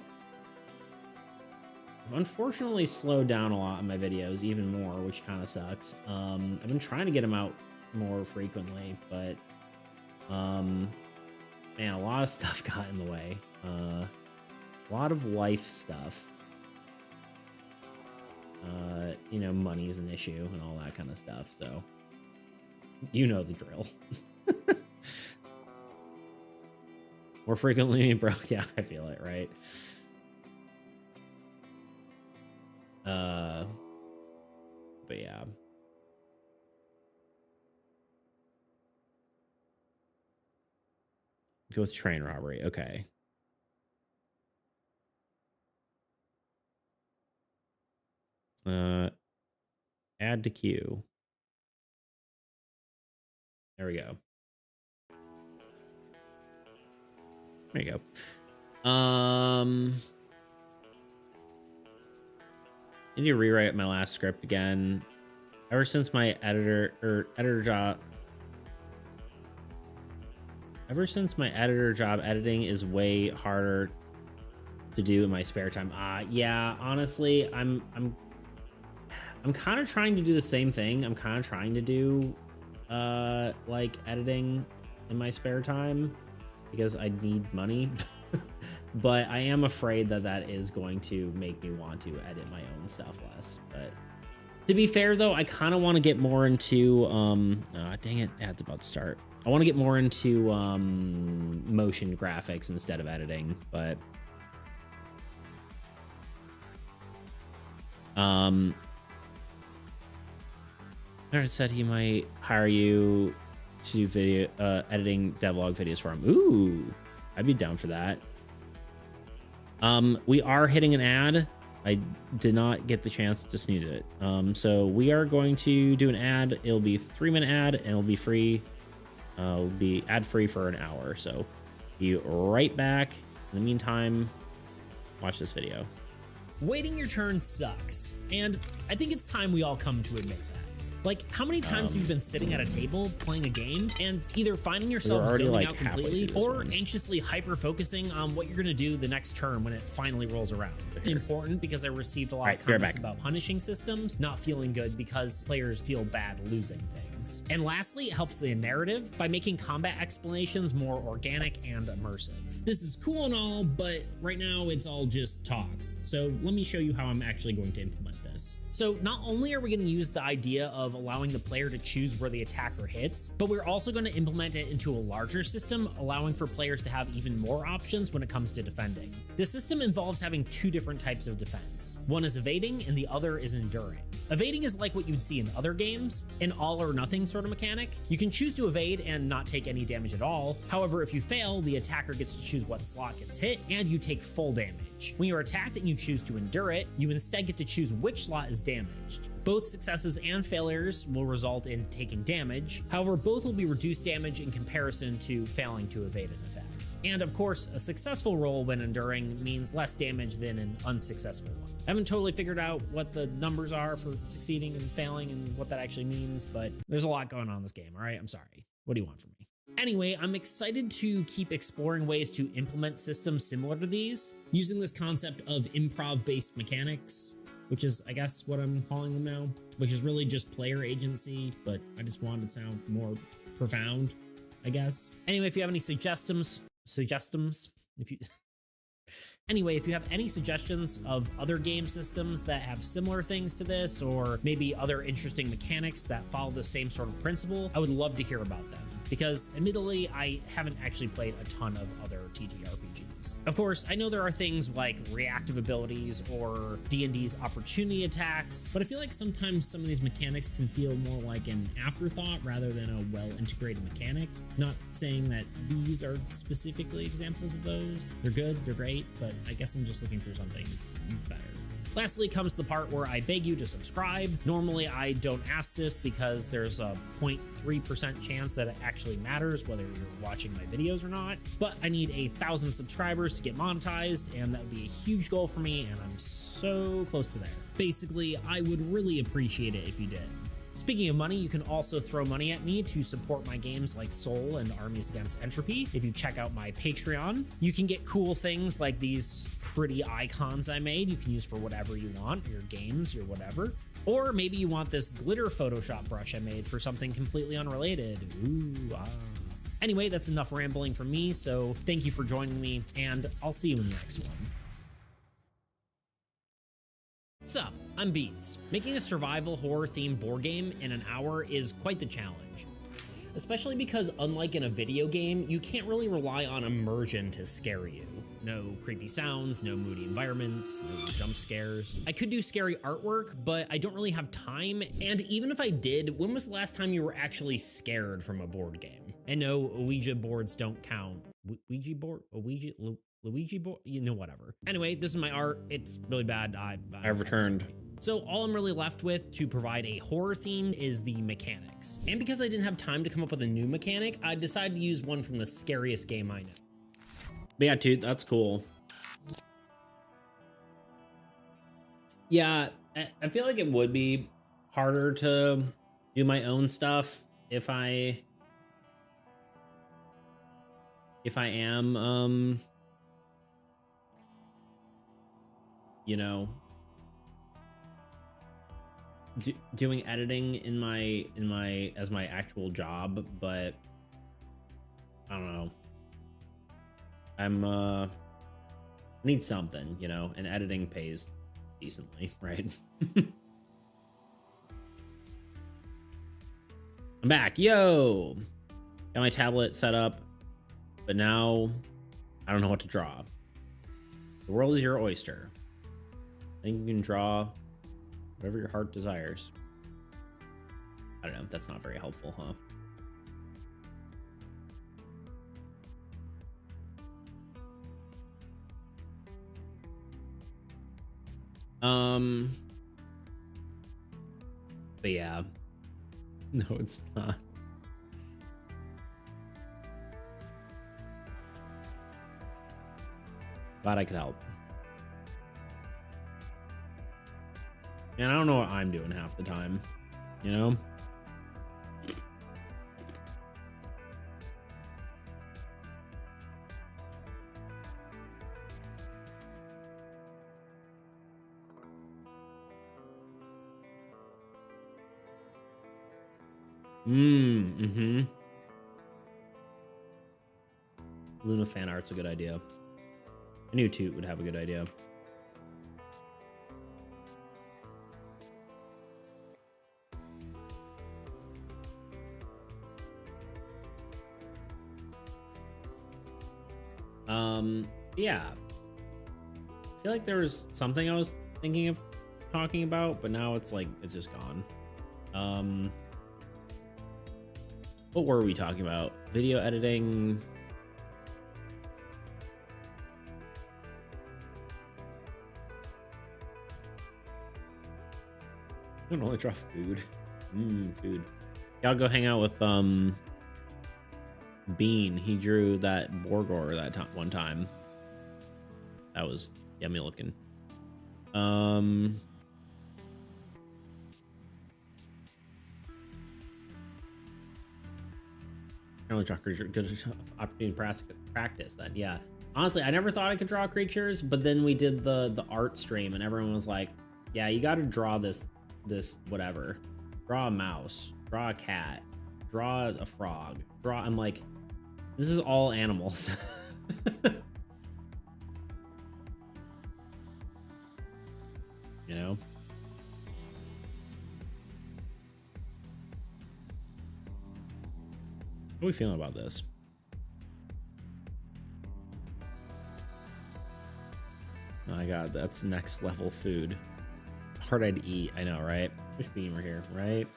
A: unfortunately slowed down a lot in my videos, even more, which kind of sucks. I've been trying to get them out more frequently, but man, a lot of stuff got in the way. A lot of life stuff. You know, money's an issue and all that kind of stuff, so you know the drill. More frequently, bro. Yeah, I feel it, right? But yeah. Go with Train Robbery. Okay. Add to queue. There we go. There you go. I need to rewrite my last script again. Ever since my editor job, editing is way harder to do in my spare time. Yeah, honestly, I'm kind of trying to do the same thing. I'm kind of trying to do like editing in my spare time because I need money. But I am afraid that is going to make me want to edit my own stuff less. But to be fair though, I kind of want to get more into dang it, ad's about to start. I want to get more into motion graphics instead of editing, but Aaron said he might hire you to do video editing devlog videos for him. Ooh, I'd be down for that. We are hitting an ad. I did not get the chance to snooze it. So we are going to do an ad. It'll be a 3-minute ad and it'll be free. It'll be ad free for an hour. So be right back. In the meantime, watch this video.
B: Waiting your turn sucks, and I think it's time we all come to admit that. Like, how many times have you been sitting at a table playing a game and either finding yourself
A: already,
B: zoning
A: like,
B: out
A: halfway
B: completely
A: through this
B: or
A: one.
B: anxiously hyper-focusing on what you're gonna do the next turn when it finally rolls around? It's important because I received a lot of
A: Alright, be right
B: comments
A: back.
B: about punishing systems not feeling good because players feel bad losing things. And lastly, it helps the narrative by making combat explanations more organic and immersive. This is cool and all, but right now it's all just talk. So let me show you how I'm actually going to implement this. So not only are we going to use the idea of allowing the player to choose where the attacker hits, but we're also going to implement it into a larger system, allowing for players to have even more options when it comes to defending. The system involves having two different types of defense. One is evading and the other is enduring. Evading is like what you'd see in other games, an all or nothing sort of mechanic. You can choose to evade and not take any damage at all. However, if you fail, the attacker gets to choose what slot gets hit and you take full damage. When you're attacked and you choose to endure it, you instead get to choose which slot is damaged. Both successes and failures will result in taking damage. However, both will be reduced damage in comparison to failing to evade an attack. And of course, a successful roll when enduring means less damage than an unsuccessful one. I haven't totally figured out what the numbers are for succeeding and failing and what that actually means, but there's a lot going on in this game, all right? I'm sorry. What do you want from me? Anyway, I'm excited to keep exploring ways to implement systems similar to these, using this concept of improv-based mechanics, which is, I guess, what I'm calling them now, which is really just player agency, but I just wanted to sound more profound, I guess. Anyway, if you have any suggestions, if you Anyway, if you have any suggestions of other game systems that have similar things to this, or maybe other interesting mechanics that follow the same sort of principle, I would love to hear about them. Because admittedly, I haven't actually played a ton of other TTRPGs. Of course, I know there are things like reactive abilities or D&D's opportunity attacks, but I feel like sometimes some of these mechanics can feel more like an afterthought rather than a well-integrated mechanic. Not saying that these are specifically examples of those. They're good, they're great, but I guess I'm just looking for something better. Lastly comes the part where I beg you to subscribe. Normally, I don't ask this because there's a 0.3% chance that it actually matters whether you're watching my videos or not, but I need 1,000 subscribers to get monetized, and that would be a huge goal for me, and I'm so close to there. Basically, I would really appreciate it if you did. Speaking of money, you can also throw money at me to support my games like Soul and Armies Against Entropy. If you check out my Patreon, you can get cool things like these pretty icons I made you can use for whatever you want, your games, your whatever. Or maybe you want this glitter Photoshop brush I made for something completely unrelated. Ooh, ah. Anyway, that's enough rambling from me, so thank you for joining me, and I'll see you in the next one. What's up? I'm Beats. Making a survival horror themed board game in an hour is quite the challenge. Especially because unlike in a video game, you can't really rely on immersion to scare you. No creepy sounds, no moody environments, no jump scares. I could do scary artwork, but I don't really have time, and even if I did, when was the last time you were actually scared from a board game? And no, Ouija boards don't count. Ouija board? Luigi board? You know, whatever. Anyway, this is my art. It's really bad.
A: I've returned.
B: So all I'm really left with to provide a horror theme is the mechanics. And because I didn't have time to come up with a new mechanic, I decided to use one from the scariest game I know.
A: But yeah, dude, that's cool. Yeah, I feel like it would be harder to do my own stuff if I am you know, doing editing in my as my actual job, but I don't know. I need something, you know, and editing pays decently, right? I'm back. Yo, got my tablet set up, but now I don't know what to draw. The world is your oyster. I think you can draw whatever your heart desires. I don't know. That's not very helpful, huh? But yeah. No, it's not. Glad I could help. And I don't know what I'm doing half the time, you know? Mm-hmm. Luna fan art's a good idea. I knew Toot would have a good idea. Yeah. I feel like there was something I was thinking of talking about, but now it's like it's just gone. What were we talking about? Video editing. I don't know, I draw food. Food. Y'all go hang out with Bean. He drew that Borgor that one time. That was yummy looking. Good opportunity to practice then. Yeah. Honestly, I never thought I could draw creatures, but then we did the art stream and everyone was like, yeah, you got to draw this whatever. Draw a mouse, draw a cat, draw a frog, I'm like, this is all animals. You know? How are we feeling about this? Oh my god, that's next level food. Hard I'd eat, I know, right? Wish Bean were here, right?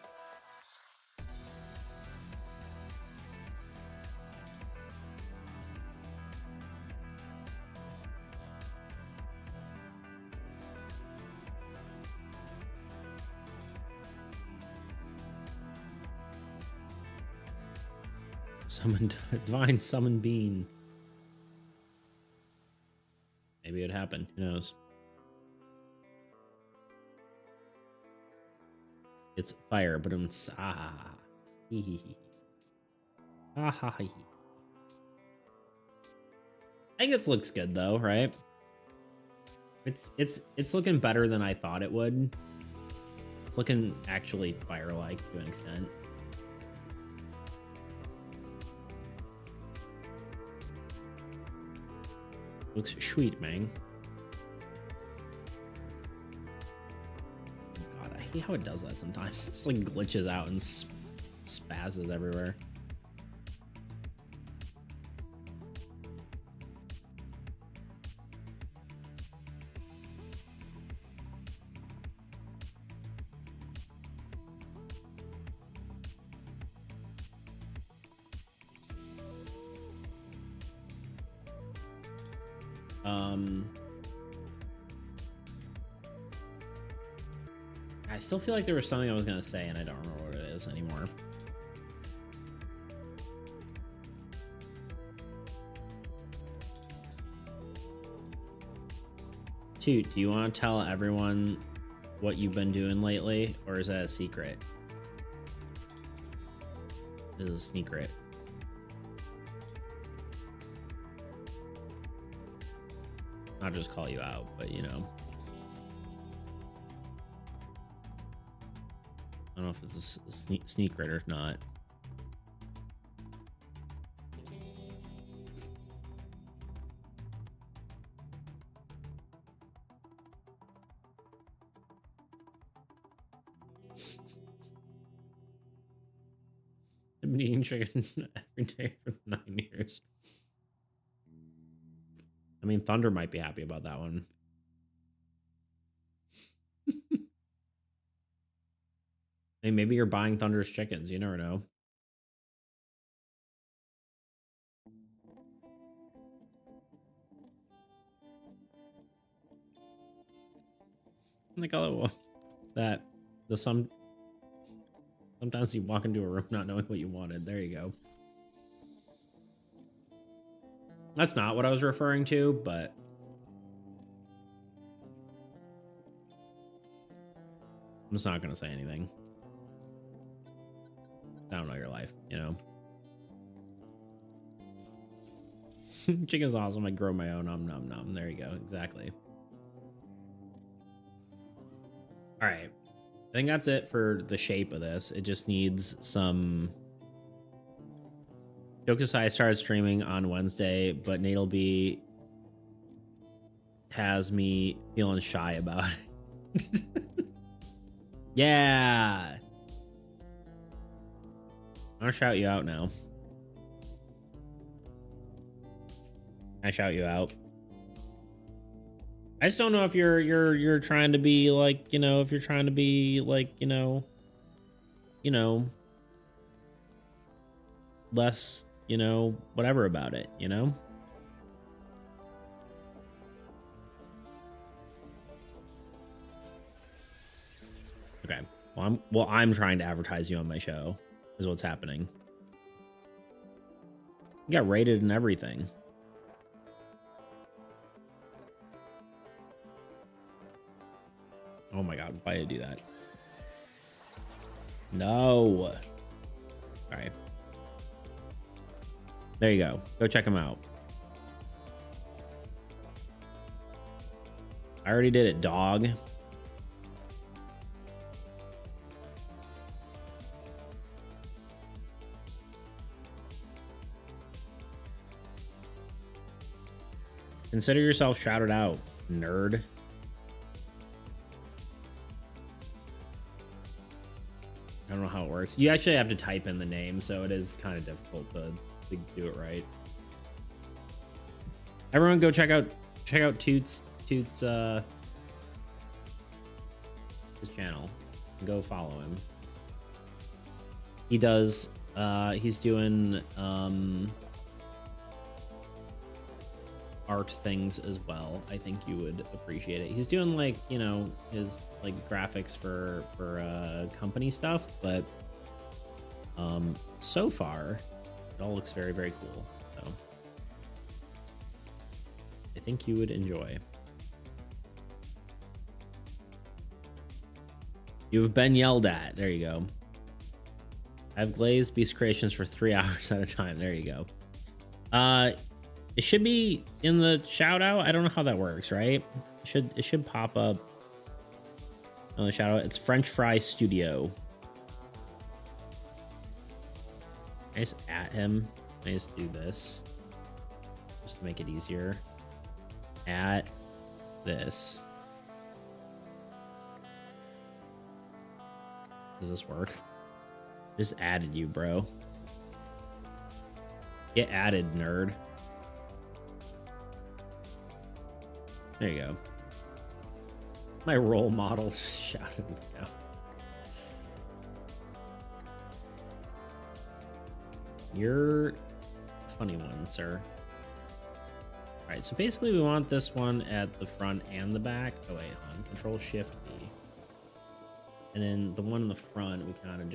A: Summon divine summon Bean. Maybe it'd happen. Who knows? It's fire, but it's hee hee hee. Ha ha hee. I think it looks good though, right? It's looking better than I thought it would. It's looking actually fire-like to an extent. Looks sweet, man. God, I hate how it does that sometimes. It just like glitches out and spazzes everywhere. I still feel like there was something I was gonna say and I don't remember what it is anymore. Toot, do you want to tell everyone what you've been doing lately, or is that a secret? It is a secret. I'll just call you out, but you know. I don't know if it's a secret or not. I've been eating chicken every day for 9 years. I mean, Thunder might be happy about that one. Hey, maybe you're buying Thunder's chickens. You never know. Like, oh, that sometimes you walk into a room not knowing what you wanted. There you go. That's not what I was referring to, but I'm just not gonna say anything. I don't know your life, you know. Chicken's awesome. I grow my own. Nom. There you go. Exactly. All right. I think that's it for the shape of this. It just needs some. Yokusai started streaming on Wednesday, but Natalby has me feeling shy about it. Yeah. I'm gonna shout you out now. I shout you out. I just don't know if you're trying to be like, you know, if you're trying to be like, you know, less, you know, whatever about it, you know? Okay. Well, I'm trying to advertise you on my show is what's happening. You got rated and everything. Oh my god, why did I do that? No. All right. There you go. Go check them out. I already did it, dog. Consider yourself shouted out, nerd. I don't know how it works. You actually have to type in the name, so it is kind of difficult to do it right. Everyone go check out Toots his channel. Go follow him. He does he's doing art things as well. I think you would appreciate it. He's doing like, you know, his like graphics for company stuff, but so far it all looks very, very cool. So I think you would enjoy. You've been yelled at. There you go. I've glazed Beast Creations for 3 hours at a time. There you go. It should be in the shout out. I don't know how that works, right? It should pop up on the shout out. It's French Fry Studio. I just at him. I just do this just to make it easier. At this. Does this work? Just added you, bro. Get added, nerd. There you go. My role model shouted me out. You're a funny one, sir. All right, so basically we want this one at the front and the back. Oh wait, on Control Shift B. And then the one in the front, we kind of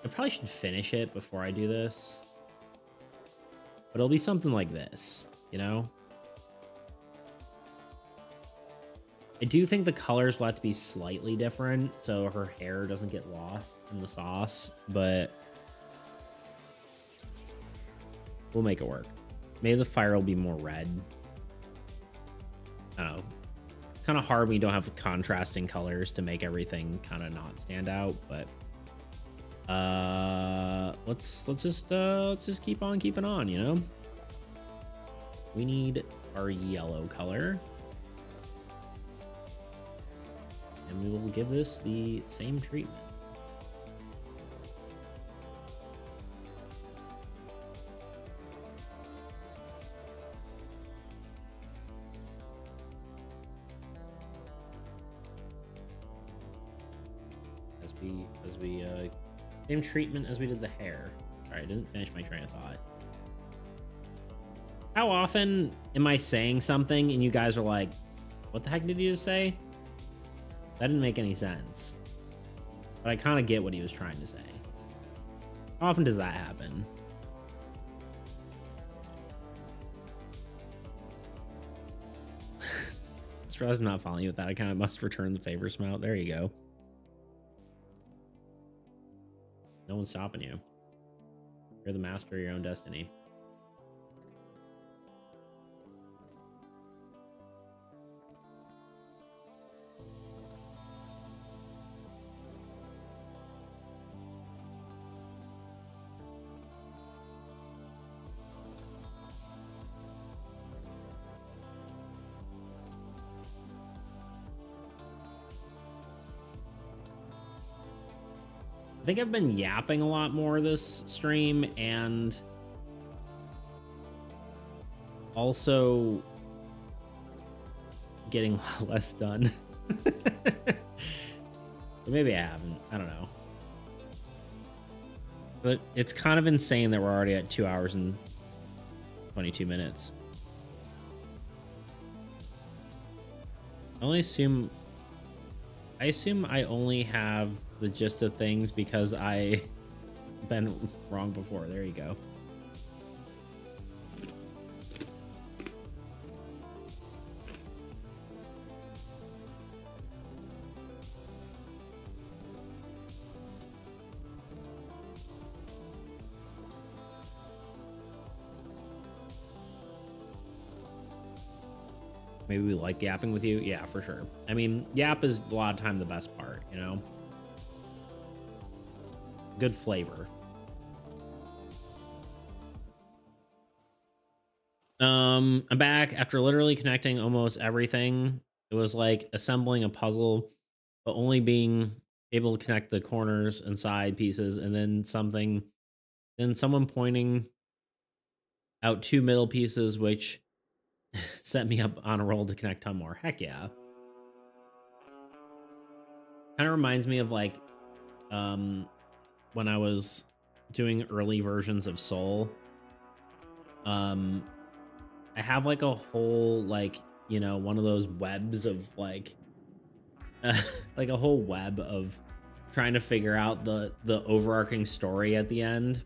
A: I probably should finish it before I do this. But it'll be something like this, you know? I do think the colors will have to be slightly different so her hair doesn't get lost in the sauce, but we'll make it work. Maybe the fire will be more red. I don't know. It's kind of hard when you don't have contrasting colors to make everything kind of not stand out, but let's just keep on keeping on, you know? We need our yellow color. And we will give this the same treatment. As we same treatment as we did the hair. All right, I didn't finish my train of thought. How often am I saying something and you guys are like, what the heck did you just say? That didn't make any sense. But I kind of get what he was trying to say. How often does that happen? master is not following you with that account. I must return the favor Smout. There you go. No one's stopping you. You're the master of your own destiny. I think I've been yapping a lot more this stream and also getting a lot less done. Maybe I haven't. I don't know. But it's kind of insane that we're already at 2 hours and 22 minutes. I assume I only have the gist of things because I've been wrong before. There you go. Maybe we like yapping with you. Yeah, for sure. I mean, yap is a lot of time the best part, you know? Good flavor. I'm back after literally connecting almost everything. It was like assembling a puzzle, but only being able to connect the corners and side pieces, and then someone pointing out 2 middle pieces, which set me up on a roll to connect 10 more. Heck yeah. Kind of reminds me of like when I was doing early versions of Soul. I have like a whole, like, you know, one of those webs of like like a whole web of trying to figure out the overarching story at the end.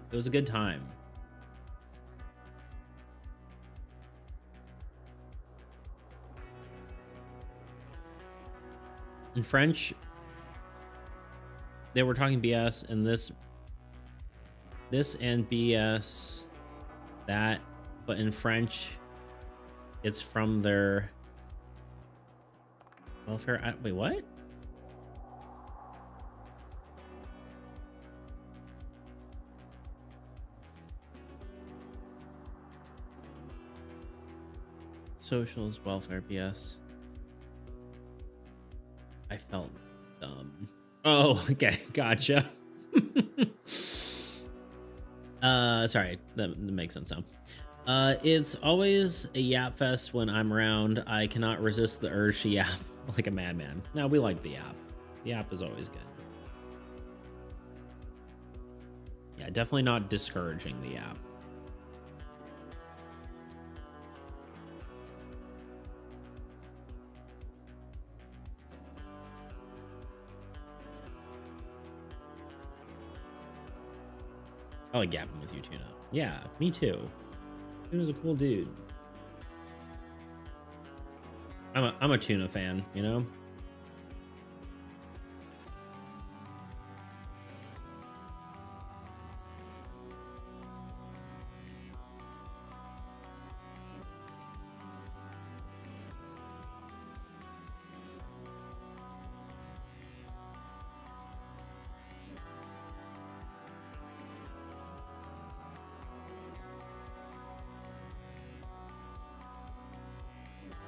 A: It was a good time. In French, they were talking BS, and this and BS that, but in French, it's from their welfare. Wait, what? Socials, welfare, BS. I felt dumb. Oh, okay, gotcha. Sorry, that makes sense now. It's always a yap fest when I'm around. I cannot resist the urge to yap like a madman. Now, we like the yap. The yap is always good. Yeah, definitely not discouraging the yap. I like yapping with you, Tuna. Yeah, me too. Tuna's a cool dude. I'm a Tuna fan, you know?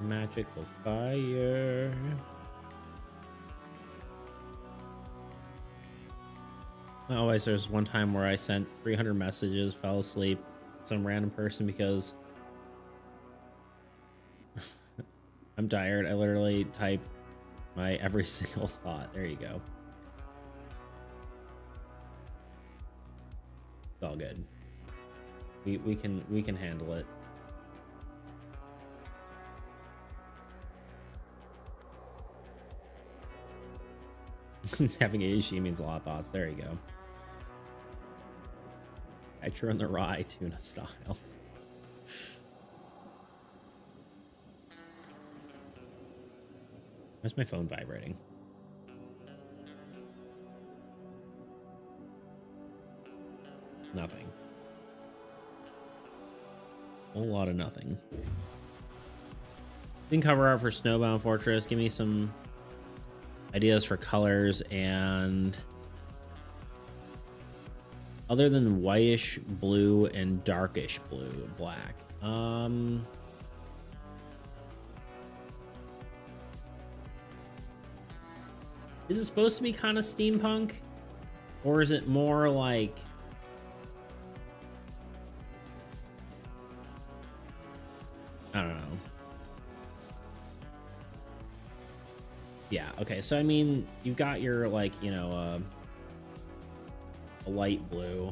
A: Magical fire. Always, there's one time where I sent 300 messages, fell asleep, some random person because I'm tired. I literally type my every single thought. There you go. It's all good. We can handle it. Having ADHD means a lot of thoughts. There you go. I turn the rye tuna style. Why's my phone vibrating? Nothing. A whole lot of nothing. Then cover art for Snowbound Fortress. Give me some ideas for colors and other than whitish blue and darkish blue, black. Is it supposed to be kind of steampunk? Or is it more like... I don't know. Yeah, okay. So, I mean, you've got your, like, you know, a light blue.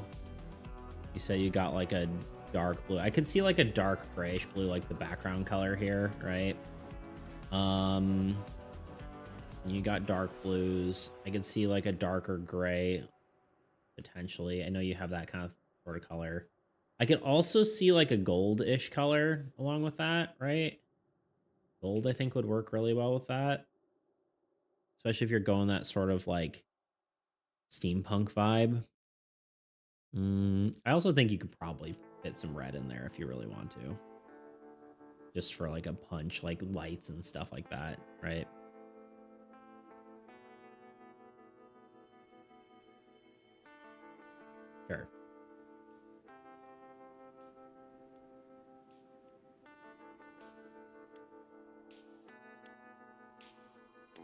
A: You said you got, like, a dark blue. I could see, like, a dark grayish blue, like the background color here, right? You got dark blues. I could see, like, a darker gray, potentially. I know you have that kind of sort of color. I could also see, like, a gold-ish color along with that, right? Gold, I think, would work really well with that. Especially if you're going that sort of, like, steampunk vibe. I also think you could probably fit some red in there if you really want to. Just for, like, a punch, like, lights and stuff like that, right? Sure.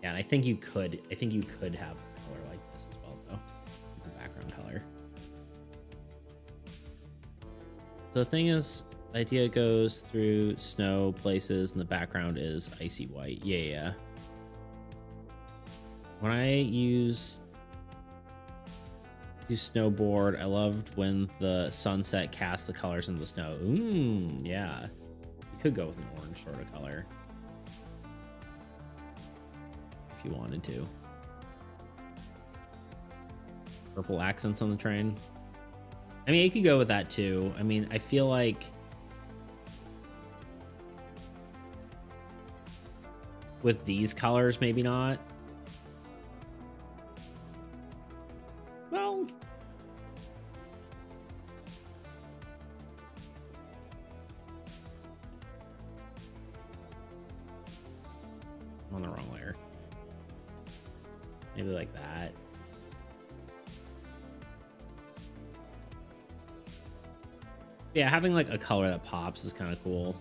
A: Yeah, and I think you could have a color like this as well, though. The background color. So the thing is, the idea goes through snow places, and the background is icy white. Yeah. When I use snowboard, I loved when the sunset cast the colors in the snow. Yeah. You could go with an orange sort of color. If you wanted to. Purple accents on the train. I mean, you could go with that too. I mean, I feel like with these colors, maybe not. Well, I'm on the wrong layer. Maybe like that. Yeah, having like a color that pops is kind of cool.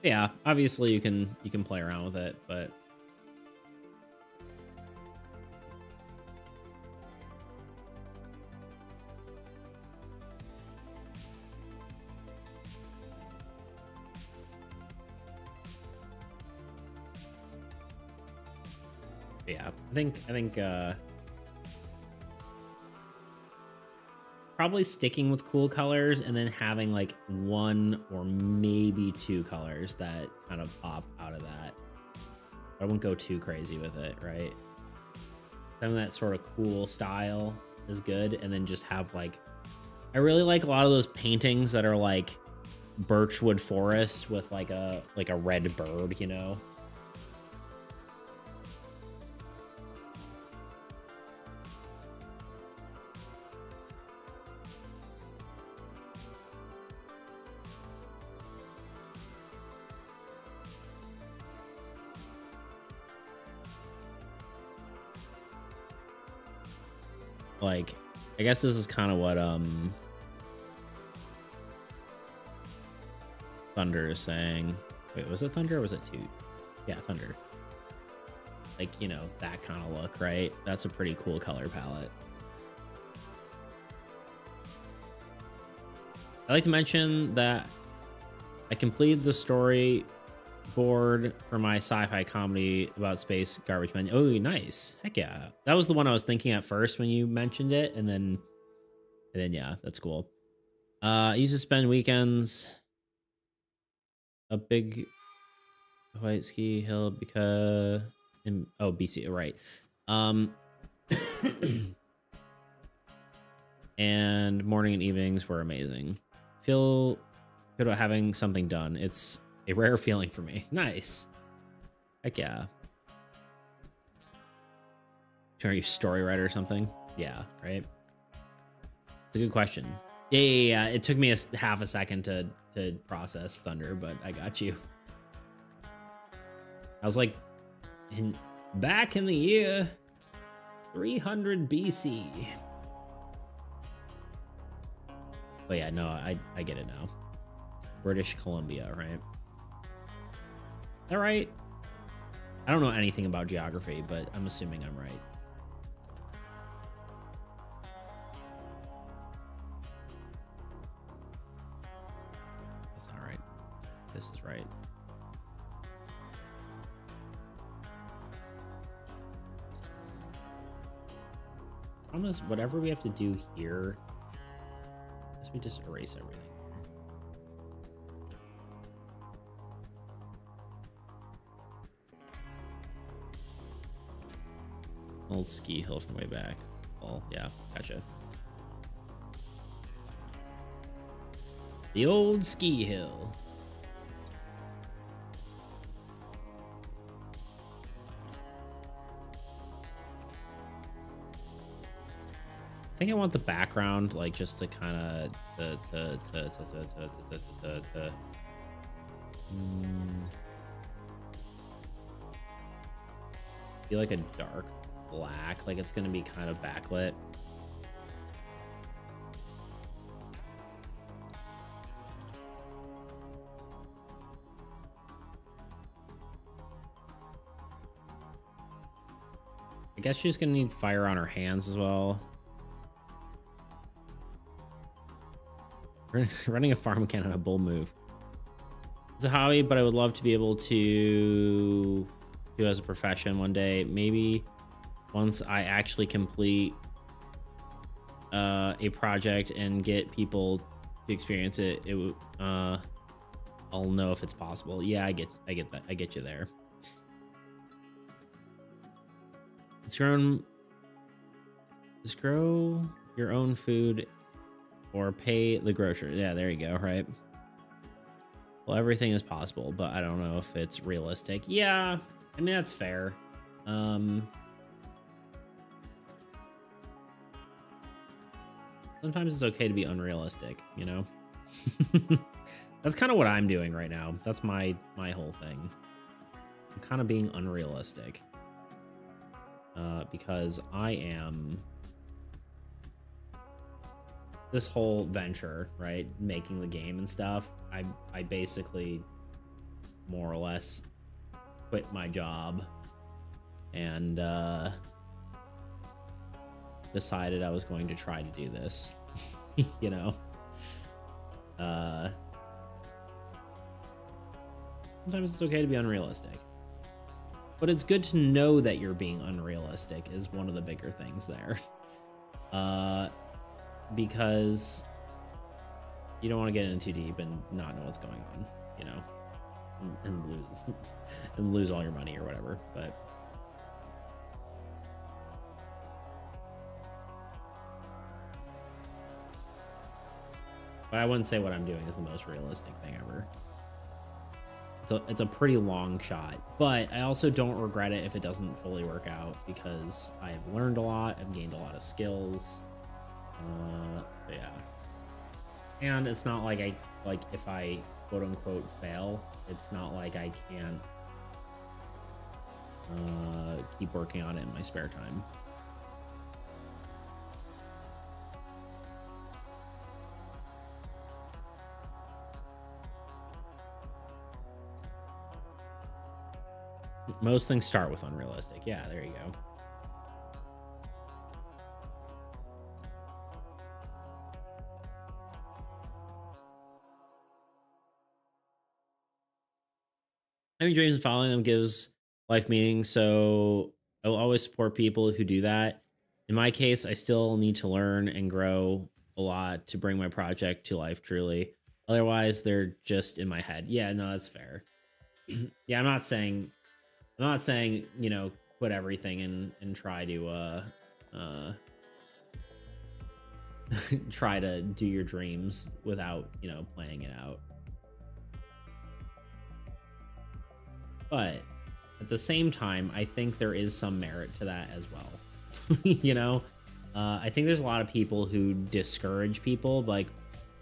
A: Yeah, obviously you can play around with it, but yeah, I think probably sticking with cool colors and then having like one or maybe two colors that kind of pop out of that. I wouldn't go too crazy with it, right? Having that sort of cool style is good, and then just have like, I really like a lot of those paintings that are like birchwood forest with like a red bird, you know? Like, I guess this is kind of what Thunder is saying. Wait, was it Thunder or was it Toot? Yeah, Thunder. Like, you know, that kind of look, right? That's a pretty cool color palette. I'd like to mention that I completed the story board for my sci-fi comedy about space garbage men. Oh, nice. Heck yeah. That was the one I was thinking at first when you mentioned it, and then yeah, that's cool. I used to spend weekends a big white ski hill because BC, right. And morning and evenings were amazing. Feel good about having something done. It's A rare feeling for me. Nice. Heck yeah. Are you story writer or something? Yeah, right. It's a good question. Yeah. It took me half a second to process Thunder, but I got you. I was like, back in the year 300 BC. But yeah, no, I get it now. British Columbia, right? All right. I don't know anything about geography, but I'm assuming I'm right. That's not right. This is right. Promise whatever we have to do here. Let me just erase everything. Old ski hill from way back. Oh, yeah, gotcha. The old ski hill. I think I want the background, like, just to kind of be like a dark black, like it's gonna be kind of backlit. I guess she's gonna need fire on her hands as well. Running a farm can on a bull move. It's a hobby, but I would love to be able to do as a profession one day. Maybe once I actually complete a project and get people to experience it, I'll know if it's possible. Yeah, I get that. I get you there. Let's grow your own food or pay the grocer. Yeah, there you go, right? Well, everything is possible, but I don't know if it's realistic. Yeah, I mean, that's fair. Sometimes it's okay to be unrealistic, you know? That's kind of what I'm doing right now. That's my whole thing. I'm kind of being unrealistic. Because I am... This whole venture, right? Making the game and stuff. I basically more or less quit my job and decided I was going to try to do this. You know? Sometimes it's okay to be unrealistic. But it's good to know that you're being unrealistic is one of the bigger things there. Because you don't want to get in too deep and not know what's going on, you know, and lose all your money or whatever. But I wouldn't say what I'm doing is the most realistic thing ever. It's a pretty long shot, but I also don't regret it if it doesn't fully work out because I have learned a lot. I've gained a lot of skills. Yeah. And it's not like if I quote unquote fail, it's not like I can't keep working on it in my spare time. Most things start with unrealistic. Yeah, there you go. Having dreams and following them gives life meaning, so I will always support people who do that. In my case, I still need to learn and grow a lot to bring my project to life truly. Otherwise, they're just in my head. Yeah, no, that's fair. Yeah, I'm not saying, you know, quit everything and try to try to do your dreams without, you know, playing it out. But at the same time, I think there is some merit to that as well. You know, I think there's a lot of people who discourage people like,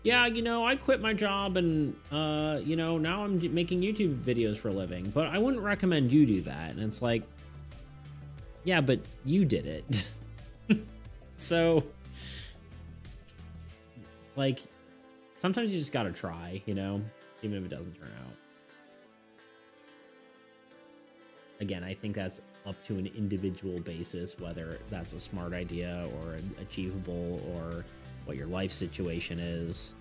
A: yeah, you know, I quit my job and, you know, now I'm making YouTube videos for a living, but I wouldn't recommend you do that. And it's like, yeah, but you did it. So, like, sometimes you just gotta try, you know, even if it doesn't turn out. Again, I think that's up to an individual basis, whether that's a smart idea or achievable or what your life situation is.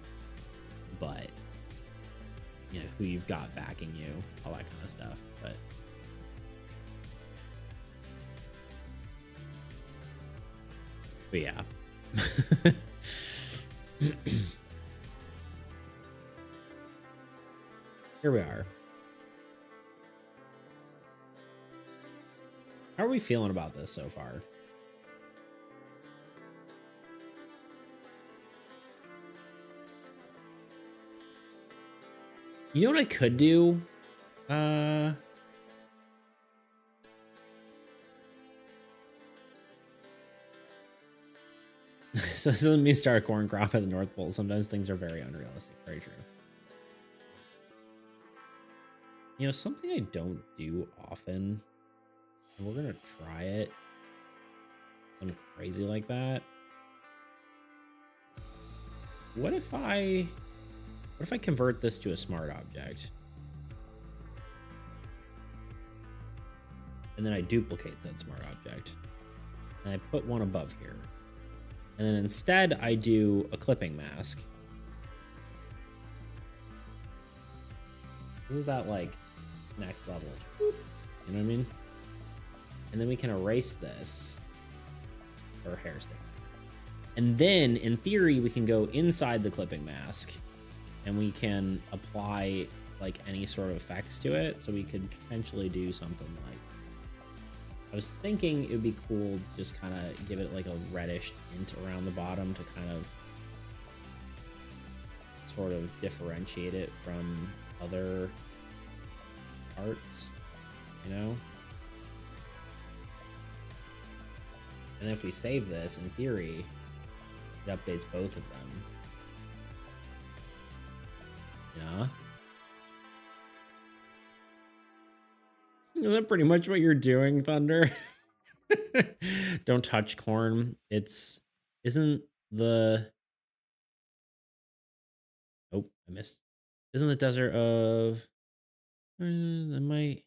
A: But, you know, who you've got backing you, all that kind of stuff. But yeah. Here we are. How are we feeling about this so far? You know what I could do? So this doesn't mean start a corn crop at the North Pole. Sometimes things are very unrealistic. Very true. You know, something I don't do often, and we're gonna try it. Something crazy like that. What if I convert this to a smart object? And then I duplicate that smart object. And I put one above here. And then instead I do a clipping mask. This is that like next level. You know what I mean? And then we can erase this or hair stick. And then in theory, we can go inside the clipping mask and we can apply like any sort of effects to it. So we could potentially do something like, I was thinking it would be cool just kind of give it like a reddish tint around the bottom to kind of sort of differentiate it from other parts, you know? And if we save this, in theory, it updates both of them. Yeah. Is that pretty much what you're doing, Thunder? Don't touch corn. Isn't the... Oh, I missed. Isn't the desert of... I might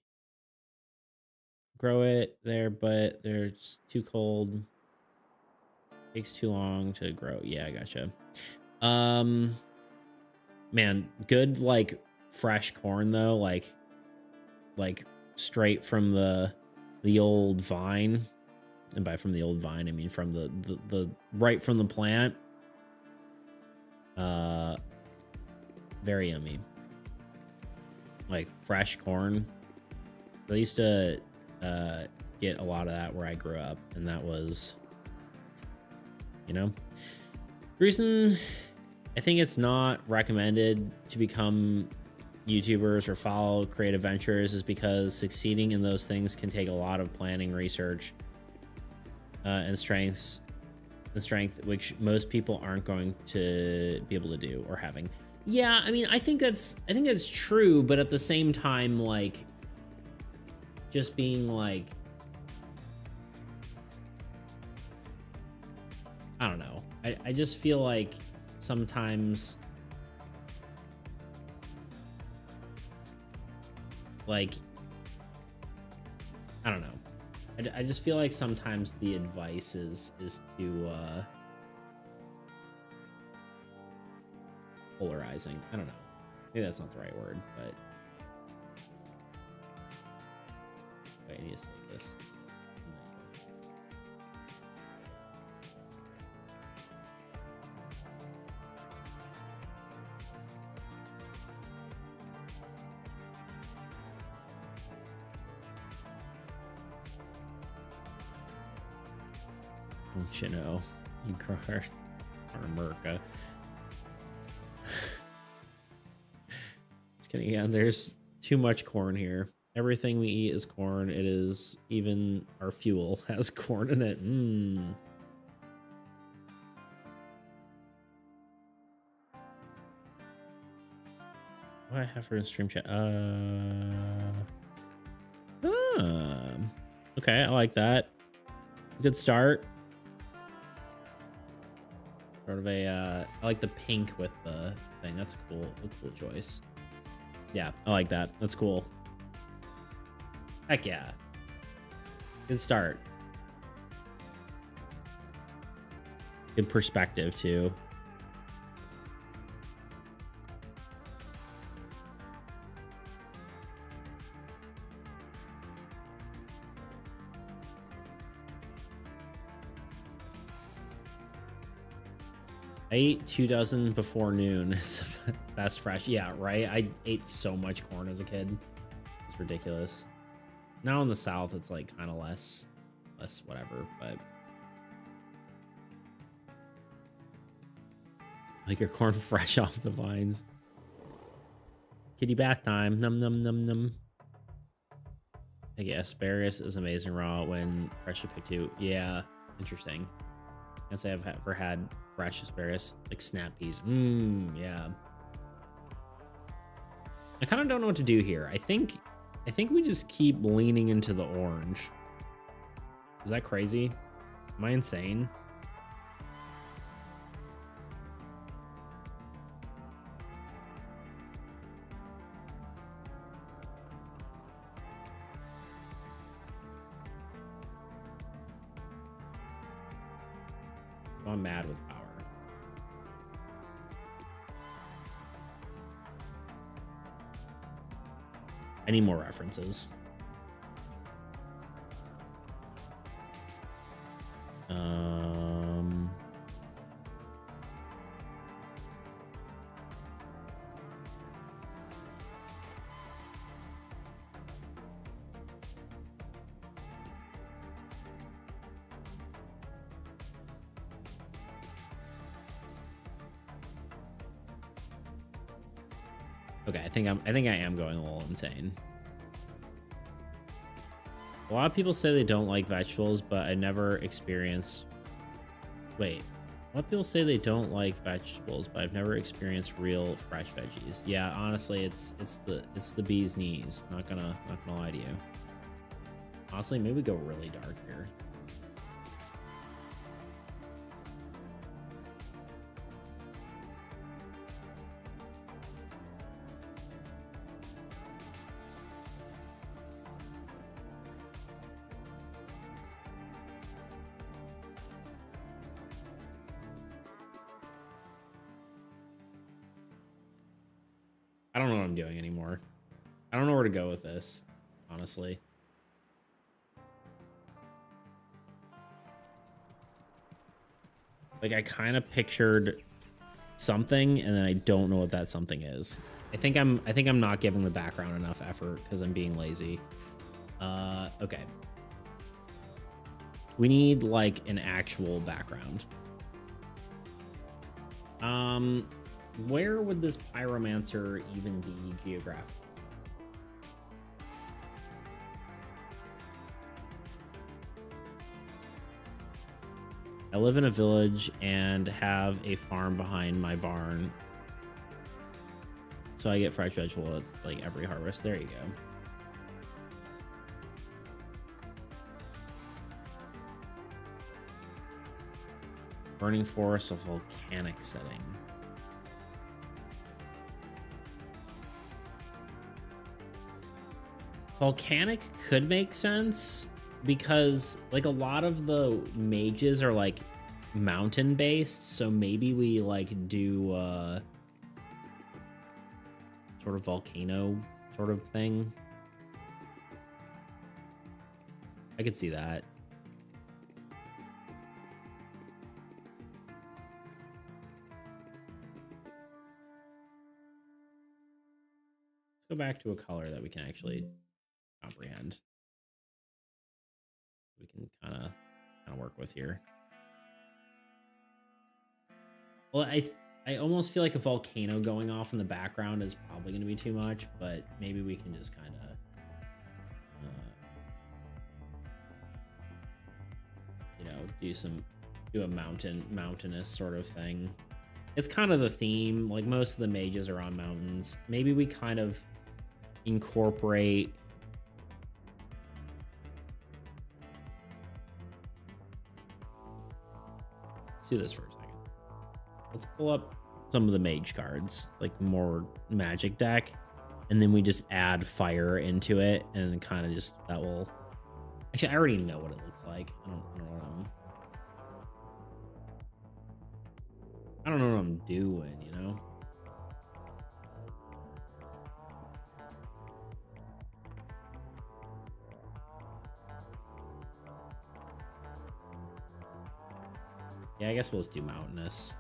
A: grow it there, but there's too cold. Takes too long to grow. Yeah, I gotcha. Man, good like fresh corn though, like straight from the old vine. And by from the old vine, I mean from the right from the plant. Very yummy. Like fresh corn. I used to get a lot of that where I grew up, and that was, you know, the reason I think it's not recommended to become YouTubers or follow creative ventures is because succeeding in those things can take a lot of planning, research, and strength, which most people aren't going to be able to do or having. Yeah, I mean, I think that's true, but at the same time, like, just being like, I don't know. I just feel like sometimes, like, I don't know. I just feel like sometimes the advice is too polarizing. I don't know. Maybe that's not the right word, but wait, I need to say this. Don't you know, you are America. Just kidding. Yeah, there's too much corn here. Everything we eat is corn. It is even our fuel has corn in it. Mmm. What do I have for in stream chat? Okay, I like that. Good start. Sort of a I like the pink with the thing. That's a cool choice. Yeah, I like that. That's cool. Heck yeah. Good start. Good perspective too. I ate 2 dozen before noon. It's best fresh. Yeah, right. I ate so much corn as a kid. It's ridiculous. Now in the South, it's like kind of less whatever, but like your corn fresh off the vines. Kitty bath time. Num num num num. I guess asparagus is amazing raw when freshly picked too. Yeah, interesting. Can't say I've ever had fresh asparagus, like snap peas. Yeah. I kind of don't know what to do here. I think we just keep leaning into the orange. Is that crazy? Am I insane? I'm mad with power. I need more references. Okay, I think I am going a little insane. A lot of people say they don't like vegetables, but I never experienced. Wait, a lot of people say they don't like vegetables, but I've never experienced real fresh veggies. Yeah, honestly, it's the bee's knees. Not gonna lie to you. Honestly, maybe we go really dark here. I don't know what I'm doing anymore. I don't know where to go with this, honestly. Like, I kind of pictured something, and then I don't know what that something is. I think I'm not giving the background enough effort because I'm being lazy. Okay. We need like an actual background. Where would this pyromancer even be geographically? I live in a village and have a farm behind my barn. So I get fresh vegetables like every harvest. There you go. Burning forest, a volcanic setting. Volcanic could make sense because like a lot of the mages are like mountain based, so maybe we like do sort of volcano sort of thing. I could see that. Let's go back to a color that we can actually comprehend. We can kind of work with here. Well, I almost feel like a volcano going off in the background is probably going to be too much, but maybe we can just kind of do a mountainous sort of thing. It's kind of the theme. Like most of the mages are on mountains. Maybe we kind of incorporate. Let's do this for a second. Let's pull up some of the mage cards, like more magic deck, and then we just add fire into it, and kind of just that will. Actually, I already know what it looks like. I don't know what I'm doing, you know? Yeah, I guess we'll just do mountainous.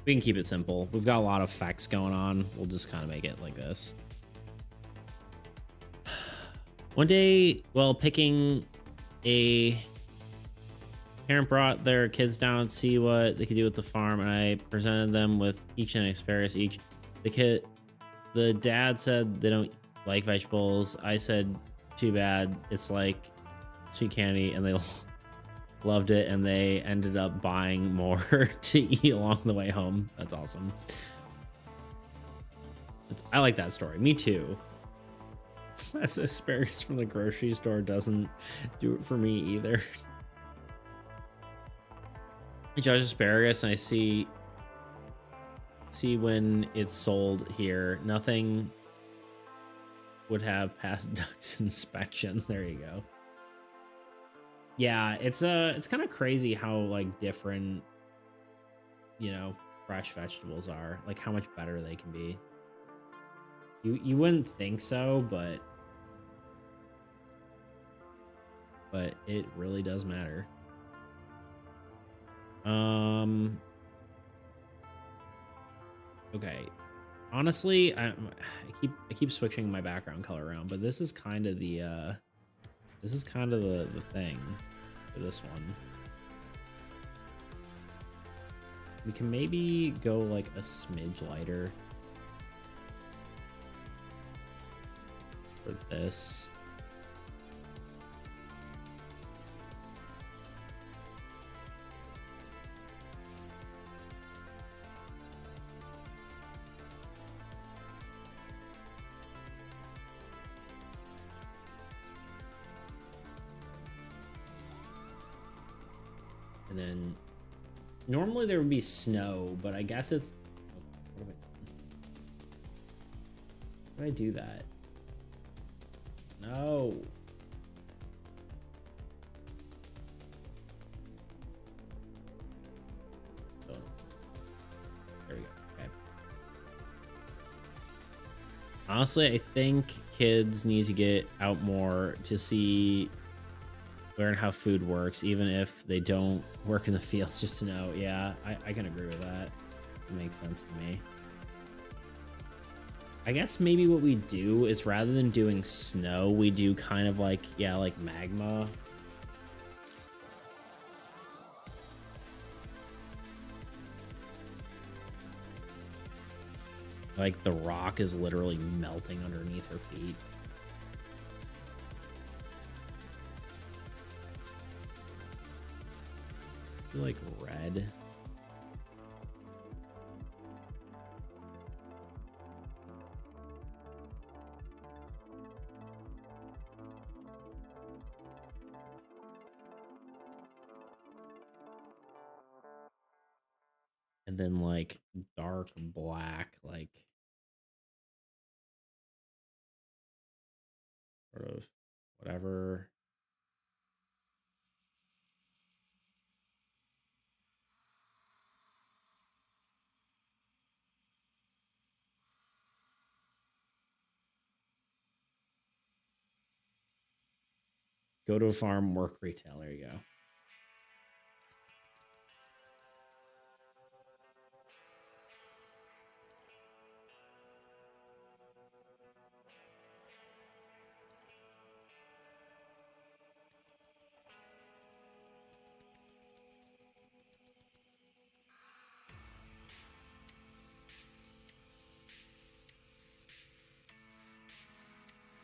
A: We can keep it simple. We've got a lot of effects going on. We'll just kind of make it like this. One day, while picking, a parent brought their kids down to see what they could do with the farm, and I presented them with each an asparagus each. The dad said they don't like vegetables. I said, too bad. It's like sweet candy, and they loved it, and they ended up buying more to eat along the way home. That's awesome. I like that story. Me too. As asparagus from the grocery store doesn't do it for me either. I judge asparagus and I see when it's sold here, nothing would have passed Duck's inspection. There you go. Yeah, it's kind of crazy how like different, you know, fresh vegetables are, like how much better they can be. You wouldn't think so, but it really does matter. Okay. Honestly, I keep switching my background color around, but this is kind of the the thing for this one. We can maybe go like a smidge lighter for this. And then normally there would be snow, but I guess it's, how did I do that? No. Oh. There we go. Okay. Honestly, I think kids need to get out more to learn how food works, even if they don't work in the fields, just to know. Yeah, I can agree with that. It makes sense to me. I guess maybe what we do is rather than doing snow, we do kind of like, yeah, like magma. Like the rock is literally melting underneath her feet. I feel like red. then like dark black, like sort of whatever. Go to a farm, work retail. There you go.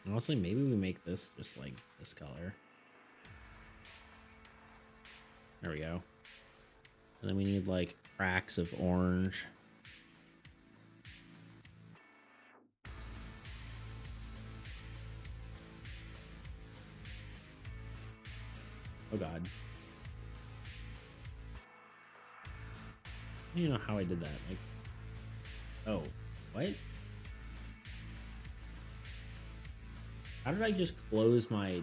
A: Honestly, maybe we make this just like this color. There we go. And then we need like cracks of orange. Oh God. I don't even know how I did that. Like, oh, what? How did I just close my...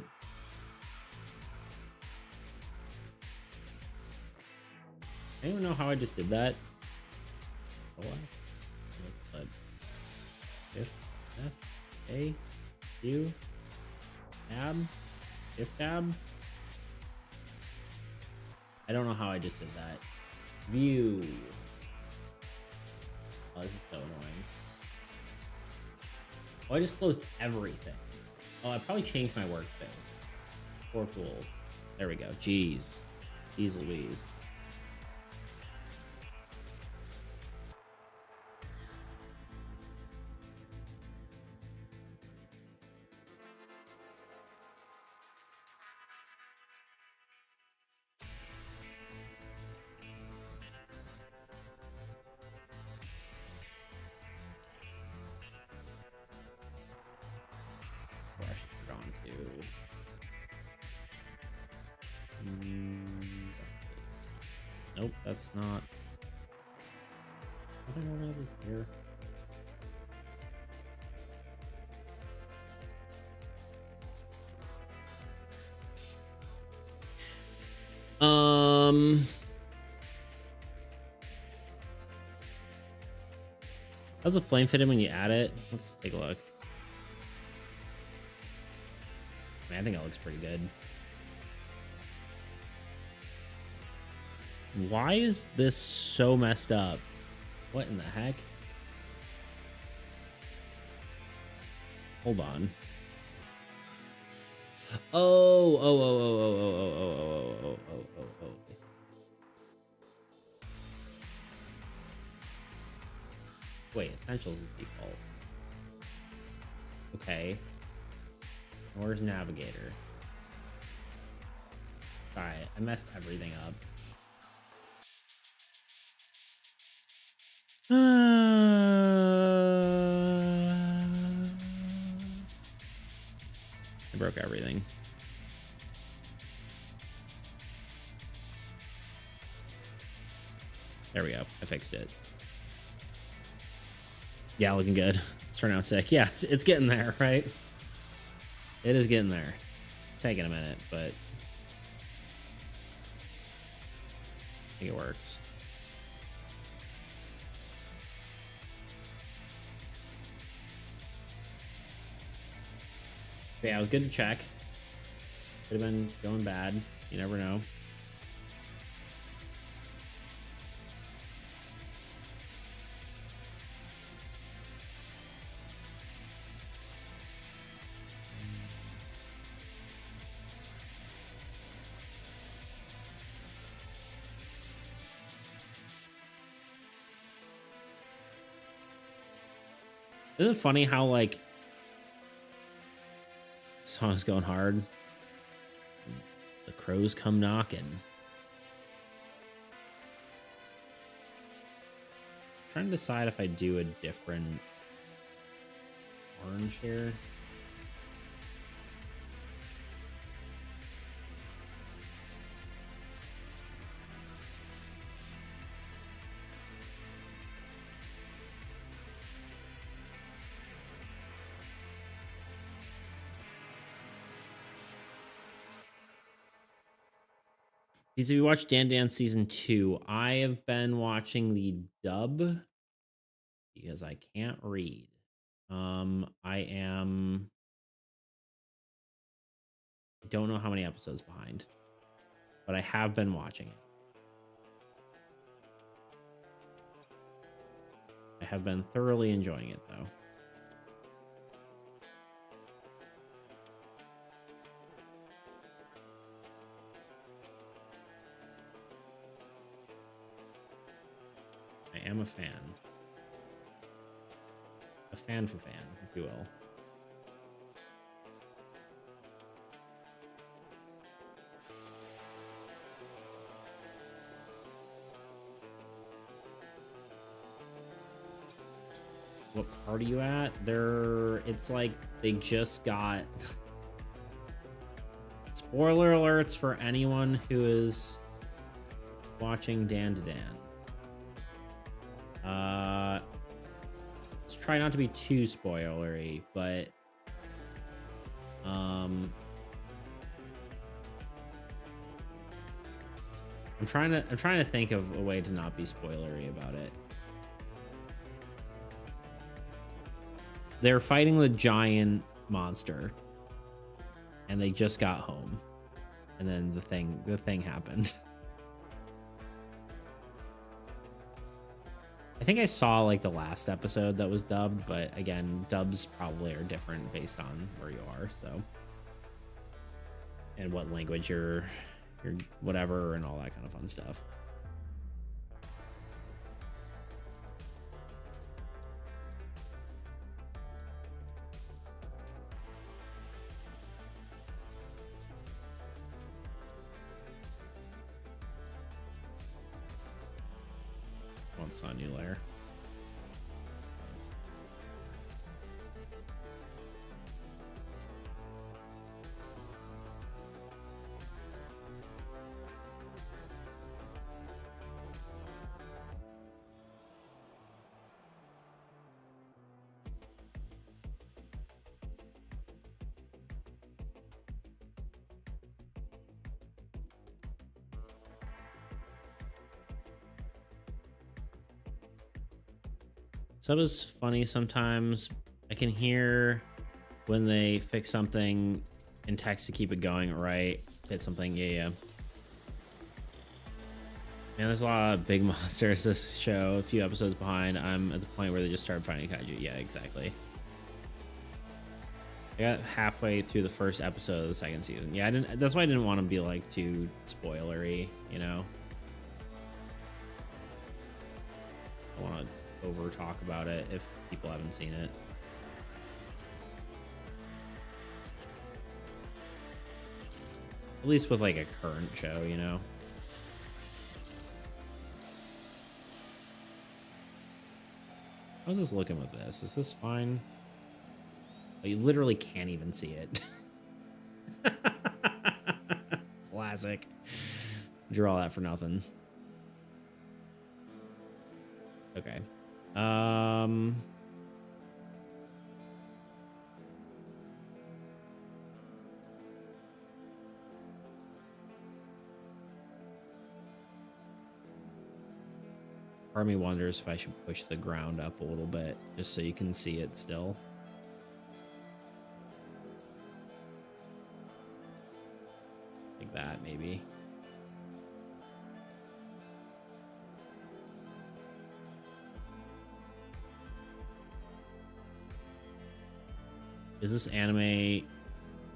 A: I don't even know how I just did that. Oh, but if S A U tab if tab. I don't know how I just did that. View. Oh, this is so annoying. Oh, I just closed everything. Oh, I probably changed my workspace. 4 tools. There we go. Jeez. Jeez Louise. Nope, that's not. I don't know this here. How's the flame fit in when you add it? Let's take a look. I mean, I think it looks pretty good. Why is this so messed up? What in the heck? Hold on. Oh. Wait, essentials is default. Okay. Where's navigator? Alright, I messed everything up. I broke everything. There we go. I fixed it. Yeah, looking good. It's turning out sick. Yeah, it's getting there, right? It is getting there. It's taking a minute, but I think it works. But yeah, it was good to check. Could have been going bad. You never know. Isn't it funny how, like, the song's going hard? The crows come knocking. I'm trying to decide if I do a different orange here. Because if you watch Dan Dance season 2, I have been watching the dub because I can't read. I don't know how many episodes behind, but I have been watching it. I have been thoroughly enjoying it though. I am a fan. A fan for fan, if you will. What part are you at? It's like they just got spoiler alerts for anyone who is watching Dan to Dan. Let's try not to be too spoilery, but I'm trying to think of a way to not be spoilery about it. They're fighting the giant monster and they just got home. And then the thing happened. I think I saw like the last episode that was dubbed, but again, dubs probably are different based on where you are, so. And what language you're whatever and all that kind of fun stuff. Once on new layer. Sub is funny sometimes. I can hear when they fix something in text to keep it going, right? Hit something, yeah. Man, there's a lot of big monsters this show. A few episodes behind. I'm at the point where they just started fighting kaiju. Yeah, exactly. I got halfway through the first episode of the second season. Yeah, that's why I didn't want to be like too spoilery, you know? I want to over talk about it if people haven't seen it. At least with like a current show, you know. How's this looking with this? Is this fine? Oh, you literally can't even see it. Classic. Draw that for nothing. Okay. Part of me wonders if I should push the ground up a little bit just so you can see it still. Like that, maybe. Is this anime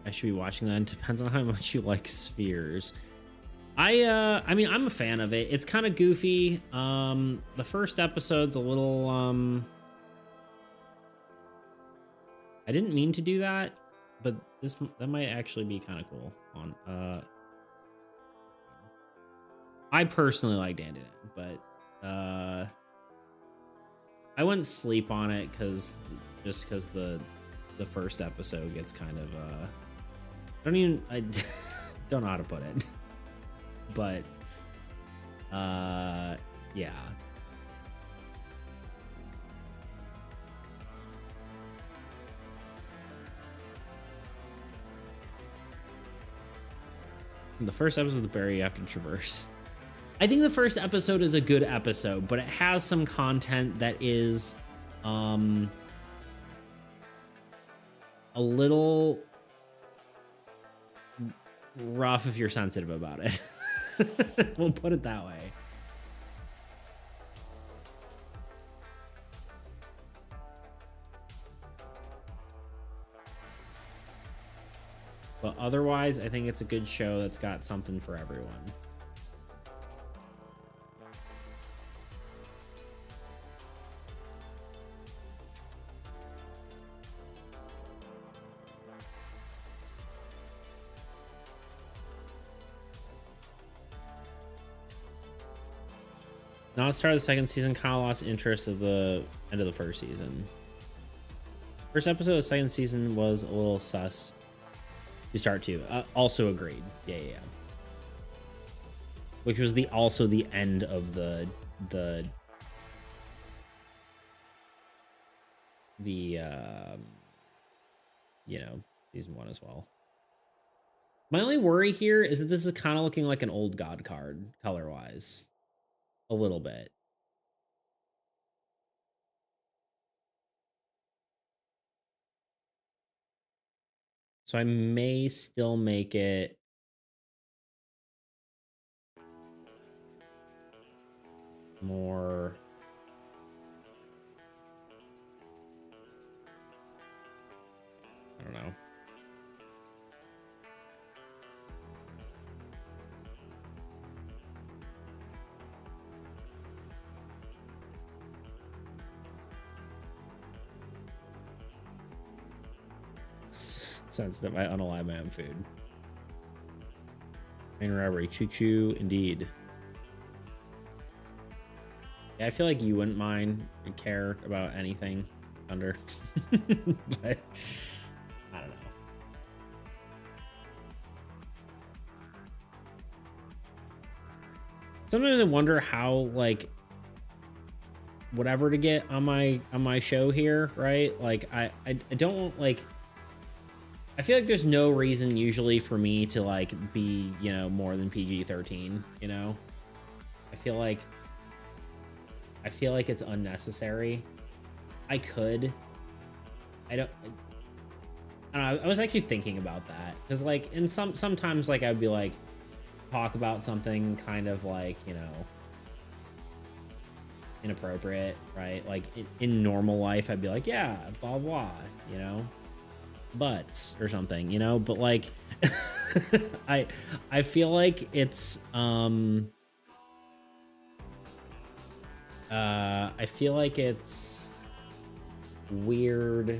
A: I should be watching? That depends on how much you like Spheres. I mean, I'm a fan of it. It's kind of goofy. The first episode's a little I didn't mean to do that, but that might actually be kind of cool. I personally like Dan Dan, but I wouldn't sleep on it because the first episode gets kind of I don't know how to put it, but yeah. The first episode of the Barry you have to traverse. I think the first episode is a good episode, but it has some content that is a little rough if you're sensitive about it. We'll put it that way. But otherwise, I think it's a good show that's got something for everyone. Not start of the second season, kind of lost interest at the end of the first season. First episode of the second season was a little sus. You start to also agreed. Yeah. Which was also the end of the season 1 as well. My only worry here is that this is kind of looking like an old God card color wise. A little bit. So I may still make it more. I don't know. Sensitive. I unalive my own food. Train robbery. Choo choo. Indeed. Yeah, I feel like you wouldn't mind or care about anything under. But I don't know. Sometimes I wonder how, like, whatever to get on my show here, right? Like I don't like. I feel like there's no reason usually for me to like be, more than PG-13, I feel like it's unnecessary. I don't know, I was actually thinking about that because like sometimes like I'd be like talk about something kind of like, inappropriate, right? Like in normal life I'd be like, yeah, blah blah, butts or something, but like I feel like it's I feel like it's weird.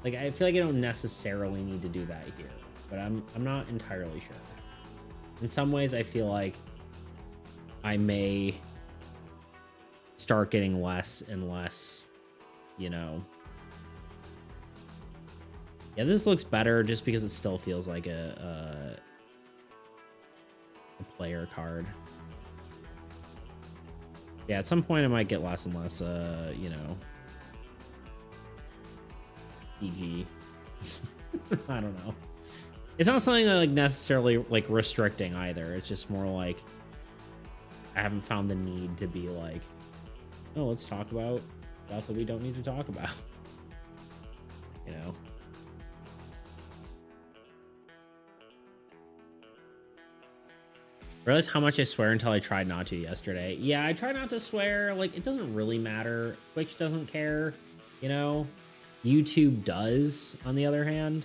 A: Like I feel like I don't necessarily need to do that here, but I'm not entirely sure. In some ways I feel like I may start getting less and less, Yeah, this looks better just because it still feels like a player card. Yeah, at some point I might get less and less, PG. I don't know. It's not something that like necessarily like restricting either. It's just more like I haven't found the need to be like, oh, let's talk about stuff that we don't need to talk about. Realize how much I swear until I tried not to yesterday. Yeah, I try not to swear. Like, it doesn't really matter. Twitch doesn't care, YouTube does, on the other hand.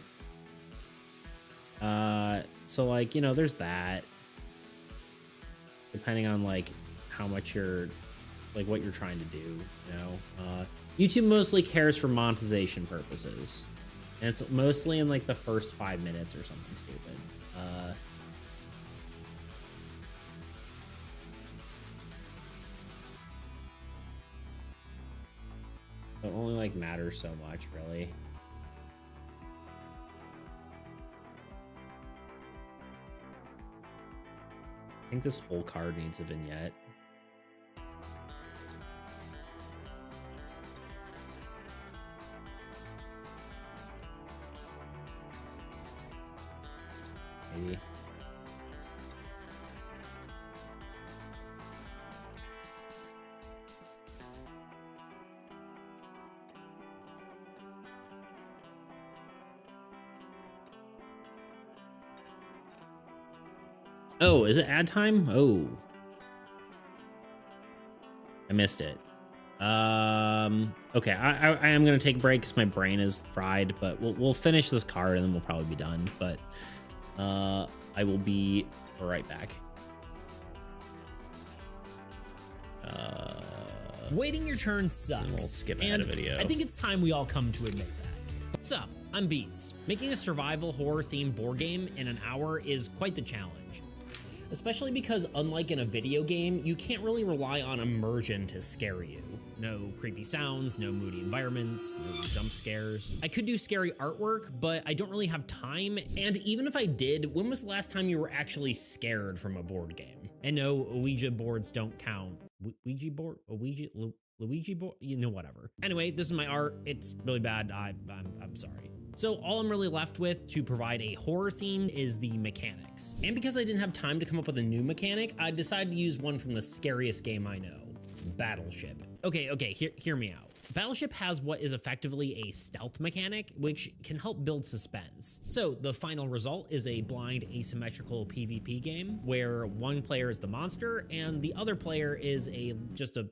A: So, like, there's that. Depending on, like, how much you're, like, what you're trying to do, YouTube mostly cares for monetization purposes. And it's mostly in, like, the first 5 minutes or something stupid. It only like matters so much, really. I think this whole card needs a vignette. maybe. Oh, is it ad time? Oh, I missed it. Okay, I am gonna take a break because my brain is fried, but we'll finish this card and then we'll probably be done. But I will be right back.
B: Waiting your turn sucks.
A: We'll skip ahead
B: and
A: a video.
B: I think it's time we all come to admit that. What's up? I'm Beats. Making a survival horror themed board game in an hour is quite the challenge. Especially because unlike in a video game, you can't really rely on immersion to scare you. No creepy sounds, no moody environments, no jump scares. I could do scary artwork, but I don't really have time, and even if I did, when was the last time you were actually scared from a board game? And no, Ouija boards don't count. Ouija board? Luigi board? You know, whatever. Anyway, this is my art. It's really bad. I'm sorry. So all I'm really left with to provide a horror theme is the mechanics. And because I didn't have time to come up with a new mechanic, I decided to use one from the scariest game I know, Battleship. Okay, hear me out. Battleship has what is effectively a stealth mechanic, which can help build suspense. So the final result is a blind asymmetrical PvP game where one player is the monster and the other player is just a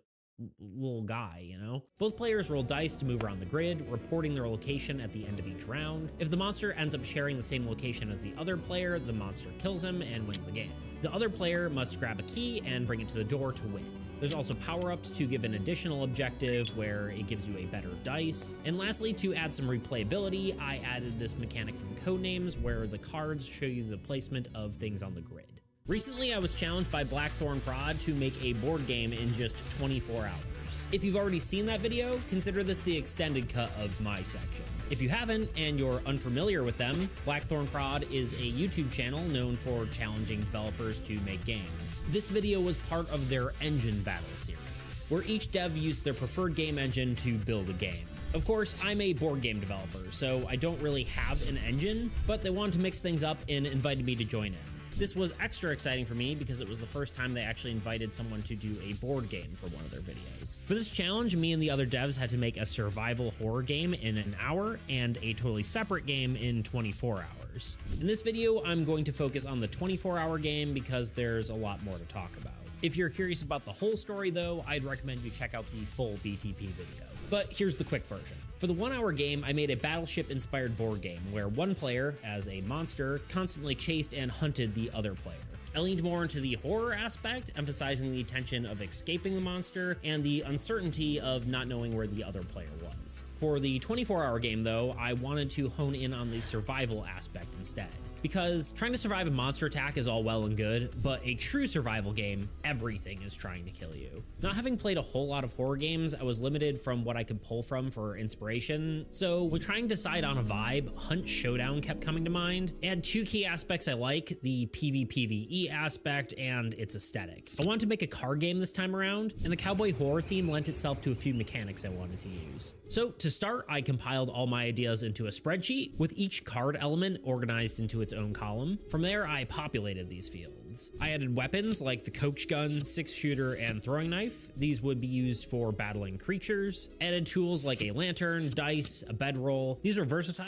B: little guy, you know? Both players roll dice to move around the grid, reporting their location at the end of each round. If the monster ends up sharing the same location as the other player, the monster kills him and wins the game. The other player must grab a key and bring it to the door to win. There's also power-ups to give an additional objective where it gives you a better dice. And lastly, to add some replayability, I added this mechanic from Codenames where the cards show you the placement of things on the grid. Recently, I was challenged by Blackthorn Prod to make a board game in just 24 hours. If you've already seen that video, consider this the extended cut of my section. If you haven't and you're unfamiliar with them, Blackthorn Prod is a YouTube channel known for challenging developers to make games. This video was part of their Engine Battle series, where each dev used their preferred game engine to build a game. Of course, I'm a board game developer, so I don't really have an engine, but they wanted to mix things up and invited me to join in. This was extra exciting for me because it was the first time they actually invited someone to do a board game for one of their videos. For this challenge, me and the other devs had to make a survival horror game in an hour and a totally separate game in 24 hours. In this video, I'm going to focus on the 24-hour game because there's a lot more to talk about. If you're curious about the whole story though, I'd recommend you check out the full BTP video. But here's the quick version. For the 1 hour game, I made a battleship-inspired board game where one player, as a monster, constantly chased and hunted the other player. I leaned more into the horror aspect, emphasizing the tension of escaping the monster and the uncertainty of not knowing where the other player was. For the 24-hour game though, I wanted to hone in on the survival aspect instead. Because trying to survive a monster attack is all well and good, but a true survival game, everything is trying to kill you. Not having played a whole lot of horror games, I was limited from what I could pull from for inspiration, so when trying to decide on a vibe, Hunt Showdown kept coming to mind. It had two key aspects I like, the PvPvE aspect and its aesthetic. I wanted to make a card game this time around, and the cowboy horror theme lent itself to a few mechanics I wanted to use. So to start, I compiled all my ideas into a spreadsheet, with each card element organized into its own column. From there, I populated these fields. I added weapons like the coach gun, 6-shooter, and throwing knife. These would be used for battling creatures. Added tools like a lantern, dice, a bedroll. These are versatile.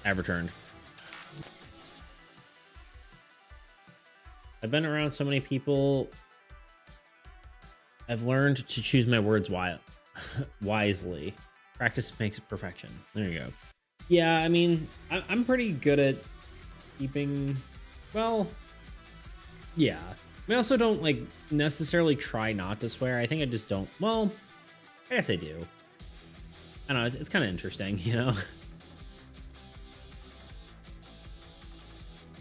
A: I've returned. I've been around so many people. I've learned to choose my words wisely. Practice makes perfection. There you go. Yeah, I mean, I'm pretty good at keeping, well, yeah. I also don't like necessarily try not to swear. I think I just don't. Well, I guess I do. I don't know. It's kind of interesting, you know?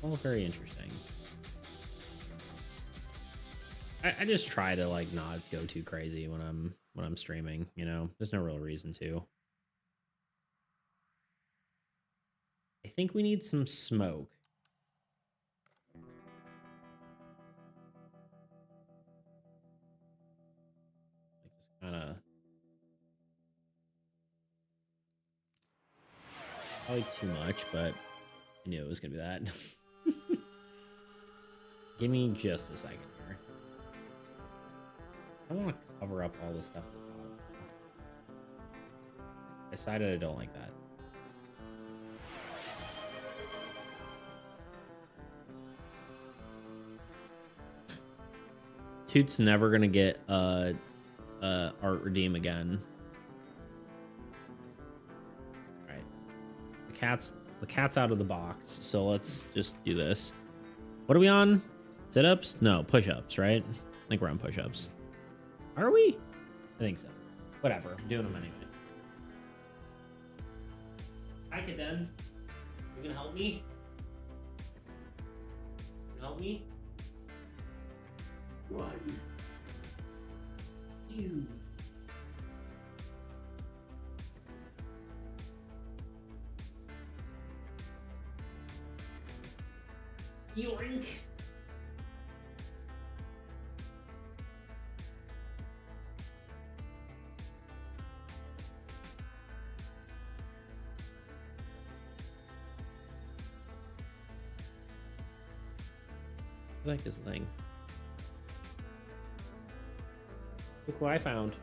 A: All very interesting. I just try to like not go too crazy when I'm streaming, you know? There's no real reason to. I think we need some smoke. Like just kind of probably too much, but I knew it was gonna be that. Give me just a second here. I want to cover up all this stuff. I decided I don't like that. Toot's never gonna get art redeem again. All right, the cat's out of the box, so let's just do this. What are we on? Sit-ups? No, push-ups, right? I think we're on push-ups. Are we? I think so. Whatever, I'm doing them anyway. Hi, Kitten. You gonna help me? You help me? Who are you? Yoink. I like this thing. Look what I found.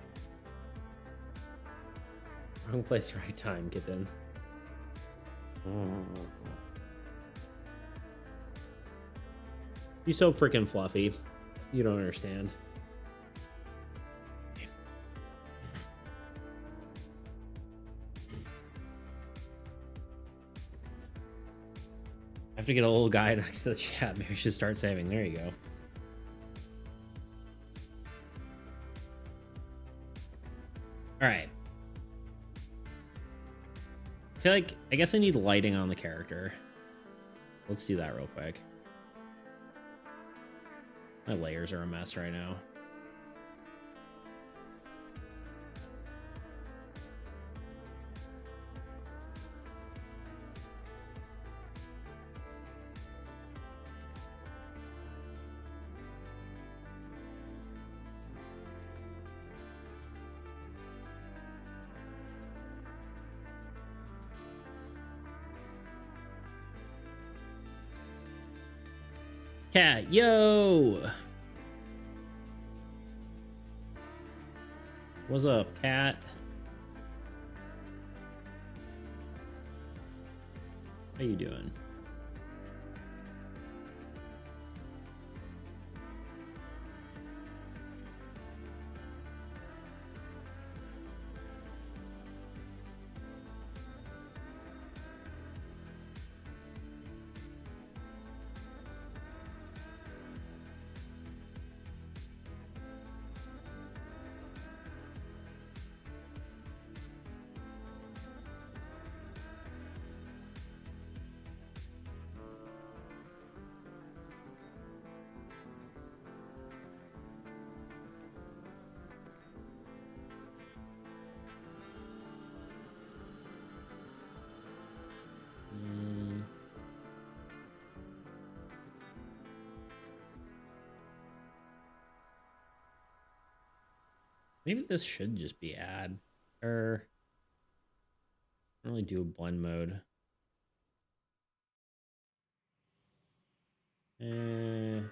A: Wrong place, right time, kitten. You're so freaking fluffy. You don't understand. I have to get a little guy next to the chat. Maybe I should start saving. There you go. All right. I guess I need lighting on the character. Let's do that real quick. My layers are a mess right now. Cat, yo! What's up, cat? How you doing? Maybe this should just be add, or I don't really do a blend mode. Then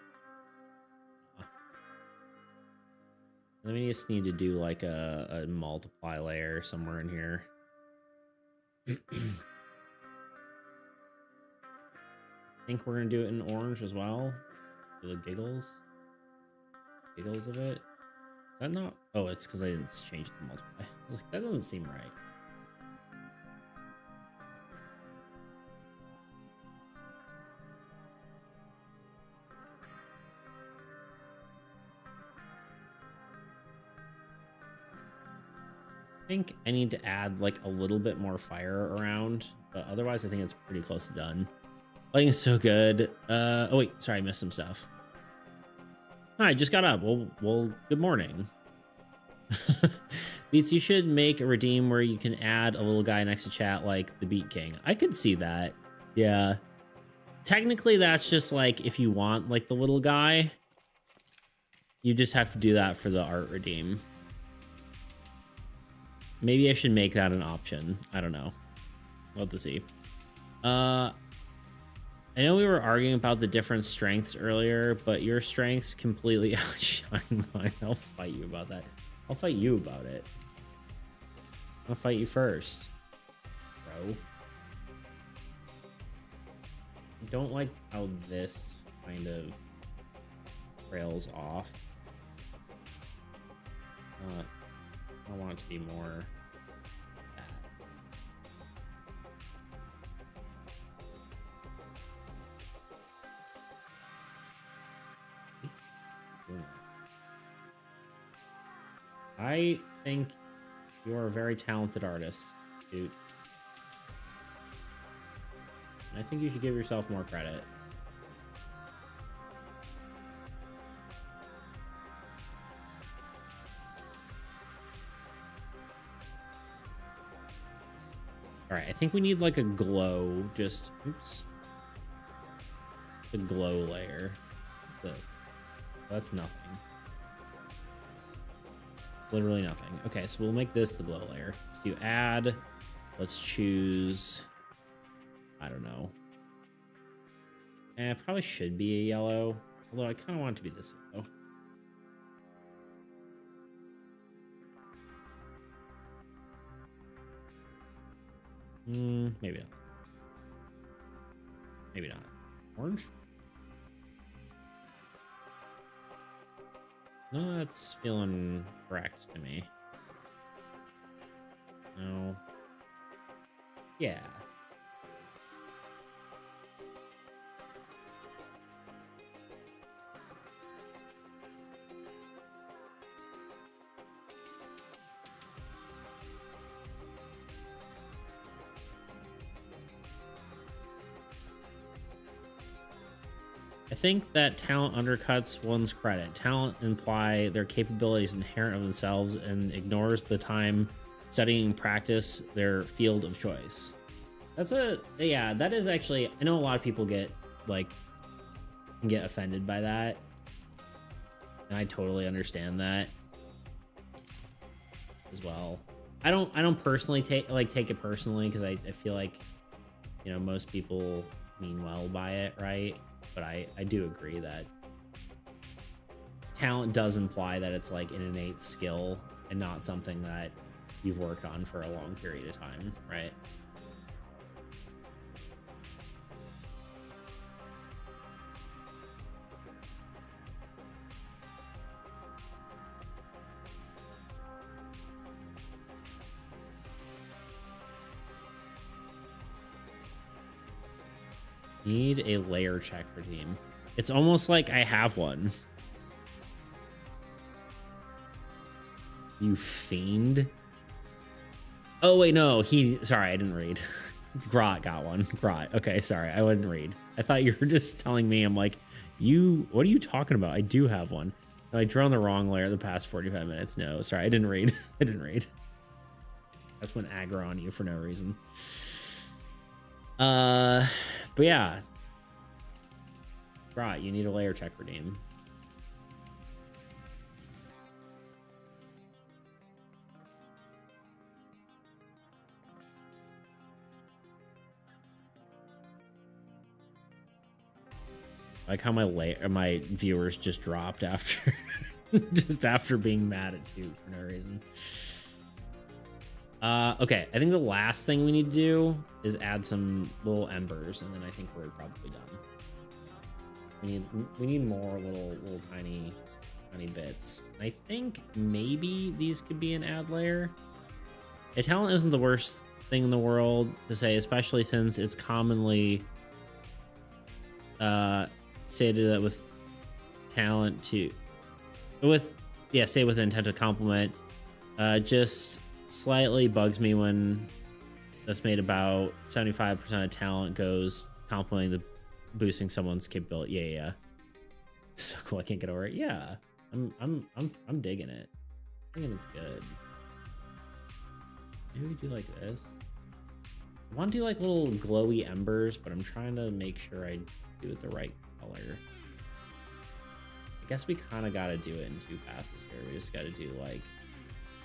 A: we just need to do like a multiply layer somewhere in here. I think we're gonna do it in orange as well. For the giggles of it. Is that not? Oh, it's because I didn't change it to multiply. I was like, that doesn't seem right. I think I need to add like a little bit more fire around, but otherwise I think it's pretty close to done. Lighting is so good. Oh wait, sorry, I missed some stuff. Hi, just got up. Well, good morning. Beats, you should make a redeem where you can add a little guy next to chat like the Beat King. I could see that. Yeah. Technically, that's just like if you want like the little guy, you just have to do that for the art redeem. Maybe I should make that an option. I don't know. We'll have to see. I I know we were arguing about the different strengths earlier, but your strengths completely outshine mine. I'll fight you about that. I'll fight you about it. I'll fight you first, bro. I don't like how this kind of trails off. I want it to be more that. I think you're a very talented artist, dude. I think you should give yourself more credit. All right, I think we need like a glow, just, oops. A glow layer. What's this? That's nothing. It's literally nothing. Okay, so we'll make this the glow layer. Let's do add. Let's choose, I don't know. It probably should be a yellow, although I kind of want it to be this yellow. Maybe not. Maybe not. Orange? No, that's feeling correct to me. No. Yeah. I think that talent undercuts one's credit. Talent imply their capabilities inherent of themselves and ignores the time studying practice their field of choice. That's yeah, that is actually, I know a lot of people get offended by that. And I totally understand that as well. I don't personally take it personally because I feel like, you know, most people mean well by it, right? But I do agree that talent does imply that it's like an innate skill and not something that you've worked on for a long period of time, right? Need a layer check redeem. It's almost like I have one. You fiend. Oh wait, no, sorry, I didn't read. Grot got one. Grot. Okay, sorry, I wouldn't read. I thought you were just telling me. I'm like, what are you talking about? I do have one. No, I drew on the wrong layer the past 45 minutes. No, sorry, I didn't read. I didn't read. That's when aggro on you for no reason. But yeah. Right, you need a layer check redeem. Like how my viewers just dropped after just after being mad at you for no reason. Okay, I think the last thing we need to do is add some little embers, and then I think we're probably done. We need more little tiny bits. I think maybe these could be an add layer. A talent isn't the worst thing in the world to say, especially since it's commonly stated that with talent say with intent to compliment. Just slightly bugs me when that's made about 75% of talent goes complimenting the boosting someone's capability. Yeah. So cool. I can't get over it. Yeah. I'm digging it. I think it's good. Maybe we do like this. I want to do like little glowy embers, but I'm trying to make sure I do it the right color. I guess we kind of got to do it in two passes here. We just got to do like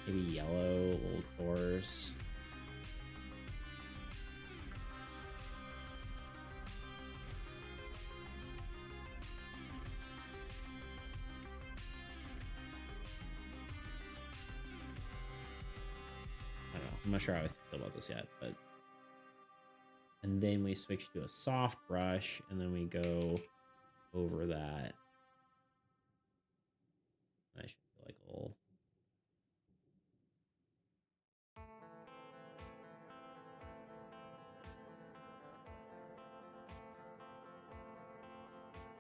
A: maybe yellow, old course. I'm not sure how I feel about this yet, but and then we switch to a soft brush, and then we go over that. I should feel like a little.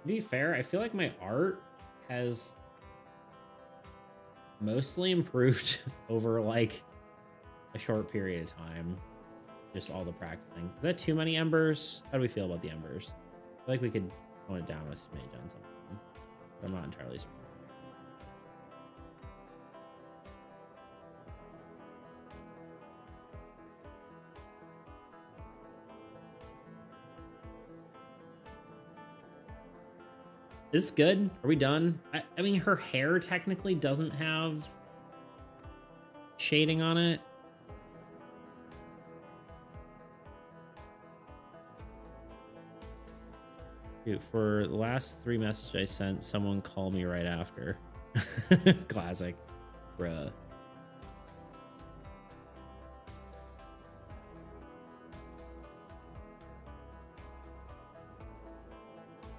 A: To be fair, I feel like my art has mostly improved over like a short period of time. Just all the practicing. Is that too many embers? How do we feel about the embers? I feel like we could tone it down a smidge on something, but I'm not entirely certain. Is this good? Are we done? I mean, her hair technically doesn't have shading on it. Dude, for the last 3 messages I sent, someone called me right after. Classic. Bruh.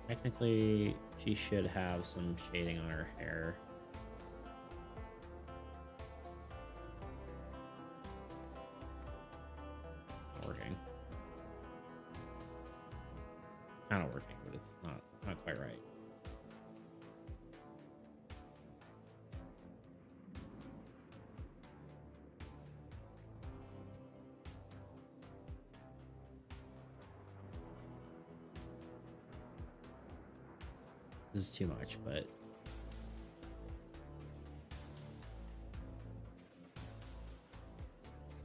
A: Technically, she should have some shading on her hair. Not working. Kind of working, but it's not quite right. This is too much, but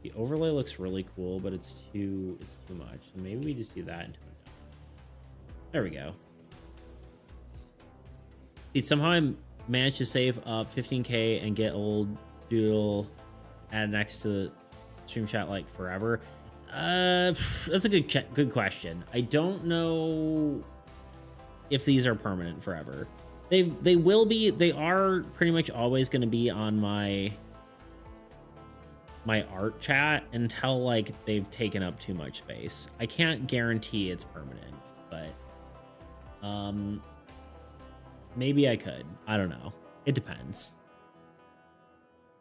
A: the overlay looks really cool, but it's too much. So maybe we just do that and tone it down. There we go. Dude, somehow I managed to save up 15K and get old doodle added next to the stream chat like forever. That's a good question. I don't know if these are permanent forever. They will be. They are pretty much always going to be on my art chat until like they've taken up too much space. I can't guarantee it's permanent, but maybe I could. I don't know. It depends.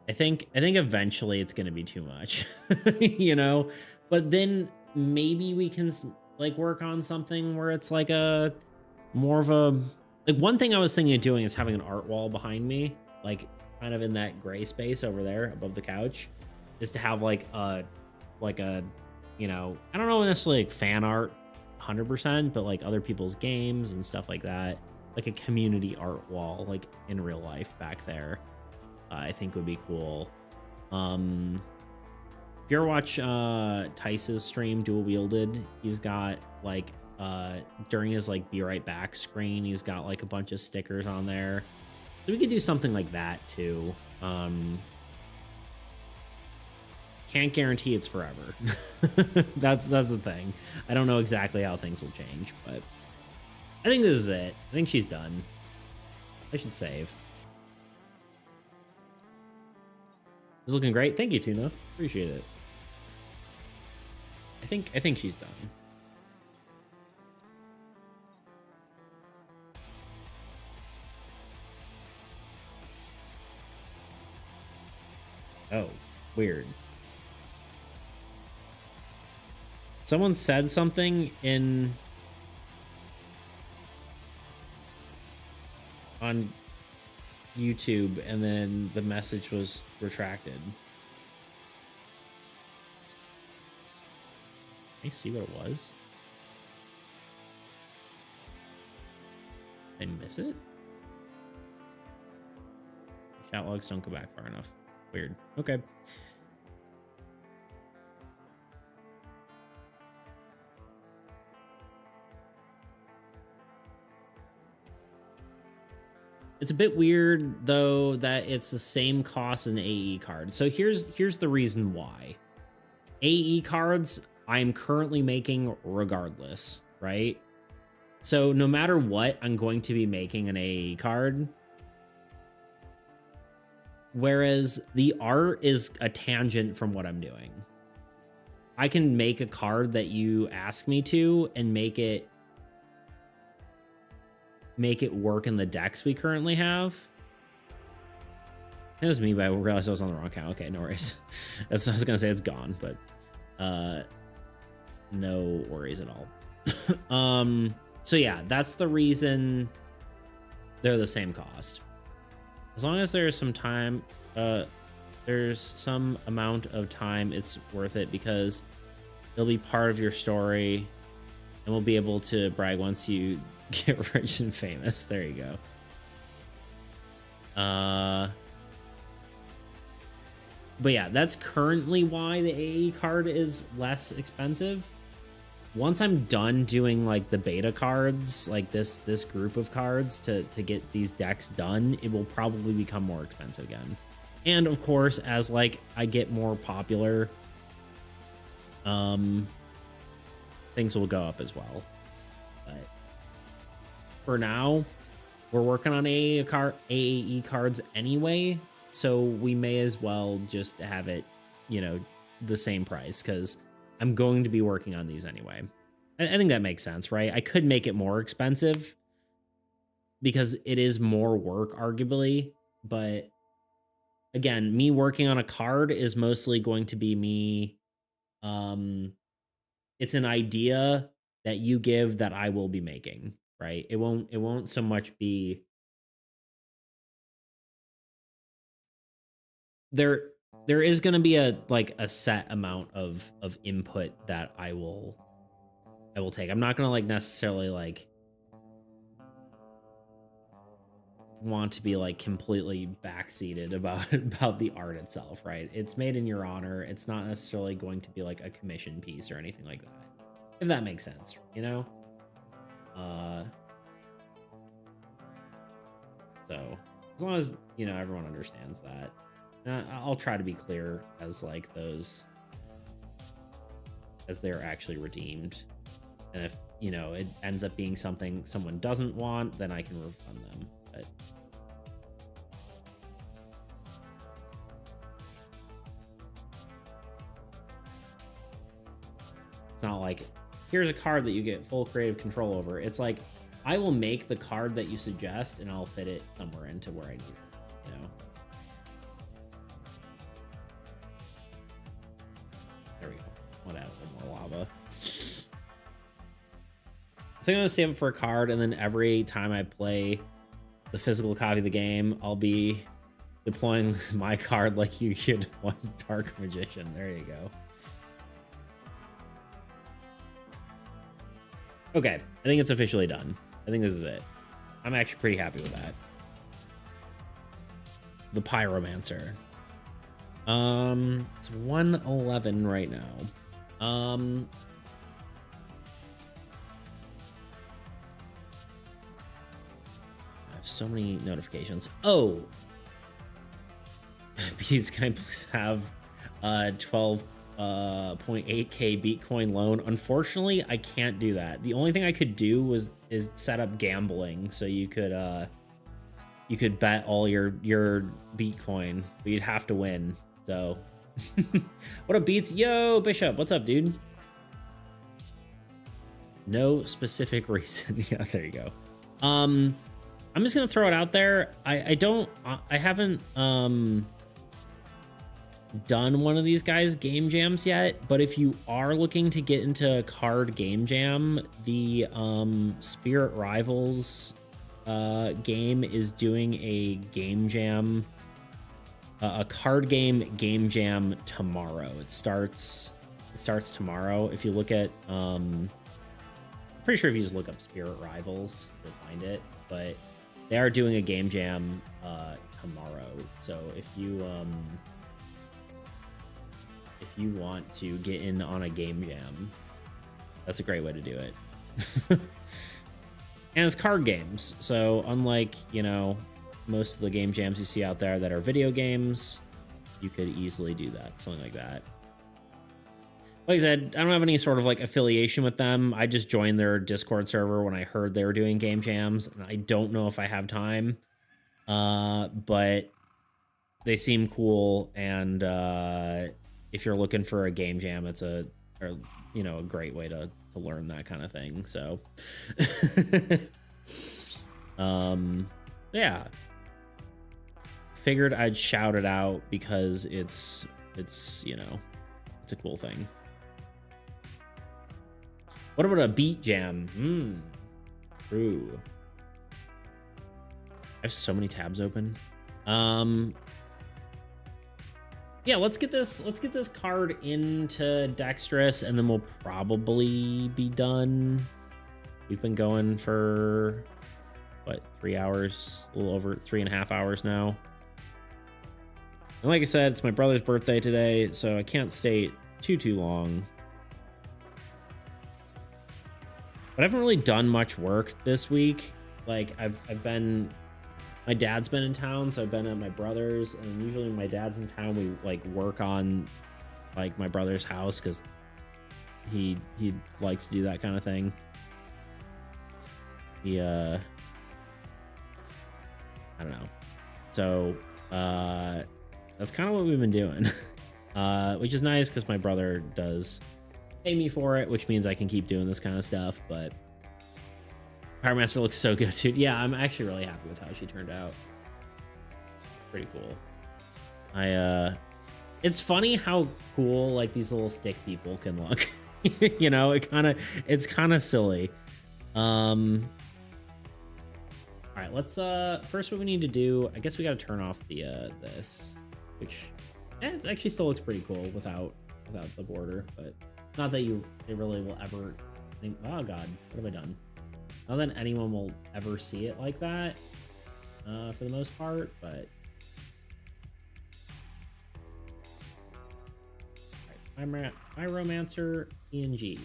A: I think eventually it's going to be too much, you know, but then maybe we can like work on something where it's like a more of a, like, one thing I was thinking of doing is having an art wall behind me, like kind of in that gray space over there above the couch, is to have like a, you know, I don't know necessarily like fan art 100%, but like other people's games and stuff like that, like a community art wall, like in real life back there. I think would be cool. If you ever watch Tice's stream, Dual Wielded, he's got like during his like Be Right Back screen, he's got like a bunch of stickers on there. So we could do something like that too. Can't guarantee it's forever. That's the thing. I don't know exactly how things will change, but I think this is it. I think she's done. I should save. This is looking great. Thank you, Tuna. Appreciate it. I think she's done. Oh, weird. Someone said something on YouTube, and then the message was retracted. Can I see what it was? Did I miss it? Chat logs don't go back far enough. Weird. Okay. It's a bit weird though that it's the same cost as an AE card. So here's the reason why. AE cards I'm currently making regardless, right? So no matter what, I'm going to be making an AE card. Whereas the art is a tangent from what I'm doing. I can make a card that you ask me to and make it work in the decks we currently have. It was me, but I realized I was on the wrong account. Okay, no worries. I was gonna say it's gone, but no worries at all. So yeah, that's the reason they're the same cost. As long as there's some time, there's some amount of time, it's worth it because it'll be part of your story and we'll be able to brag once you get rich and famous. There you go. But yeah, that's currently why the AE card is less expensive. Once I'm done doing like the beta cards, like this group of cards to get these decks done, it will probably become more expensive again. And of course, as like I get more popular, things will go up as well. But for now, we're working on AAE cards anyway, so we may as well just have it, you know, the same price because I'm going to be working on these anyway. I think that makes sense, right? I could make it more expensive because it is more work, arguably. But again, me working on a card is mostly going to be me. It's an idea that you give that I will be making, right? It won't so much be there is going to be a set amount of input that I will take. I'm not going to like necessarily like want to be like completely backseated about the art itself, right? It's made in your honor. It's not necessarily going to be like a commission piece or anything like that. If that makes sense, you know? So as long as, you know, everyone understands that. I'll try to be clear as like those as they're actually redeemed, and if you know it ends up being something someone doesn't want, then I can refund them. But it's not like here's a card that you get full creative control over. It's like I will make the card that you suggest and I'll fit it somewhere into where I need it, you know. There we go. I'll add a little more lava. I think I'm gonna save it for a card, and then every time I play the physical copy of the game, I'll be deploying my card like you should was Dark Magician. There you go. Okay, I think it's officially done. I think this is it. I'm actually pretty happy with that. The Pyromancer. It's 111 right now. I have so many notifications. Oh, please, can I please have 12.8k Bitcoin loan? Unfortunately, I can't do that. The only thing I could do is set up gambling, so you could bet all your Bitcoin, but you'd have to win. So, what up, Beats? Yo, Bishop, what's up, dude? No specific reason. Yeah, there you go. I'm just gonna throw it out there. I haven't done one of these guys game jams yet, but if you are looking to get into a card game jam, the Spirit Rivals game is doing a game jam, a card game jam tomorrow. It starts tomorrow. If you look at I'm pretty sure if you just look up Spirit Rivals, you'll find it, but they are doing a game jam tomorrow. So if you want to get in on a game jam, that's a great way to do it. And it's card games, so unlike, you know, most of the game jams you see out there that are video games, you could easily do that, something like that. Like I said, I don't have any sort of like affiliation with them. I just joined their Discord server when I heard they were doing game jams, and I don't know if I have time. But they seem cool, and if you're looking for a game jam, it's a great way to learn that kind of thing. So yeah, figured I'd shout it out because it's it's a cool thing. What about a beat jam? True. I have so many tabs open. Yeah, let's get this card into Dexterous, and then we'll probably be done. We've been going for what, 3 hours, a little over 3.5 hours now. And like I said, it's my brother's birthday today, so I can't stay too long. But I haven't really done much work this week. Like my dad's been in town, so I've been at my brother's, and usually when my dad's in town, we like work on like my brother's house because he likes to do that kind of thing. He I don't know. So that's kind of what we've been doing. Which is nice because my brother does pay me for it, which means I can keep doing this kind of stuff. But Pyromancer looks so good, dude. Yeah, I'm actually really happy with how she turned out. Pretty cool. It's funny how cool like these little stick people can look. You know, it's kind of silly. All right, let's first what we need to do, I guess we got to turn off the this, which it actually still looks pretty cool without the border, but not that it really will ever think, oh god, what have I done? Not that anyone will ever see it like that, for the most part, but all right, Pyromancer ENG.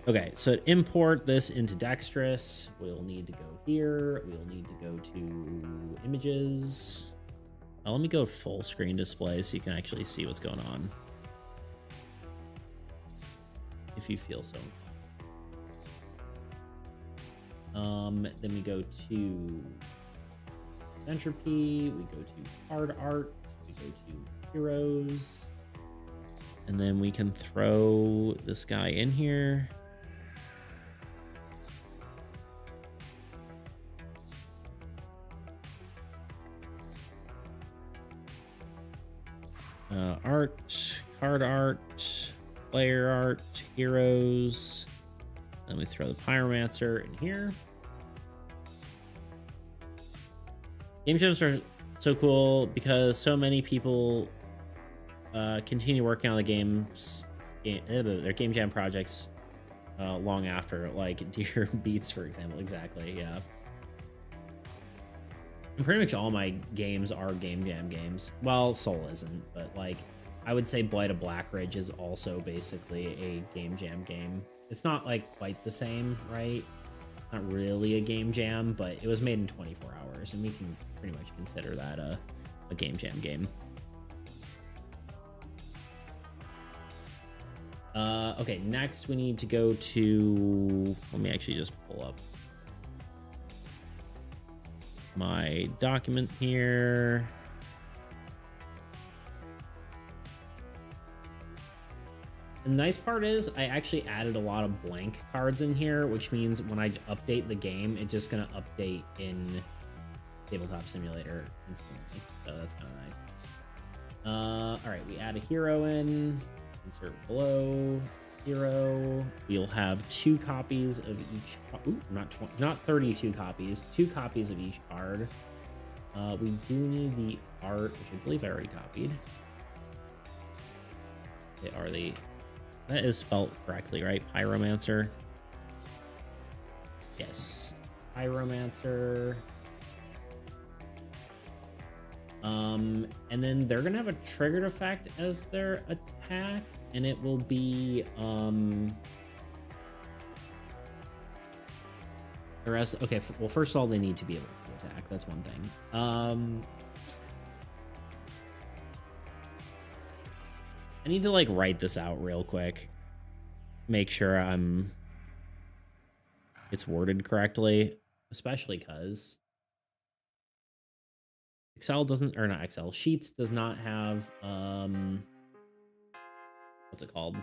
A: Okay, so to import this into Dexterous, we'll need to go here. We'll need to go to images. Let me go full screen display so you can actually see what's going on, if you feel so. Then we go to Entropy, we go to Card Art, we go to Heroes, and then we can throw this guy in here. Art, card art, player art, heroes. Then we throw the Pyromancer in here. Game jams are so cool because so many people continue working on the games, their game jam projects long after, like Deer Beats, for example. Exactly, yeah. And pretty much all my games are game jam games. Well, Soul isn't, but like I would say Blight of Blackridge is also basically a game jam game. It's not like quite the same, right? Not really a game jam, but it was made in 24 hours, and we can pretty much consider that a game jam game. Okay, next we need to go to, let me actually just pull up my document here. The nice part is I actually added a lot of blank cards in here, which means when I update the game, it's just gonna update in Tabletop Simulator instantly. So that's kind of nice. All right, we add a hero in, insert below hero. We'll have 2 copies of each. Ooh, not 32 copies. 2 copies of each card. We do need the art, which I believe I already copied. They are the. That is spelled correctly, right? Pyromancer. Yes, Pyromancer. And then they're gonna have a triggered effect as their attack, and it will be the rest. Okay, well, first of all, they need to be able to attack. That's one thing. I need to like write this out real quick. Make sure it's worded correctly, especially because Excel doesn't, or not Excel, Sheets does not have, what's it called?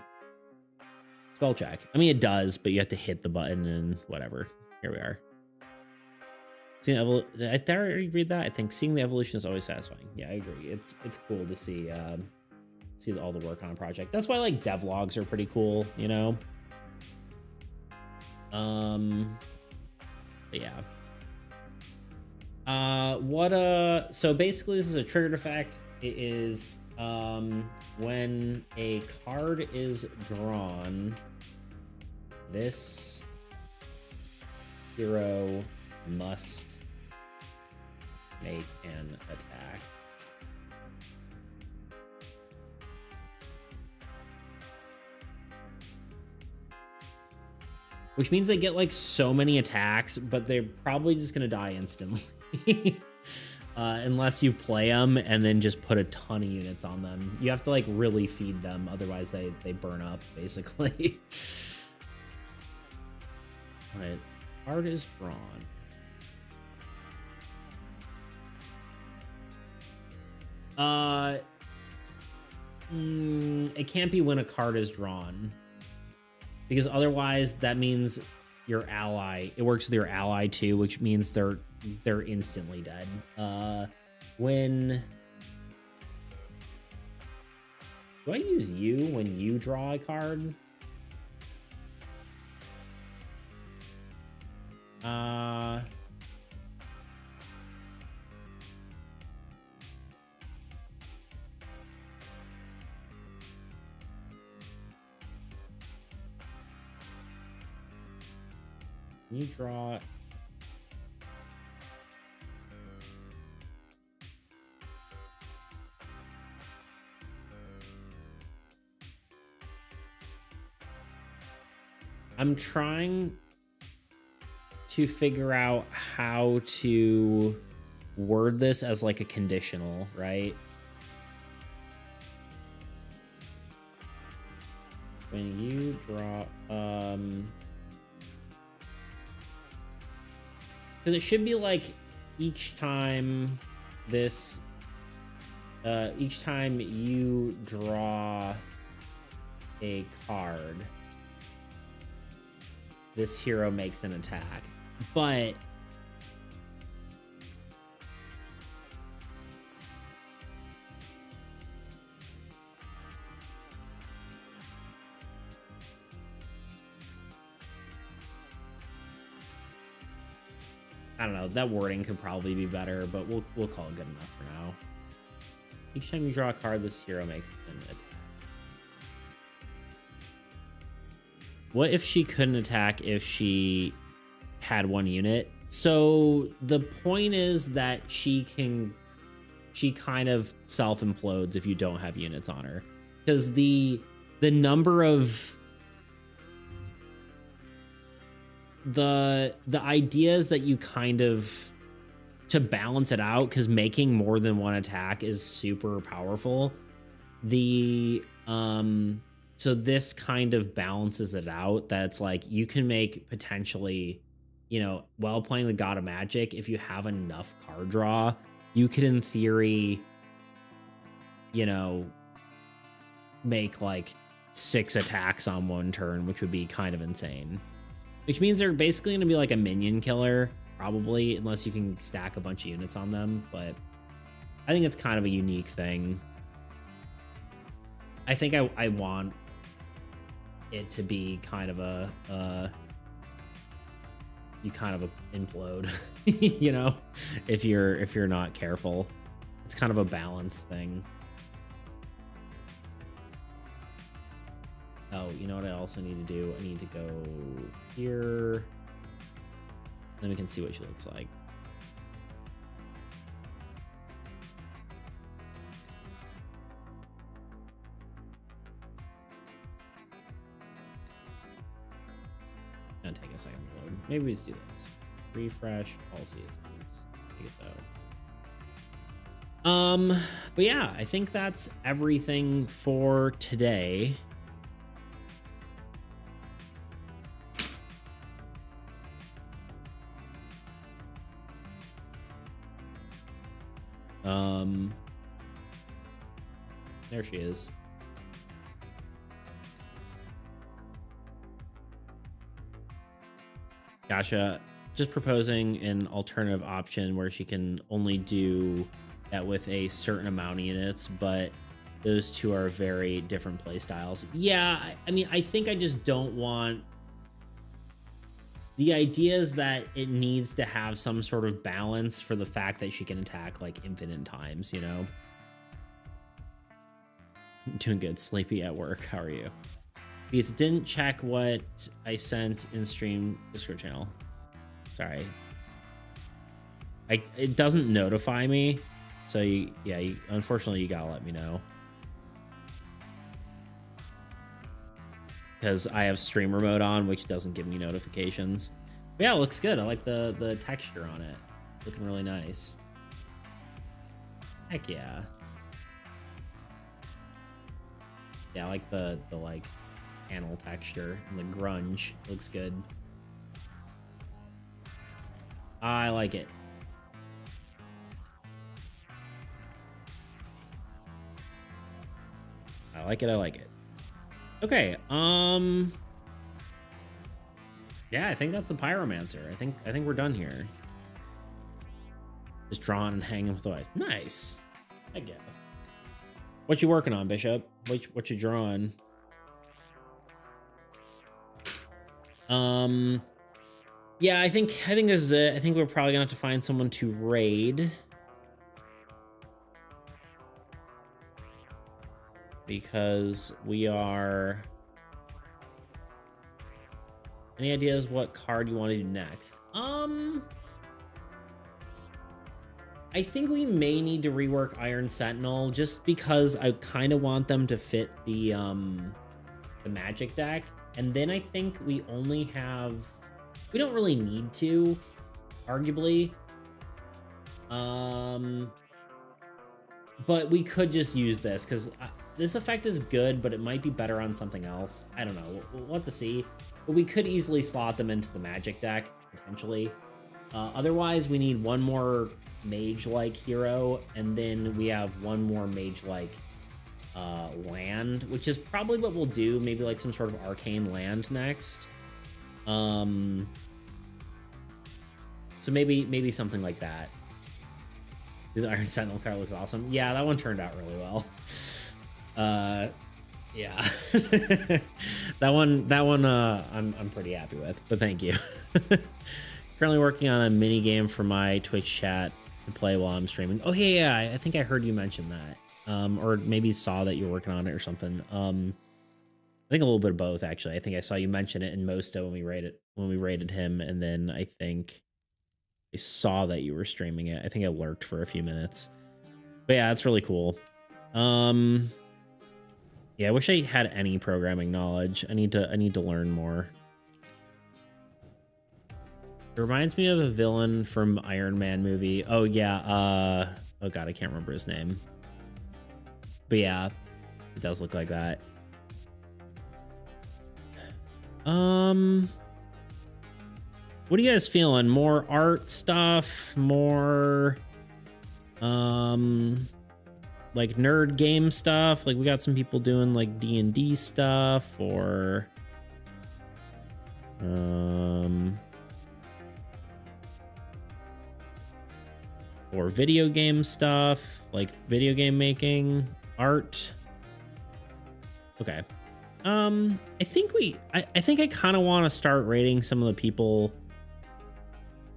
A: Spell check. I mean, it does, but you have to hit the button and whatever. Here we are. Seeing I already read that. I think seeing the evolution is always satisfying. Yeah, I agree. It's cool to see all the work on a project. That's why like devlogs are pretty cool, you know. But yeah. So basically this is a triggered effect. It is when a card is drawn, this hero must make an attack. Which means they get like so many attacks, but they're probably just gonna die instantly. Unless you play them and then just put a ton of units on them. You have to like really feed them, otherwise they burn up basically. Alright, card is drawn. It can't be when a card is drawn, because otherwise that means your ally, it works with your ally too, which means they're instantly dead. When do I use you when you draw a card? You draw. I'm trying to figure out how to word this as like a conditional, right? When you draw, because it should be like each time each time you draw a card, this hero makes an attack. But I don't know, that wording could probably be better, but we'll call it good enough for now. Each time you draw a card, this hero makes an attack. What if she couldn't attack if she had one unit? So the point is that she kind of self-implodes if you don't have units on her, because the number of the idea is that you kind of, to balance it out, because making more than one attack is super powerful. So this kind of balances it out. That's like you can make potentially, you know, while playing the God of Magic, if you have enough card draw, you could in theory, you know, make like 6 attacks on one turn, which would be kind of insane. Which means they're basically going to be like a minion killer, probably, unless you can stack a bunch of units on them. But I think it's kind of a unique thing. I think I want it to be kind of you kind of implode, you know, if you're not careful. It's kind of a balance thing. Oh, you know what I also need to do? I need to go here. Then we can see what she looks like. It's gonna take a second to load. Maybe we just do this. Refresh all CSVs. I think so. But yeah, I think that's everything for today. There she is. Gotcha. Just proposing an alternative option where she can only do that with a certain amount of units, but those two are very different play styles. Yeah, I mean, I think I just don't want... The idea is that it needs to have some sort of balance for the fact that she can attack like infinite times, you know? Doing good. Sleepy at work. How are you? Because didn't check what I sent in stream Discord channel. Sorry. It doesn't notify me. So unfortunately you gotta let me know. Because I have streamer mode on, which doesn't give me notifications. But yeah, it looks good. I like the texture on it. Looking really nice. Heck yeah. Yeah, I like the like panel texture and the grunge. Looks good. I like it. I like it. I like it. Okay. Yeah, I think that's the Pyromancer. I think we're done here. Just drawing and hanging with the wife. Nice. I get it. What you working on, Bishop? What you drawing? Yeah, I think this is it. I think we're probably gonna have to find someone to raid. Because we are... Any ideas what card you want to do next? I think we may need to rework Iron Sentinel just because I kind of want them to fit the magic deck. And then I think we only have... We don't really need to, arguably. But we could just use this because this effect is good, but it might be better on something else. I don't know. We'll have to see. But we could easily slot them into the magic deck, potentially. Otherwise, we need one more mage-like hero, and then we have one more mage-like land, which is probably what we'll do. Maybe like some sort of arcane land next. So maybe something like that. The Iron Sentinel card looks awesome. Yeah, that one turned out really well. Yeah. that one I'm pretty happy with, but thank you. Currently working on a mini game for my Twitch chat to play while I'm streaming. Oh yeah, I think I heard you mention that. Or maybe saw that you're working on it or something. I think a little bit of both, actually. I think I saw you mention it in Mosto when we rated him, and then I think I saw that you were streaming it. I think I lurked for a few minutes. But yeah, that's really cool. Yeah, I wish I had any programming knowledge. I need to learn more. It reminds me of a villain from Iron Man movie. Oh yeah, oh god, I can't remember his name. But yeah, it does look like that. What are you guys feeling? More art stuff? More like nerd game stuff? Like we got some people doing like D&D stuff, or video game stuff, like video game making, art. Okay. I think I think I kind of want to start rating some of the people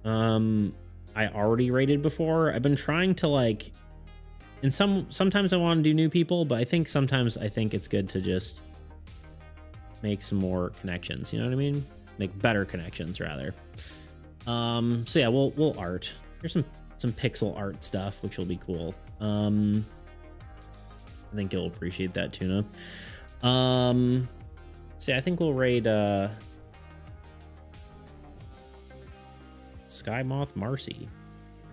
A: I already rated before. I've been trying to like, and sometimes I want to do new people, but I think sometimes it's good to just make some more connections, you know what I mean? Make better connections rather. So yeah, we'll art. Here's some pixel art stuff, which will be cool. I think you'll appreciate that, Tuna. So yeah, I think we'll raid Sky Moth Marcy.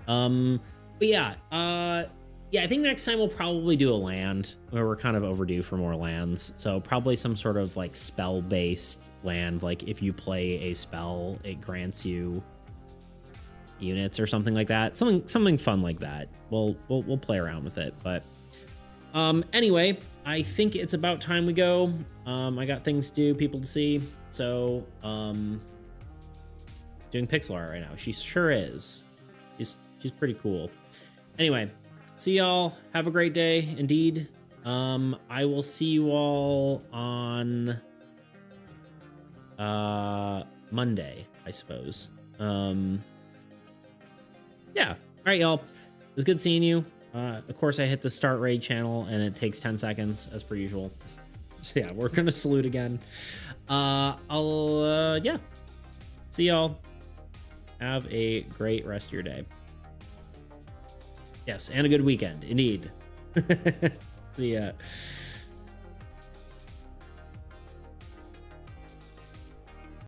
A: But yeah, yeah, I think next time we'll probably do a land, where we're kind of overdue for more lands. So probably some sort of like spell-based land. Like if you play a spell, it grants you, units or something like that. Something fun like that. We'll play around with it. But anyway, I think it's about time we go. I got things to do, people to see. So doing pixel art right now. She sure is. She's pretty cool. Anyway, see y'all. Have a great day indeed. I will see you all on Monday, I suppose. Yeah. All right, y'all. It was good seeing you. Of course, I hit the start raid channel and it takes 10 seconds as per usual. So yeah, we're gonna salute again. Yeah. See y'all. Have a great rest of your day. Yes, and a good weekend, indeed. See ya.